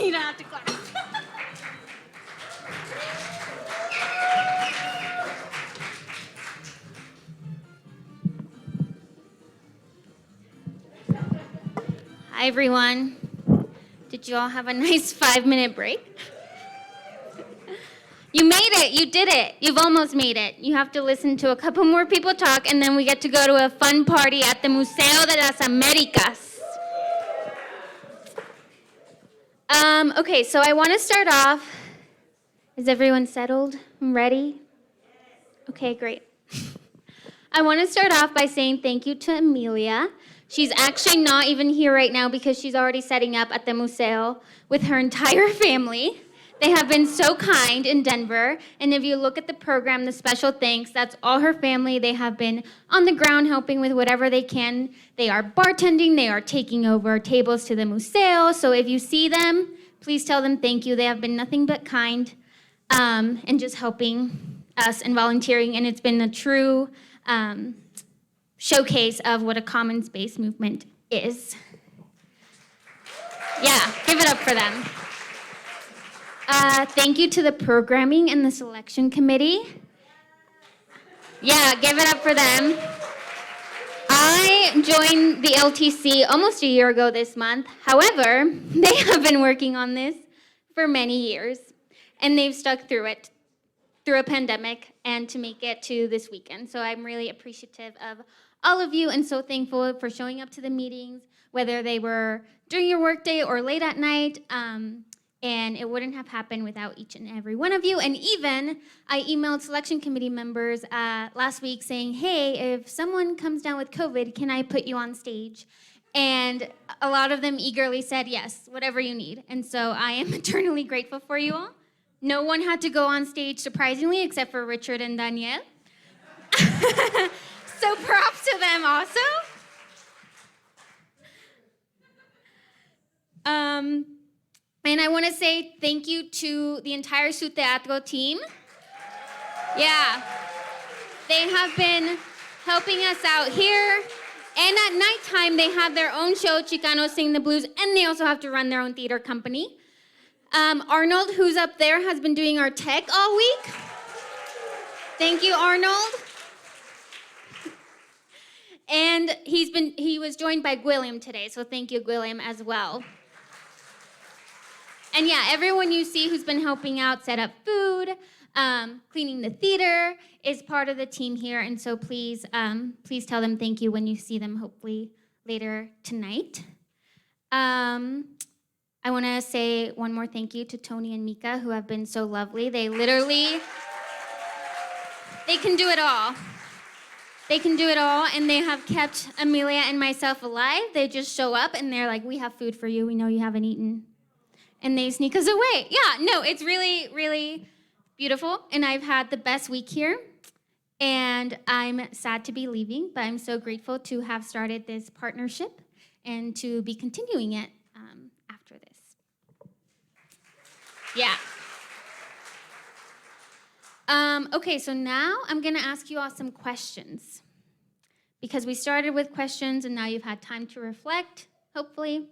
You don't have to clap. Hi, everyone. Did you all have a nice 5-minute break? You made it. You did it. You've almost made it. You have to listen to a couple more people talk, and then we get to go to a fun party at the Museo de las Américas. Okay, so I want to start off. Is everyone settled? Ready? Okay, great. I want to start off by saying thank you to Amelia. She's actually not even here right now because she's already setting up at the Museo with her entire family. They have been so kind in Denver, and if you look at the program, the special thanks, that's all her family. They have been on the ground helping with whatever they can. They are bartending, they are taking over tables to the Museo, so if you see them, please tell them thank you. They have been nothing but kind and just helping us and volunteering, and it's been a true showcase of what a common space movement is. Yeah, give it up for them. Thank you to the programming and the selection committee. Yeah, give it up for them. I joined the LTC almost a year ago this month. However, they have been working on this for many years, and they've stuck through it, through a pandemic, and to make it to this weekend. So I'm really appreciative of all of you and so thankful for showing up to the meetings, whether they were during your workday or late at night. And it wouldn't have happened without each and every one of you. And even I emailed selection committee members last week saying, hey, if someone comes down with COVID, can I put you on stage? And a lot of them eagerly said, yes, whatever you need. And so I am eternally grateful for you all. No one had to go on stage, surprisingly, except for Richard and Danielle. So props to them also. And I want to say thank you to the entire Su Teatro team. Yeah. They have been helping us out here. And at nighttime, they have their own show, Chicanos Sing the Blues, and they also have to run their own theater company. Arnold, who's up there, has been doing our tech all week. Thank you, Arnold. And he was joined by William today, so thank you, William, as well. And yeah, everyone you see who's been helping out set up food, cleaning the theater is part of the team here. And so please tell them thank you when you see them, hopefully later tonight. I want to say one more thank you to Tony and Mika, who have been so lovely. They can do it all. They can do it all, and they have kept Amelia and myself alive. They just show up, and they're like, we have food for you. We know you haven't eaten. And they sneak us away. Yeah, no, it's really, really beautiful, and I've had the best week here, and I'm sad to be leaving, but I'm so grateful to have started this partnership and to be continuing it after this. Yeah. Okay, so now I'm going to ask you all some questions because we started with questions, and now you've had time to reflect, hopefully.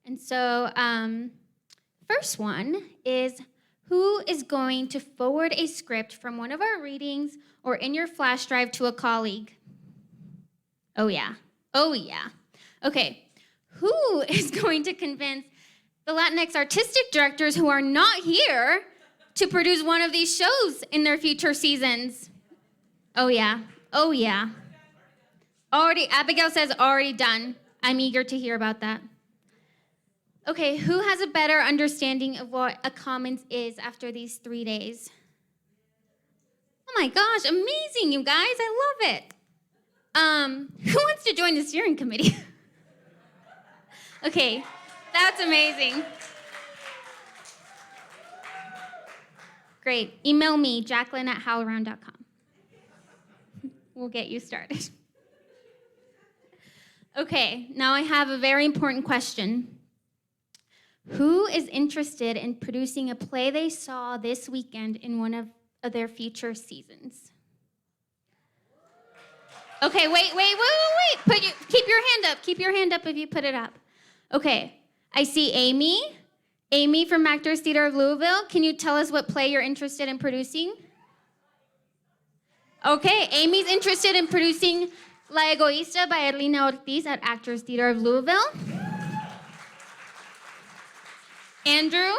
And so, first one is, who is going to forward a script from one of our readings or in your flash drive to a colleague? Oh, yeah. Oh, yeah. Okay. Who is going to convince the Latinx artistic directors who are not here to produce one of these shows in their future seasons? Oh, yeah. Oh, yeah. Already, Abigail says already done. I'm eager to hear about that. Okay, who has a better understanding of what a commons is after these 3 days? Oh my gosh, amazing, you guys. I love it. Who wants to join the steering committee? Okay, that's amazing. Great. Email me, jacqueline@howlaround.com. We'll get you started. Okay, now I have a very important question. Who is interested in producing a play they saw this weekend in one of their future seasons? Okay, wait. Keep your hand up. Keep your hand up if you put it up. Okay, I see Amy Amy from Actors Theater of Louisville, can you tell us what play you're interested in producing? Okay, Amy's interested in producing La Egoista by Erlina Ortiz at Actors Theater of Louisville. Andrew?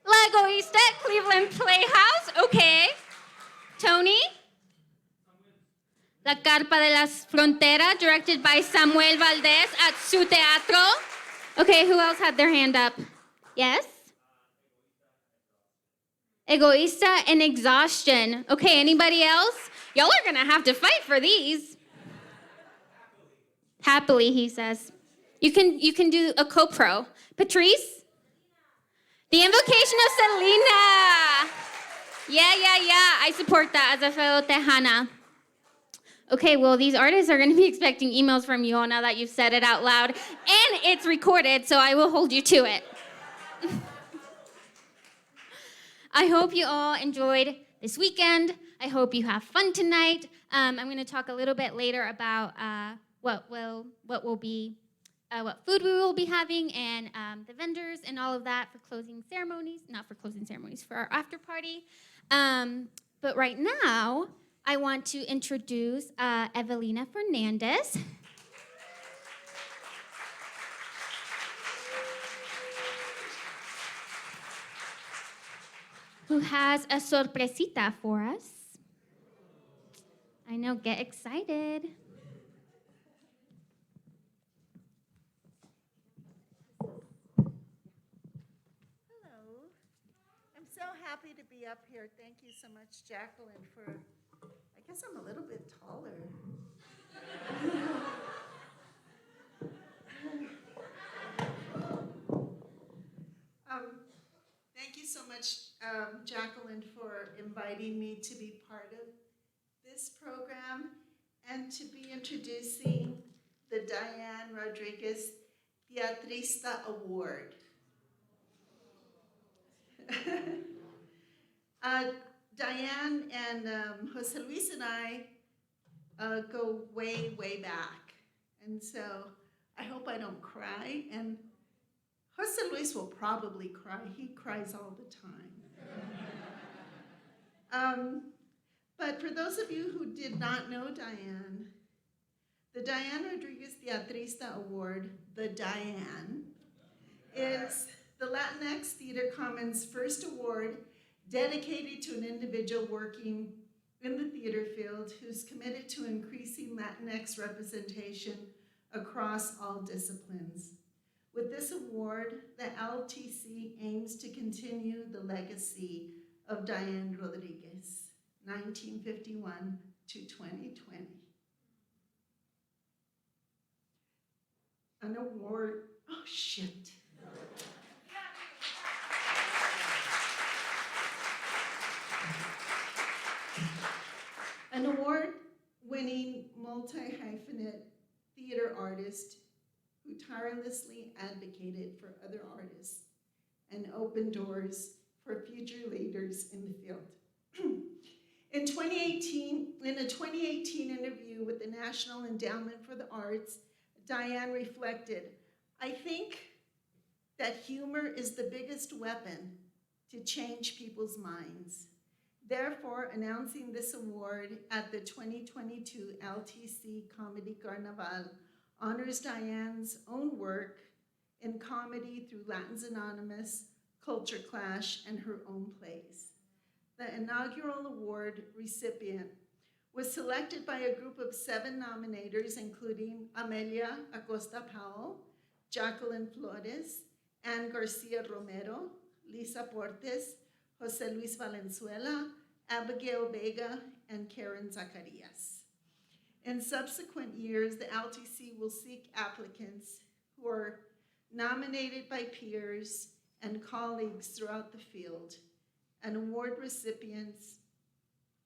La Egoista at Cleveland Playhouse. Okay. Tony? La Carpa de las Fronteras, directed by Samuel Valdez at Su Teatro. Okay, who else had their hand up? Yes? Egoista and Exhaustion. Okay, anybody else? Y'all are gonna have to fight for these. Happily, he says. You can do a co-pro. Patrice? The Invocation of Selena. Yeah. I support that as a fellow Tejana. Okay, well, these artists are gonna be expecting emails from you all now that you've said it out loud. And it's recorded, so I will hold you to it. I hope you all enjoyed this weekend. I hope you have fun tonight. I'm going to talk a little bit later about what food we will be having and the vendors and all of that for closing ceremonies. Not for closing ceremonies, for our after party. But right now, I want to introduce Evelina Fernandez. Who has a sorpresita for us. I know, get excited. Hello. I'm so happy to be up here. Thank you so much, Jacqueline, for, I guess I'm a little bit taller. Thank you so much, Jacqueline, for inviting me to be part of this program and to be introducing the Diane Rodriguez Teatrista Award. Diane and Jose Luis and I go way, way back. And so I hope I don't cry. And Jose Luis will probably cry. He cries all the time. But for those of you who did not know Diane, the Diane Rodriguez Teatrista Award, the Diane, is the Latinx Theater Commons first award dedicated to an individual working in the theater field who's committed to increasing Latinx representation across all disciplines. With this award, the LTC aims to continue the legacy of Diane Rodriguez, 1951 to 2020. An award, oh shit. An award-winning multi-hyphenate theater artist who tirelessly advocated for other artists and opened doors for future leaders in the field. In a 2018 interview with the National Endowment for the Arts, Diane reflected, "I think that humor is the biggest weapon to change people's minds. Therefore, announcing this award at the 2022 LTC Comedy Carnaval honors Diane's own work in comedy through Latins Anonymous, Culture Clash, and her own plays." The inaugural award recipient was selected by a group of 7 nominators, including Amelia Acosta Powell, Jacqueline Flores, Ann Garcia Romero, Lisa Portes, Jose Luis Valenzuela, Abigail Vega, and Karen Zacarias. In subsequent years, the LTC will seek applicants who are nominated by peers and colleagues throughout the field, and award recipients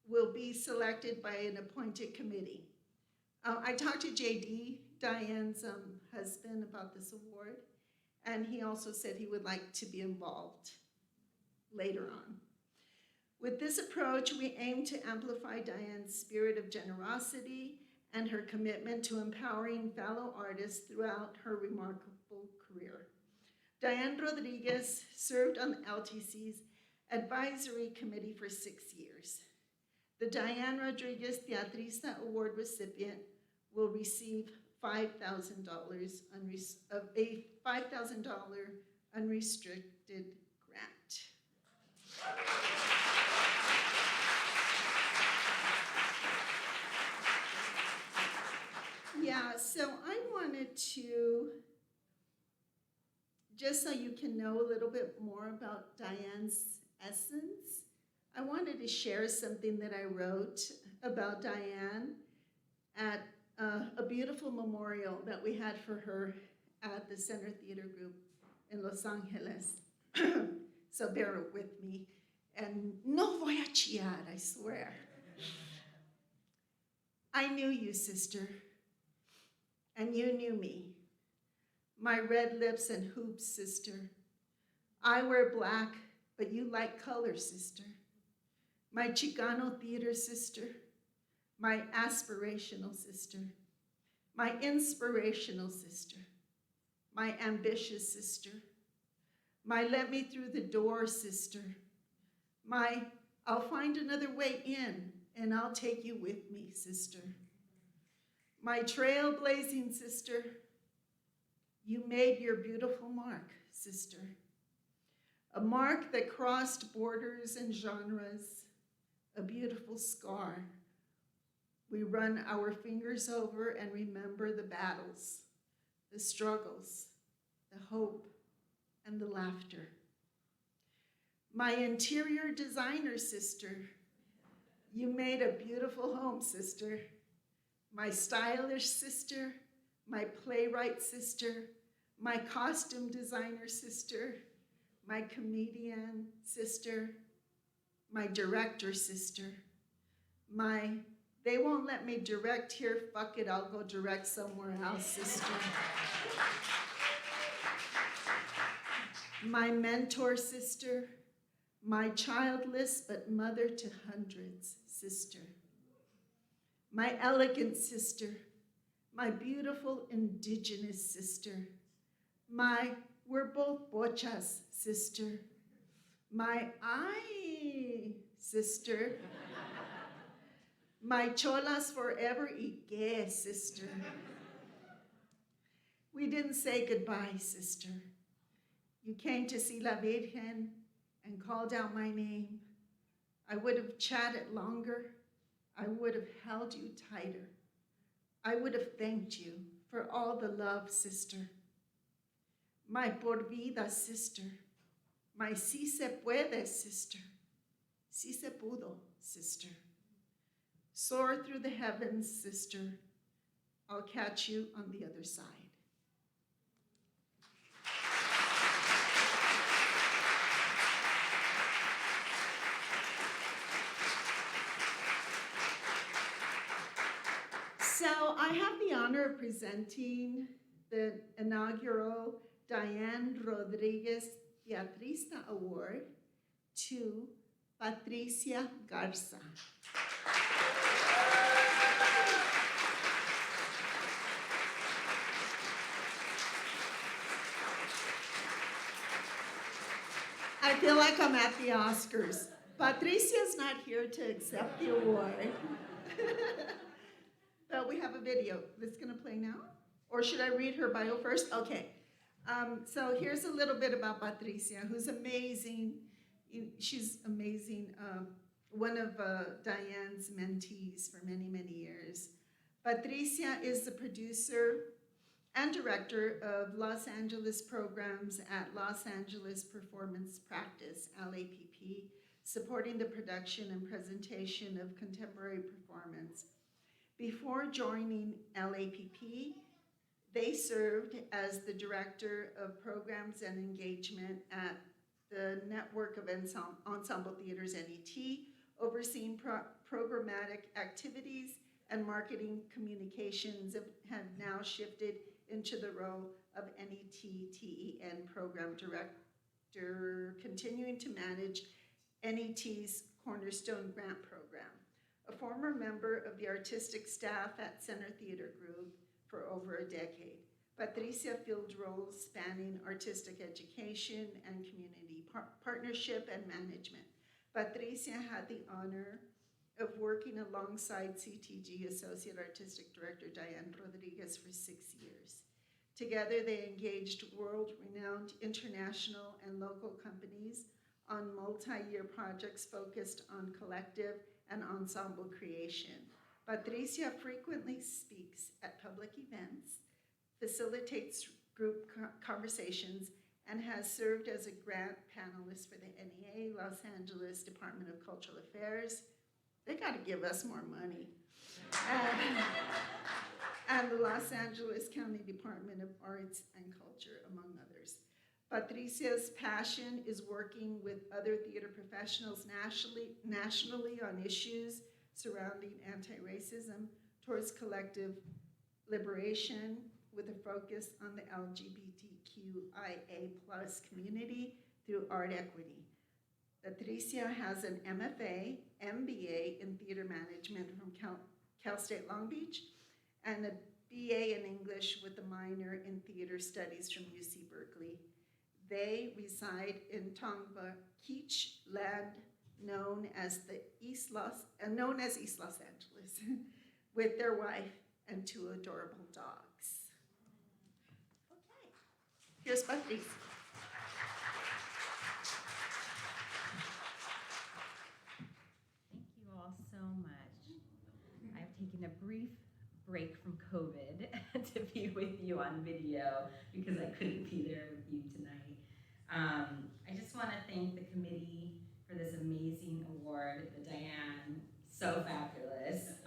will be selected by an appointed committee. I talked to JD, Diane's husband, about this award, and he also said he would like to be involved later on. With this approach, we aim to amplify Diane's spirit of generosity and her commitment to empowering fellow artists throughout her remarkable career. Diane Rodriguez served on the LTC's advisory committee for 6 years. The Diane Rodriguez Teatrista Award recipient will receive $5,000 unrestricted grant. Yeah, so I wanted to, just so you can know a little bit more about Diane's essence, I wanted to share something that I wrote about Diane at a beautiful memorial that we had for her at the Center Theater Group in Los Angeles. So bear with me. And no voy a chillar, I swear. I knew you, sister, and you knew me. My red lips and hoops, sister. I wear black, but you like color, sister. My Chicano theater sister. My aspirational sister. My inspirational sister. My ambitious sister. My let me through the door sister. My I'll find another way in and I'll take you with me sister. My trailblazing sister. You made your beautiful mark, sister. A mark that crossed borders and genres, a beautiful scar. We run our fingers over and remember the battles, the struggles, the hope, and the laughter. My interior designer sister, you made a beautiful home, sister. My stylish sister, my playwright sister, my costume designer sister, my comedian sister, my director sister, my they won't let me direct here, fuck it, I'll go direct somewhere else sister. My mentor sister, my childless but mother to hundreds sister. My elegant sister, my beautiful indigenous sister, my we're both bochas sister, my ay sister, my cholas forever y que sister. We didn't say goodbye, sister. You came to see La Virgen and called out my name. I would have chatted longer. I would have held you tighter. I would have thanked you for all the love, sister. My por vida sister. My si se puede sister. Si se pudo sister. Soar through the heavens, sister. I'll catch you on the other side. So I have the honor of presenting the inaugural Diane Rodriguez Teatrista Award to Patricia Garza. I feel like I'm at the Oscars. Patricia's not here to accept the award. But we have a video that's going to play now. Or should I read her bio first? Okay. So here's a little bit about Patricia, who's amazing. She's amazing. One of Diane's mentees for many, many years. Patricia is the producer and director of Los Angeles programs at Los Angeles Performance Practice, LAPP, supporting the production and presentation of contemporary performance. Before joining LAPP, they served as the director of programs and engagement at the Network of Ensemble Theaters, NET, overseeing programmatic activities and marketing communications have now shifted into the role of NET-TEN program director, continuing to manage NET's Cornerstone Grant Program. a former member of the artistic staff at Center Theater Group for over a decade. Patricia filled roles spanning artistic education and community partnership and management. Patricia had the honor of working alongside CTG Associate Artistic Director Diane Rodriguez for 6 years. Together, they engaged world-renowned international and local companies on multi-year projects focused on collective and ensemble creation. Patricia frequently speaks at public events, facilitates group conversations, and has served as a grant panelist for the NEA, Los Angeles Department of Cultural Affairs. They gotta give us more money. And the Los Angeles County Department of Arts and Culture, among others. Patricia's passion is working with other theater professionals nationally on issues surrounding anti-racism towards collective liberation with a focus on the LGBTQIA+ community through art equity. Patricia has an MFA, MBA in theater management from Cal State Long Beach, and a BA in English with a minor in theater studies from UC Berkeley. They reside in Tongva Keech, land known as East Los Angeles, with their wife and 2 adorable dogs. Okay, here's Patrice. Thank you all so much. I've taken a brief break from COVID to be with you on video because I couldn't be there with you tonight. I just want to thank the committee for this amazing award, the Diane, so fabulous,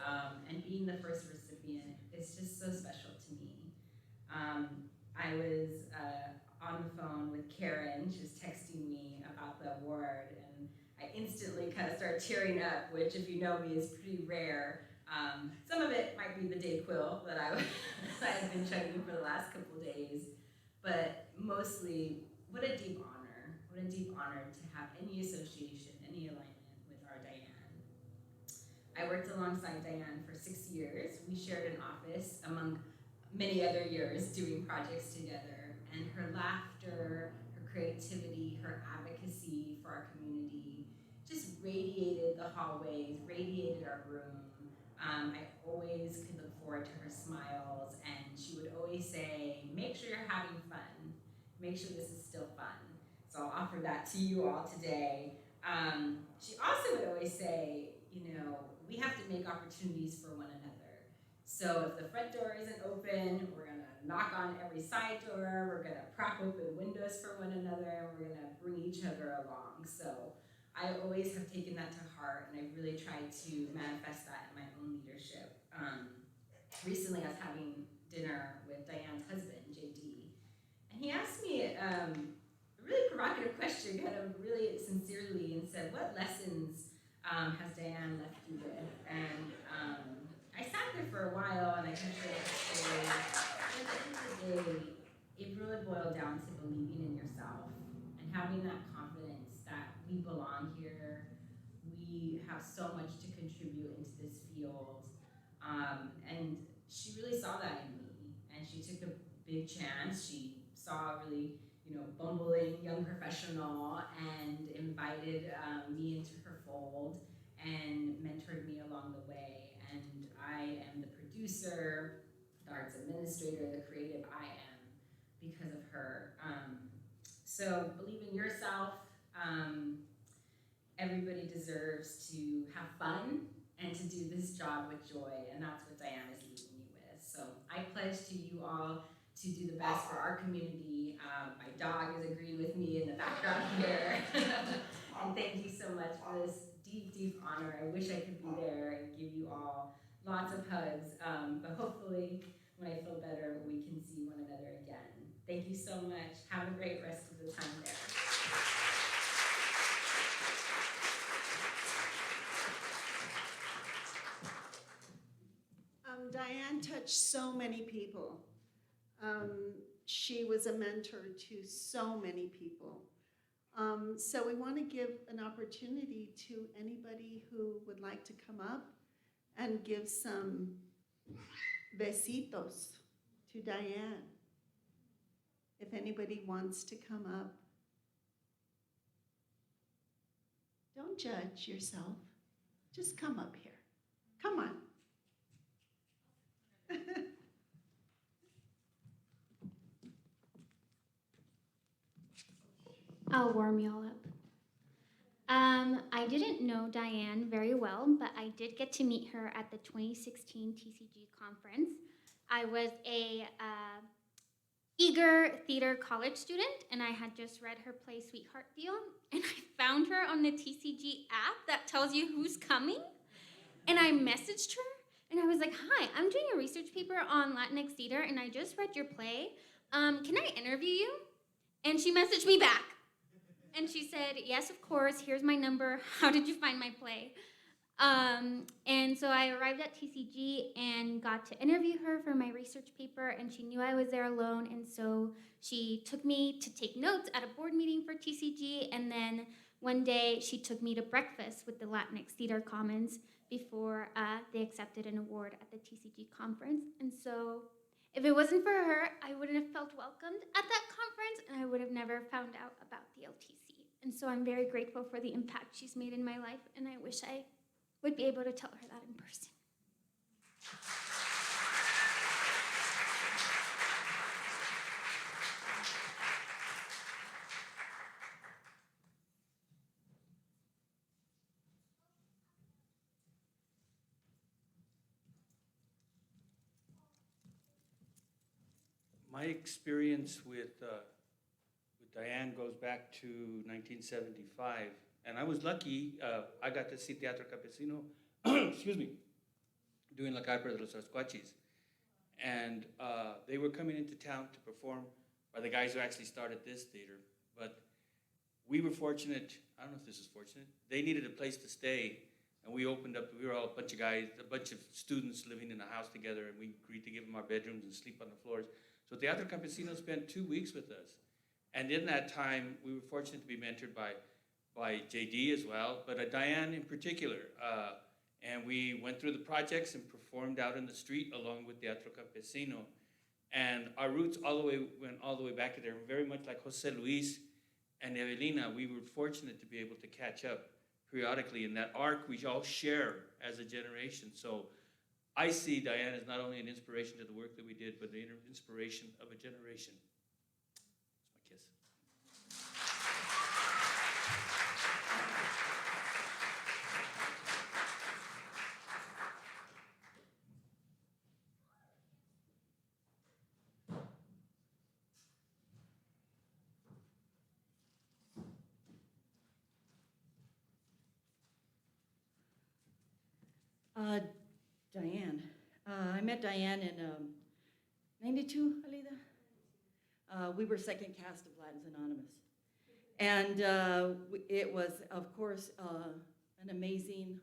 and being the first recipient is just so special to me. I was on the phone with Karen, she was texting me about the award, and I instantly kind of started tearing up, which if you know me is pretty rare. Some of it might be the Dayquil that I've been chugging for the last couple of days, but mostly, what a deep honor to have any association, any alignment with our Diane. I worked alongside Diane for 6 years. We shared an office among many other years doing projects together, and her laughter, her creativity, her advocacy for our community just radiated the hallways, radiated our room. I always could look forward to her smiles, and she would always say, make sure you're having fun. Make sure this is still fun. So I'll offer that to you all today. She also would always say, we have to make opportunities for one another. So if the front door isn't open, we're gonna knock on every side door, we're gonna prop open windows for one another, and we're gonna bring each other along. So I always have taken that to heart, and I've really tried to manifest that in my own leadership. Recently I was having dinner with Diane's husband, JD, and he asked me a really provocative question, kind of really sincerely, and said, what lessons has Diane left you with? And I sat there for a while, and I kind of shared the story. At the end of the day, it really boiled down to believing in yourself and having that confidence that we belong here. We have so much to contribute into this field. And she really saw that in me, and she took a big chance. She saw a really, bumbling young professional and invited me into her fold and mentored me along the way. And I am the producer, the arts administrator, the creative I am because of her. So believe in yourself. Everybody deserves to have fun and to do this job with joy, and that's what Diane is leaving you with. So I pledge to you all to do the best for our community. My dog is agreeing with me in the background here. And thank you so much for this deep, deep honor. I wish I could be there and give you all lots of hugs, but hopefully when I feel better, we can see one another again. Thank you so much. Have a great rest of the time there. Diane touched so many people. She was a mentor to so many people. So we want to give an opportunity to anybody who would like to come up and give some besitos to Diane. If anybody wants to come up. Don't judge yourself. Just come up here. Come on. I'll warm y'all up. I didn't know Diane very well, but I did get to meet her at the 2016 TCG conference. I was a eager theater college student, and I had just read her play Sweetheart Deal, and I found her on the TCG app that tells you who's coming, and I messaged her, and I was like, hi, I'm doing a research paper on Latinx theater, and I just read your play. Can I interview you? And she messaged me back. And she said, yes, of course, here's my number. How did you find my play? And so I arrived at TCG and got to interview her for my research paper, and she knew I was there alone, and so she took me to take notes at a board meeting for TCG, and then one day she took me to breakfast with the Latinx Theater Commons before they accepted an award at the TCG conference. And so if it wasn't for her, I wouldn't have felt welcomed at that conference, and I would have never found out about the LTC. And so I'm very grateful for the impact she's made in my life, and I wish I would be able to tell her that in person. My experience with Diane goes back to 1975, and I was lucky. I got to see Teatro Campesino, excuse me, doing La Carpa de los Rascuachis, and they were coming into town to perform by the guys who actually started this theater. But we were fortunate. I don't know if this is fortunate. They needed a place to stay, and we opened up. We were all a bunch of guys, a bunch of students living in a house together, and we agreed to give them our bedrooms and sleep on the floors. So Teatro Campesino spent 2 weeks with us. And in that time, we were fortunate to be mentored by JD as well, but Diane in particular. And we went through the projects and performed out in the street along with Teatro Campesino. And our roots went all the way back to there, very much like Jose Luis and Erlina. We were fortunate to be able to catch up periodically in that arc we all share as a generation. So I see Diane as not only an inspiration to the work that we did, but the inspiration of a generation. That's my kiss. Diane. I met Diane in 92, Alida. We were second cast of Latins Anonymous. And it was, of course, an amazing,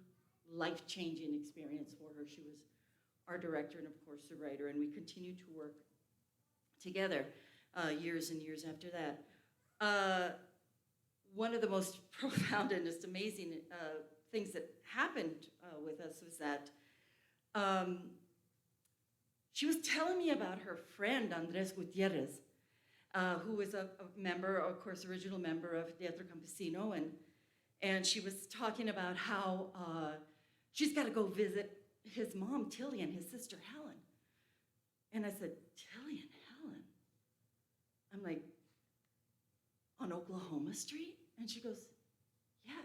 life-changing experience for her. She was our director and, of course, the writer, and we continued to work together years and years after that. One of the most profound and just amazing things that happened with us was that she was telling me about her friend, Andres Gutierrez, who was a member, of course, original member of Teatro Campesino, and she was talking about how she's got to go visit his mom, Tilly, and his sister, Helen. And I said, Tilly and Helen? I'm like, on Oklahoma Street? And she goes, yes.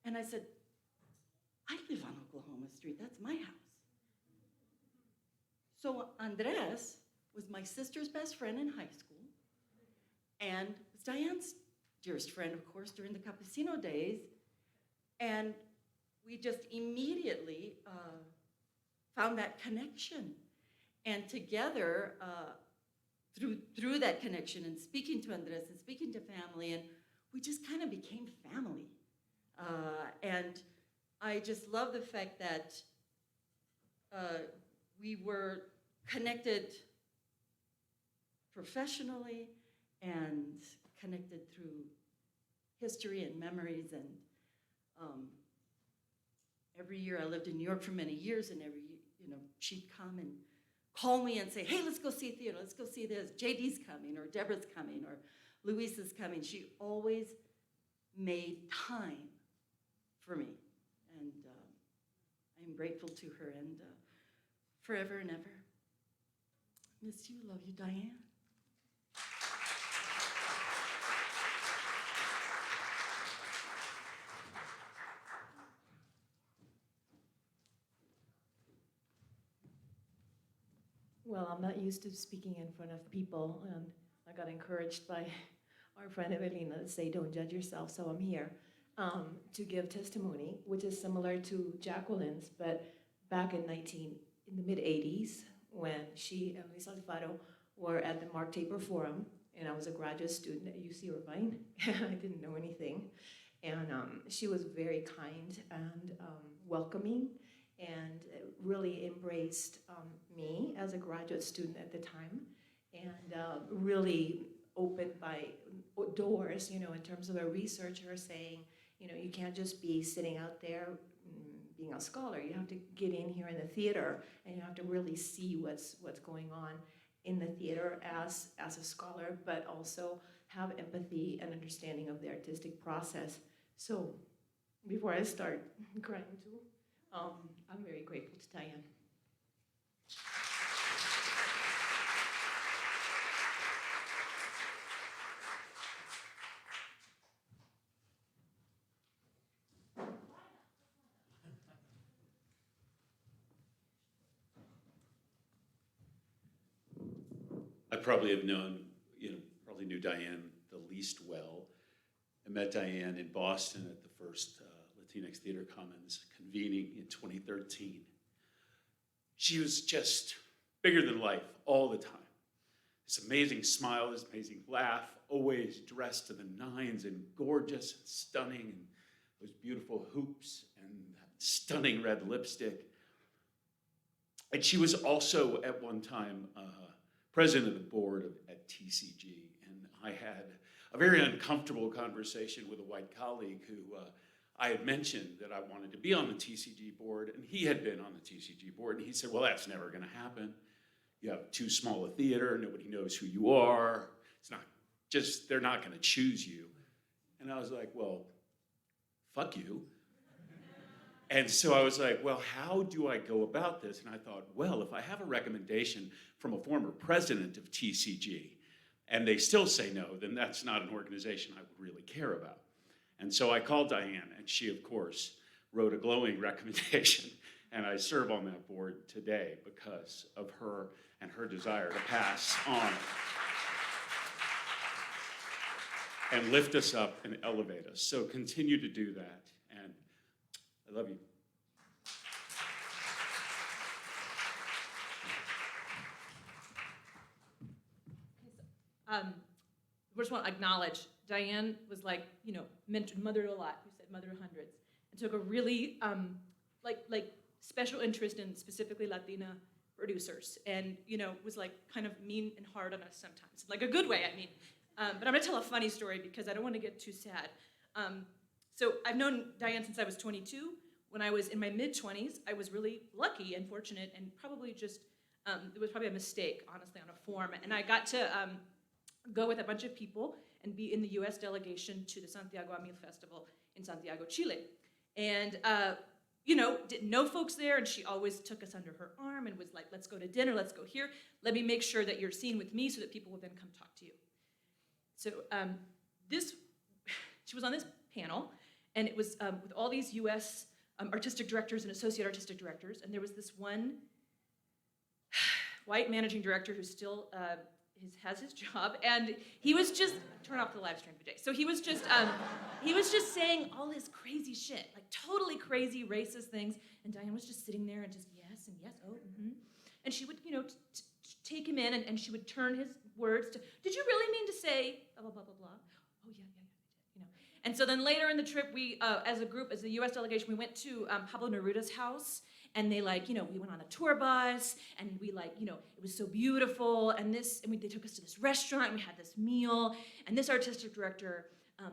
And I said, I live on Oklahoma Street. That's my house. So Andres was my sister's best friend in high school and was Diane's dearest friend, of course, during the Campesino days. And we just immediately found that connection. And together, through that connection and speaking to Andres and speaking to family, and we just kind of became family. And I just love the fact that we were connected professionally and connected through history and memories, every year, I lived in New York for many years, and every year, she'd come and call me and say, hey, let's go see theater, let's go see this. JD's coming, or Deborah's coming, or Luis is coming. She always made time for me. And I'm grateful to her, and forever and ever. Miss you, love you, Diane. Well, I'm not used to speaking in front of people, and I got encouraged by our friend Erlina to say, don't judge yourself, so I'm here to give testimony, which is similar to Jacqueline's, but back in the mid-80s, when she and Luis Alfaro were at the Mark Taper Forum, and I was a graduate student at UC Irvine, I didn't know anything, and she was very kind and welcoming, and really embraced me as a graduate student at the time, and really opened my doors, in terms of a researcher saying, you can't just be sitting out there being a scholar. You have to get in here in the theater, and you have to really see what's going on in the theater as a scholar, but also have empathy and understanding of the artistic process. So before I start crying too, I'm very grateful to Diane. I probably have known, probably knew Diane the least well. I met Diane in Boston at the first Latinx Theater Commons convening in 2013. She was just bigger than life all the time. This amazing smile, this amazing laugh, always dressed to the nines and gorgeous and stunning, and those beautiful hoops and that stunning red lipstick. And she was also at one time president of the board at TCG, and I had a very uncomfortable conversation with a white colleague who I had mentioned that I wanted to be on the TCG board, and he had been on the TCG board, and he said, well, that's never gonna happen. You have too small a theater, nobody knows who you are, they're not gonna choose you. And I was like, well, fuck you. And so I was like, well, how do I go about this? And I thought, well, if I have a recommendation from a former president of TCG, and they still say no, then that's not an organization I would really care about. And so I called Diane, and she, of course, wrote a glowing recommendation, and I serve on that board today because of her and her desire to pass on and lift us up and elevate us. So continue to do that, and I love you. First want to acknowledge Diane was like, mothered a lot. You said mothered hundreds, and took a really like special interest in specifically Latina producers, and was like kind of mean and hard on us sometimes, like a good way, I mean. But I'm gonna tell a funny story because I don't want to get too sad. So I've known Diane since I was 22. When I was in my mid-20s, I was really lucky and fortunate, and probably just it was probably a mistake, honestly, on a form, and I got to go with a bunch of people and be in the US delegation to the Santiago Amil Festival in Santiago, Chile. And, didn't know folks there, and she always took us under her arm and was like, let's go to dinner, let's go here. Let me make sure that you're seen with me so that people will then come talk to you. So she was on this panel, and it was with all these US artistic directors and associate artistic directors, and there was this one white managing director who still has his job, and he was just, turn off the live stream today. So he was just saying all this crazy shit, like totally crazy racist things, and Diane was just sitting there and just yes, and yes, oh, mm-hmm. And she would, take him in, and she would turn his words to, did you really mean to say blah, blah, blah, blah, blah? Oh, yeah. And so then later in the trip, we, as a group, as the US delegation, we went to Pablo Neruda's house, and they we went on a tour bus, and we it was so beautiful, and they took us to this restaurant, and we had this meal, and this artistic director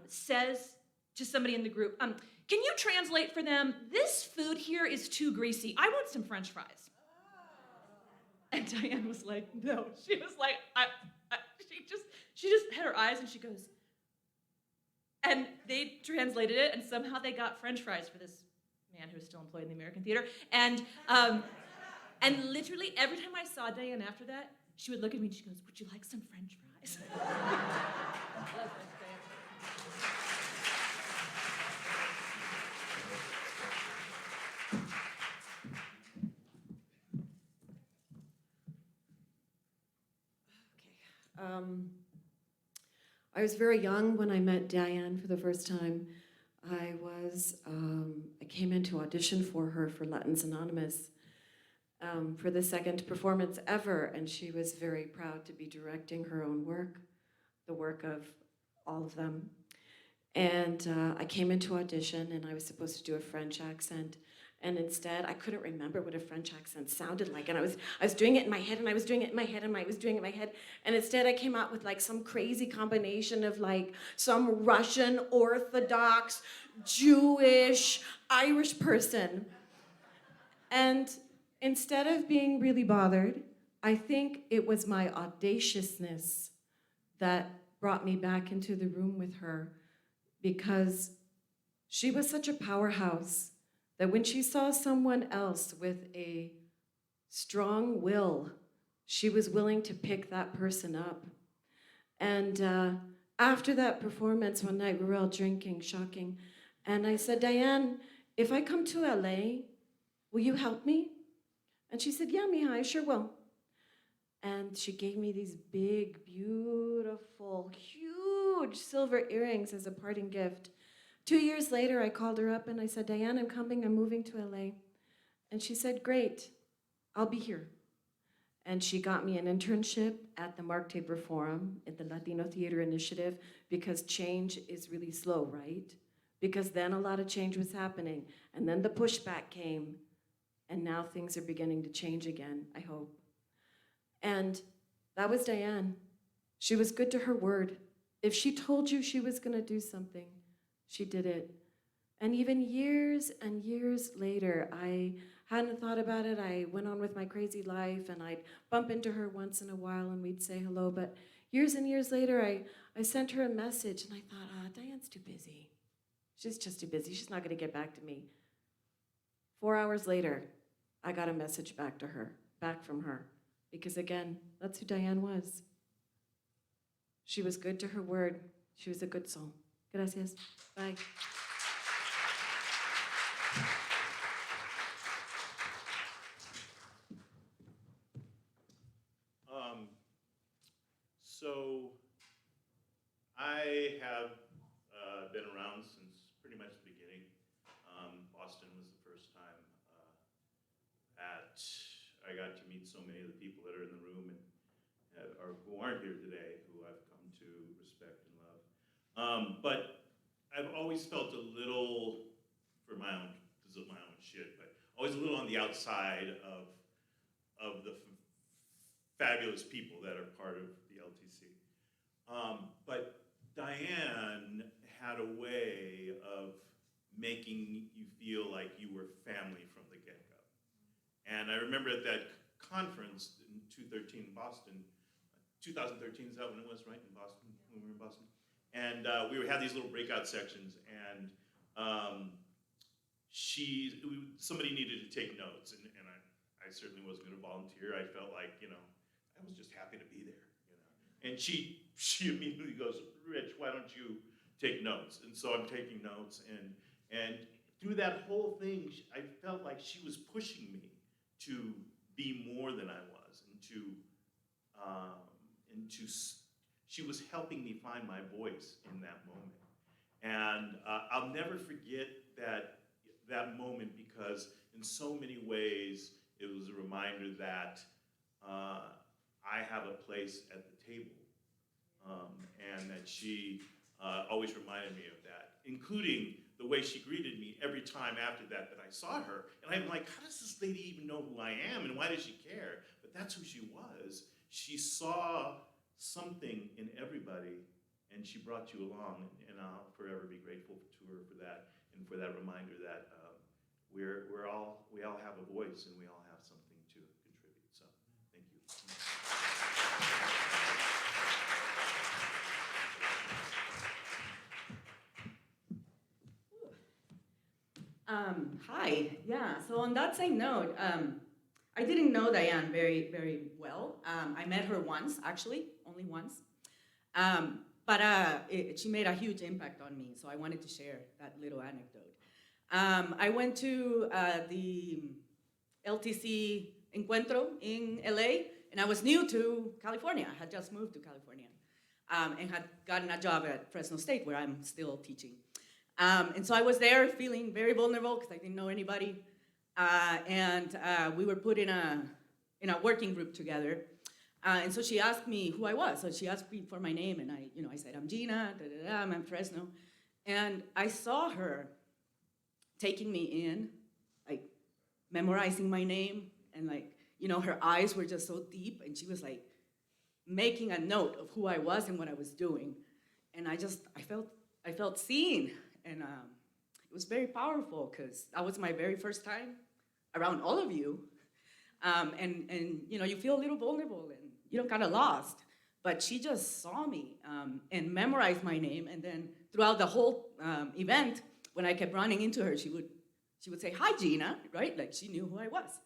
says to somebody in the group, can you translate for them, this food here is too greasy. I want some French fries. And Diane was like, no. She was like, she just had her eyes and she goes, and they translated it and somehow they got French fries for this man who was still employed in the American Theater. And literally every time I saw Diane after that, she would look at me and she goes, would you like some French fries? I was very young when I met Diane for the first time. I came in to audition for her for Latins Anonymous for the second performance ever, and she was very proud to be directing her own work, the work of all of them. And I came into audition, and I was supposed to do a French accent, and instead I couldn't remember what a French accent sounded like, and I was doing it in my head, and I was doing it in my head, and I was doing it in my head, and instead I came out with like some crazy combination of like some Russian Orthodox, Jewish, Irish person. And instead of being really bothered, I think it was my audaciousness that brought me back into the room with her, because she was such a powerhouse that when she saw someone else with a strong will, she was willing to pick that person up. And after that performance one night, we were all drinking, shocking, and I said, Diane, if I come to LA, will you help me? And she said, yeah, Mija, I sure will. And she gave me these big, beautiful, huge silver earrings as a parting gift. 2 years later, I called her up and I said, Diane, I'm coming, I'm moving to LA. And she said, great, I'll be here. And she got me an internship at the Mark Taper Forum at the Latino Theater Initiative, because change is really slow, right? Because then a lot of change was happening, and then the pushback came, and now things are beginning to change again, I hope. And that was Diane. She was good to her word. If she told you she was gonna do something, she did it. And even years and years later, I hadn't thought about it. I went on with my crazy life, and I'd bump into her once in a while, and we'd say hello. But years and years later, I sent her a message, and I thought, Diane's too busy. She's just too busy. She's not gonna get back to me. 4 hours later, I got a message back from her. Because again, that's who Diane was. She was good to her word. She was a good soul. Gracias. Bye. So I have been around since pretty much the beginning. Boston was the first time I got to meet so many of the people that are in the room and or who aren't here today, who I've come to respect and love. But I've always felt a little, for my own, this is my own shit, but always a little on the outside of the fabulous people that are part of the LTC. But Diane had a way of making you feel like you were family from the get-go. And I remember at that conference in 2013 in Boston, 2013, is that when it was, right, in Boston, when we were in Boston? And we had these little breakout sections, and somebody needed to take notes, and I certainly wasn't gonna volunteer. I felt like, I was just happy to be there, And she immediately goes, Rich, why don't you take notes? And so I'm taking notes, and through that whole thing, I felt like she was pushing me to be more than I was, she was helping me find my voice in that moment. And I'll never forget that moment, because in so many ways, it was a reminder that I have a place at the table, and that she always reminded me of that, including the way she greeted me every time after that I saw her. And I'm like, how does this lady even know who I am, and why does she care? But that's who she was. She saw something in everybody, and she brought you along, and I'll forever be grateful to her for that, and for that reminder that we all have a voice, and we all have something to contribute. So, thank you. Hi, yeah, so on that same note, I didn't know Diane very, very well. I met her once, actually, only once. But she made a huge impact on me, so I wanted to share that little anecdote. I went to the LTC Encuentro in LA, and I was new to California. I had just moved to California and had gotten a job at Fresno State, where I'm still teaching. And so I was there feeling very vulnerable because I didn't know anybody. And we were put in a working group together. And so she asked me who I was. So she asked me for my name, and I said, I'm Gina, I'm in Fresno. And I saw her taking me in, like memorizing my name, and her eyes were just so deep, and she was like making a note of who I was and what I was doing. And I felt seen, and it was very powerful because that was my very first time around all of you. And you feel a little vulnerable and kind of lost. But she just saw me and memorized my name. And then throughout the whole event, when I kept running into her, she would say, "Hi, Gina," right? Like she knew who I was.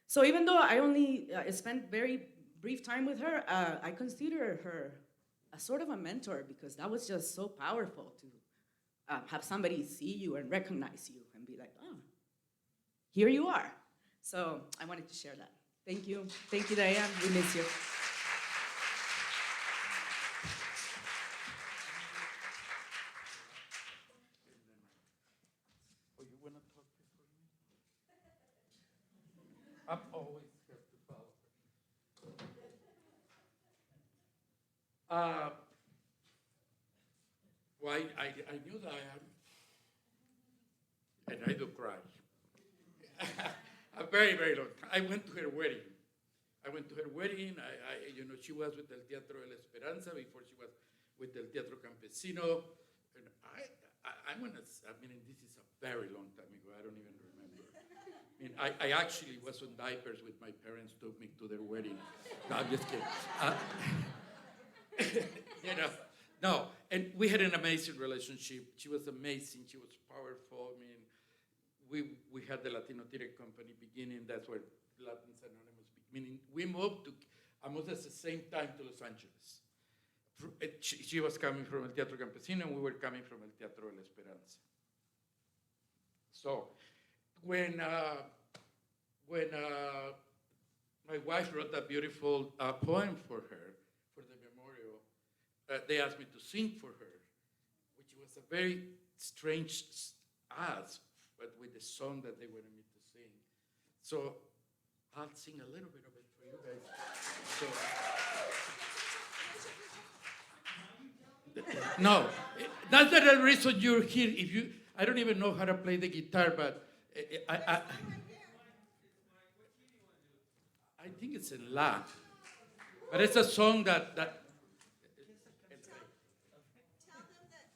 So even though I only spent very brief time with her, I consider her a sort of a mentor, because that was just so powerful to have somebody see you and recognize you and be like, oh, here you are. So I wanted to share that. Thank you. Thank you, Diane. We miss you. Oh, you want to talk before me? I'm always have to follow her. Well, I knew Diane, and I do cry. A very, very long time. I went to her wedding. She was with El Teatro de la Esperanza before she was with El Teatro Campesino. And this is a very long time ago. I don't even remember. I actually was on diapers with my parents, took me to their wedding. No, I'm just kidding. No, and we had an amazing relationship. She was amazing. She was powerful. We had the Latino Theater Company beginning. That's where Latins Anonymous beginning. We moved to almost at the same time to Los Angeles. She was coming from El Teatro Campesino, and we were coming from El Teatro de la Esperanza. So when my wife wrote a beautiful poem for her, for the memorial, they asked me to sing for her, which was a very strange ask, but with the song that they wanted me to sing. So I'll sing a little bit of it for you guys. No, that's not the reason you're here. I don't even know how to play the guitar, but I think it's in La. But it's a song that Tell them that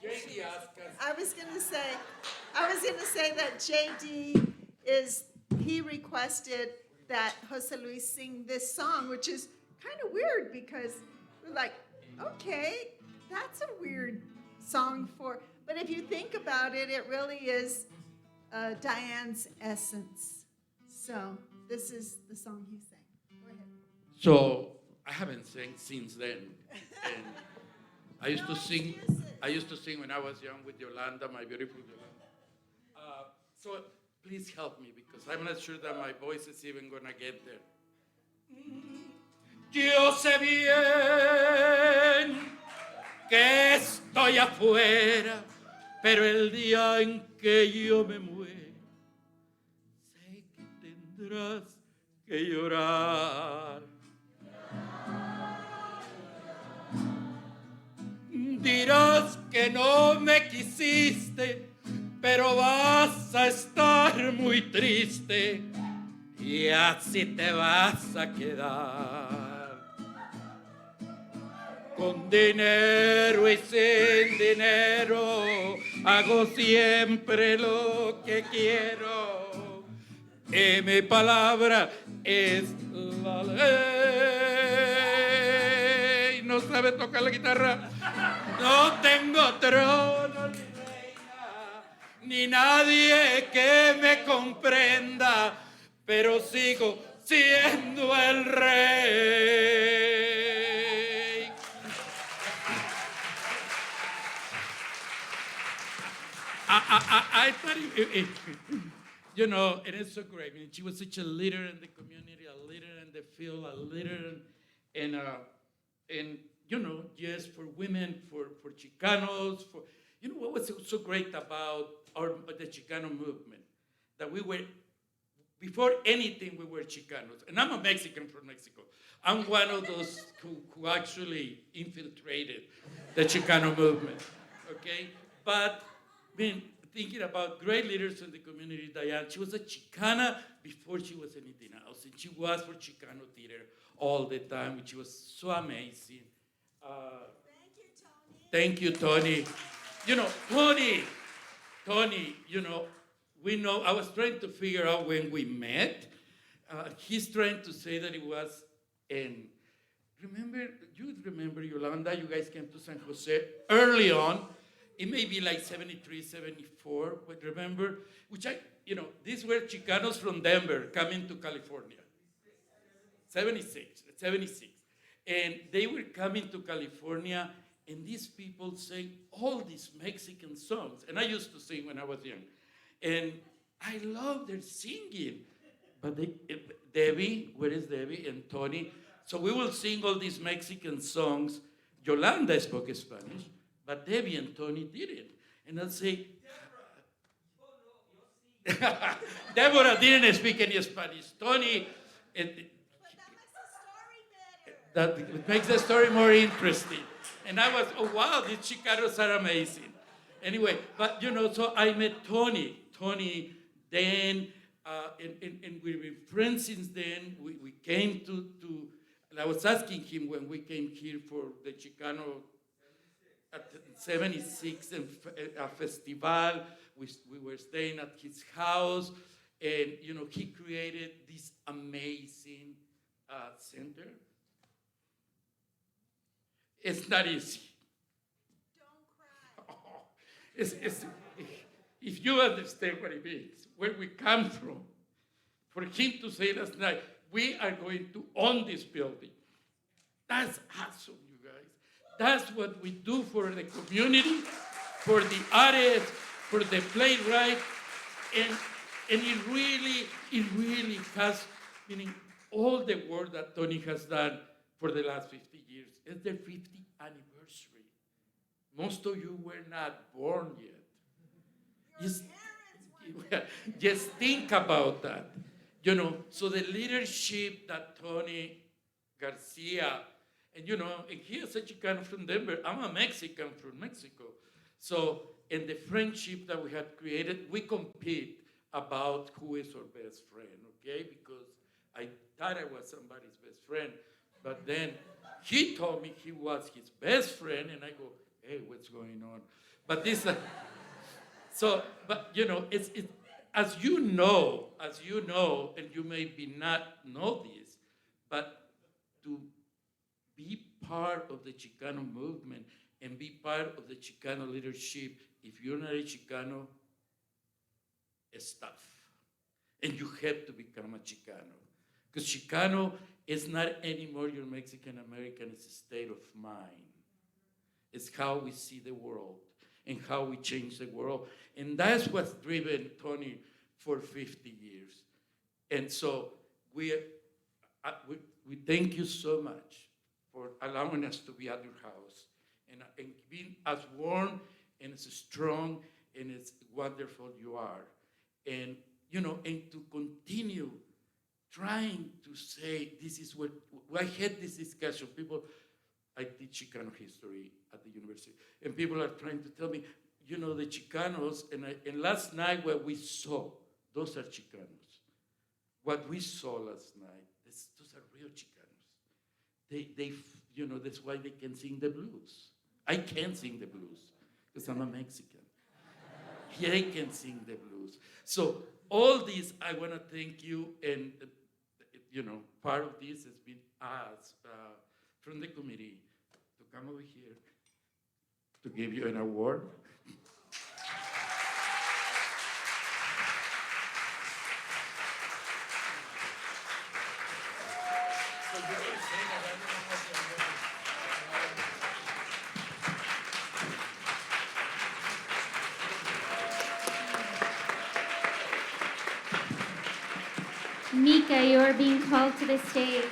JD asked us. I was gonna say that JD he requested that Jose Luis sing this song, which is kind of weird because we're like, okay, that's a weird song but if you think about it, it really is Diane's essence. So this is the song he sang. Go ahead. So I haven't sang since then. And I used to sing when I was young with Yolanda, my beautiful Yolanda. So please help me, because I'm not sure that my voice is even gonna get there. Yo sé bien que estoy afuera, pero el día en que yo me muera, sé que tendrás que llorar. Dirás que no me quisiste, pero vas a estar muy triste y así te vas a quedar. Con dinero y sin dinero hago siempre lo que quiero y mi palabra es la ley. No sabe tocar la guitarra, no tengo trono ni reina, ni nadie que me comprenda, pero sigo siendo el rey. I thought, you know, and it's so great. I mean, she was such a leader in the community, a leader in the field, a leader in you know, yes, for women, for Chicanos, for, you know, what was so great about the Chicano movement? That we were, before anything, we were Chicanos. And I'm a Mexican from Mexico. I'm one of those who actually infiltrated the Chicano movement, okay? But, I mean, thinking about great leaders in the community, Diane, she was a Chicana before she was anything else. And she was for Chicano theater all the time, which was so amazing. Thank you, Tony. You know, Tony, you know, we know, I was trying to figure out when we met. He's trying to say that it was in, you remember, Yolanda, you guys came to San Jose early on. It may be like 73, 74, but remember, which you know, these were Chicanos from Denver coming to California. 76. And they were coming to California, and these people sang all these Mexican songs. And I used to sing when I was young. And I love their singing. But Debbie, where is Debbie? And Tony. So we will sing all these Mexican songs. Yolanda spoke Spanish, but Debbie and Tony didn't. And I'll say, Deborah didn't speak any Spanish. Tony, that makes the story more interesting. And I was, oh wow, these Chicanos are amazing. Anyway, but you know, so I met Tony, then, and we've been friends since then. We came to, and I was asking him when we came here for the Chicano at 76 and a festival. We were staying at his house, and you know, he created this amazing center. It's not easy. Don't cry. If you understand what it means, where we come from, for him to say last night, we are going to own this building. That's awesome, you guys. That's what we do for the community, for the artists, for the playwright, and it really has, meaning all the work that Tony has done for the last 50 years. It's their 50th anniversary. Most of you were not born yet. Just think about that. You know, so the leadership that Tony Garcia, and you know, and he is a Chicano from Denver. I'm a Mexican from Mexico. So, in the friendship that we had created, we compete about who is our best friend, okay? Because I thought I was somebody's best friend, but then he told me he was his best friend, and I go, hey, what's going on? But this, so, but you know, it's as you know, and you maybe not know this, but to be part of the Chicano movement and be part of the Chicano leadership, if you're not a Chicano, it's tough. And you have to become a Chicano. Because Chicano is not anymore your Mexican American, it's a state of mind. It's how we see the world and how we change the world. And that's what's driven Tony for 50 years. And so we thank you so much for allowing us to be at your house and being as warm and as strong and as wonderful you are. And, you know, and to continue trying to say, this is what, I had this discussion, people, I teach Chicano history at the university, and people are trying to tell me, you know, the Chicanos, and last night what we saw, those are Chicanos. What we saw last night, those are real Chicanos. They, you know, that's why they can sing the blues. I can't sing the blues because I'm a Mexican. They can sing the blues. So all this, I want to thank you, and you know, part of this has been us from the committee to come over here to give you an award. Mika, you are being called to the stage.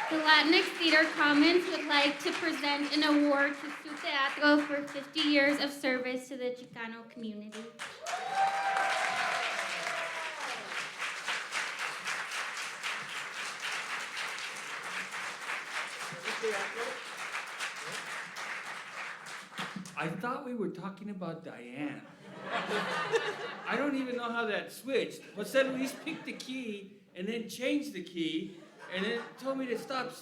The Latinx Theater Commons would like to present an award to Su Teatro for 50 years of service to the Chicano community. I thought we were talking about Diane. I don't even know how that switched. But said Luis picked the key and then changed the key and then told me to stop.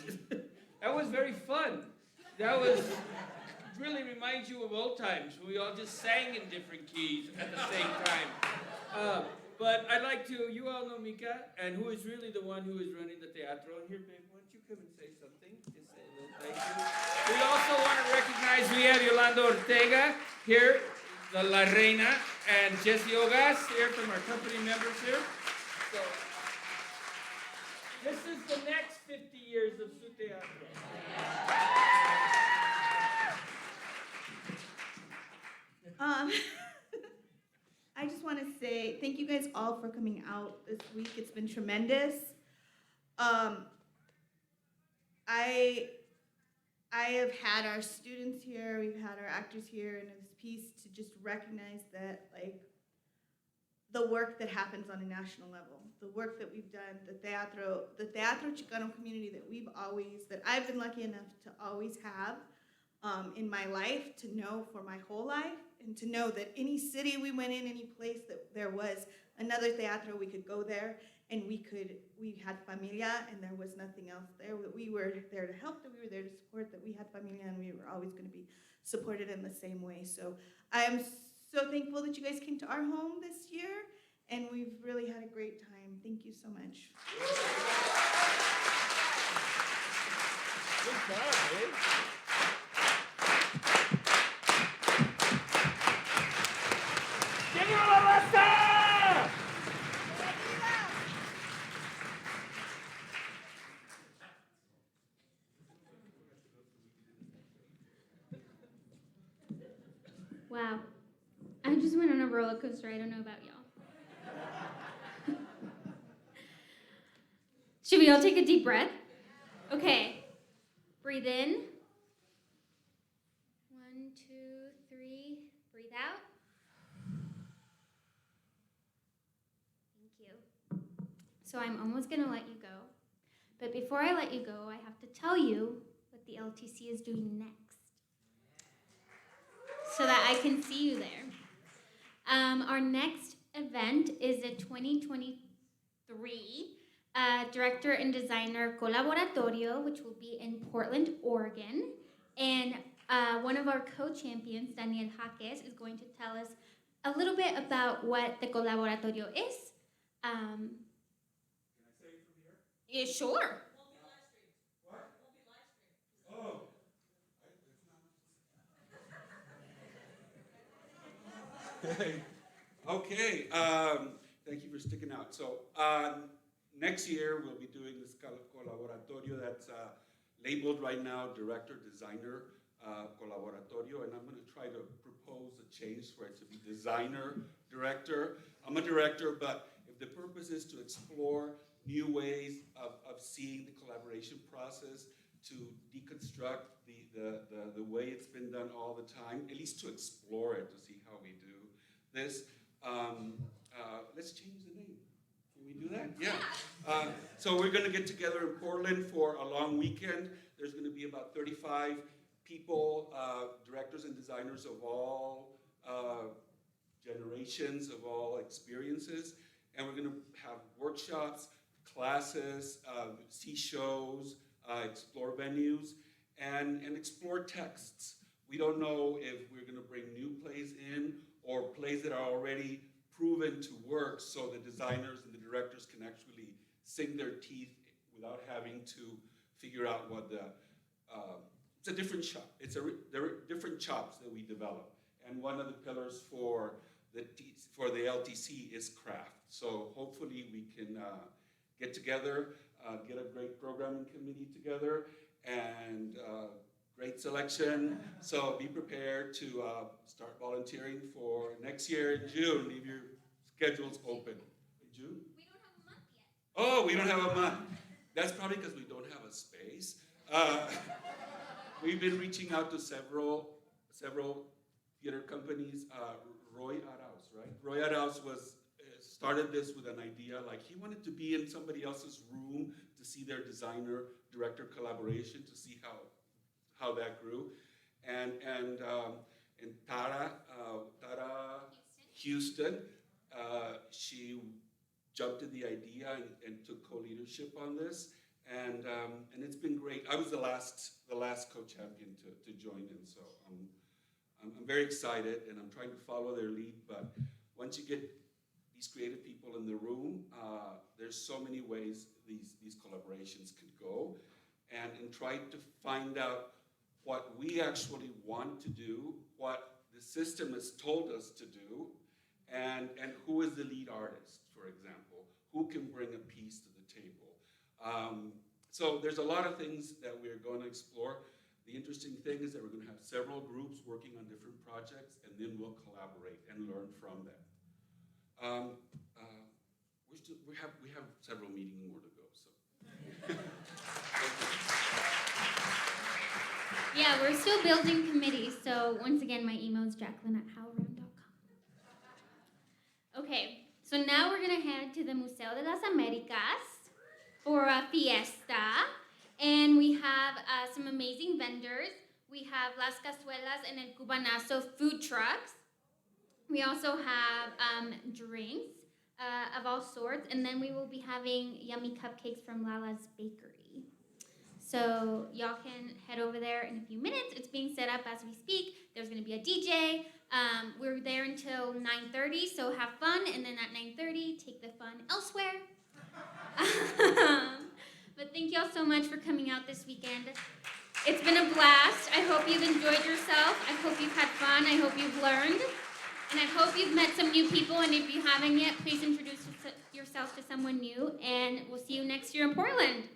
That was very fun. That was really reminds you of old times when we all just sang in different keys at the same time. But I'd like to, you all know Mika, and who is really the one who is running the teatro. And here, babe, why don't you come and say something? Just say a little thank you. We also want to recognize, we have Yolanda Ortega here, the La Reina, and Jesse Ogas here from our company members here. So, this is the next 50 years of Su Teatro. I just want to say thank you guys all for coming out this week. It's been tremendous. I have had our students here, we've had our actors here in this piece to just recognize that, like, the work that happens on a national level, the work that we've done, the Teatro Chicano community that I've been lucky enough to always have in my life, to know for my whole life, and to know that any city we went in, any place that there was another teatro, we could go there, and we had familia, and there was nothing else there. We were there to help, that we were there to support, that we had familia, and we were always going to be supported in the same way. So I am so thankful that you guys came to our home this year, and we've really had a great time. Thank you so much. Good job, babe. Wow. I just went on a roller coaster. I don't know about y'all. Should we all take a deep breath? Okay. Breathe in. 1, 2, 3. Breathe out. Thank you. So I'm almost going to let you go. But before I let you go, I have to tell you what the LTC is doing next, so that I can see you there. Our next event is a 2023 Director and Designer Colaboratorio, which will be in Portland, Oregon. And one of our co-champions, Daniel Jaques, is going to tell us a little bit about what the Colaboratorio is. Can I say it from here? Yeah, sure. Okay, thank you for sticking out. So next year we'll be doing this colaboratorio that's labeled right now Director Designer Colaboratorio, and I'm going to try to propose a change for it to be Designer Director. I'm a director, but if the purpose is to explore new ways of seeing the collaboration process, to deconstruct the way it's been done all the time, at least to explore it, to see how we do this. Let's change the name to Can we do that? Yeah. So we're going to get together in Portland for a long weekend. There's going to be about 35 people, directors and designers of all generations, of all experiences. And we're going to have workshops, classes, see shows, explore venues, and explore texts. We don't know if we're going to bring new plays in or plays that are already proven to work so the designers and the directors can actually sink their teeth without having to figure out what the, it's a different shop. There are different chops that we develop. And one of the pillars for the LTC is craft. So hopefully we can get together, get a great programming committee together, and great selection. So be prepared to start volunteering for next year in June. Leave your schedules open. In June? We don't have a month yet. Oh, we don't have a month. That's probably because we don't have a space. We've been reaching out to several theater companies. Roy Arauz, right? Roy Arauz started this with an idea, like he wanted to be in somebody else's room to see their designer-director collaboration, to see how that grew. And Tara Houston, she jumped at the idea and took co-leadership on this. And it's been great. I was the last co-champion to join in, so I'm very excited, and I'm trying to follow their lead. But once you get these creative people in the room, there's so many ways these collaborations could go, and try to find out what we actually want to do, what the system has told us to do, and who is the lead artist, for example, who can bring a piece to the table. So there's a lot of things that we're going to explore. The interesting thing is that we're going to have several groups working on different projects, and then we'll collaborate and learn from them. We have several meetings more to go. So. Yeah, we're still building committees, so once again, my email is jacqueline@howlround.com. Okay, so now we're gonna head to the Museo de las Americas for a fiesta, and we have some amazing vendors. We have Las Cazuelas and El Cubanazo food trucks. We also have drinks of all sorts, and then we will be having yummy cupcakes from Lala's Bakery. So y'all can head over there in a few minutes. It's being set up as we speak. There's going to be a DJ. We're there until 9:30, so have fun. And then at 9:30, take the fun elsewhere. But thank y'all so much for coming out this weekend. It's been a blast. I hope you've enjoyed yourself. I hope you've had fun. I hope you've learned. And I hope you've met some new people. And if you haven't yet, please introduce yourself to someone new. And we'll see you next year in Portland.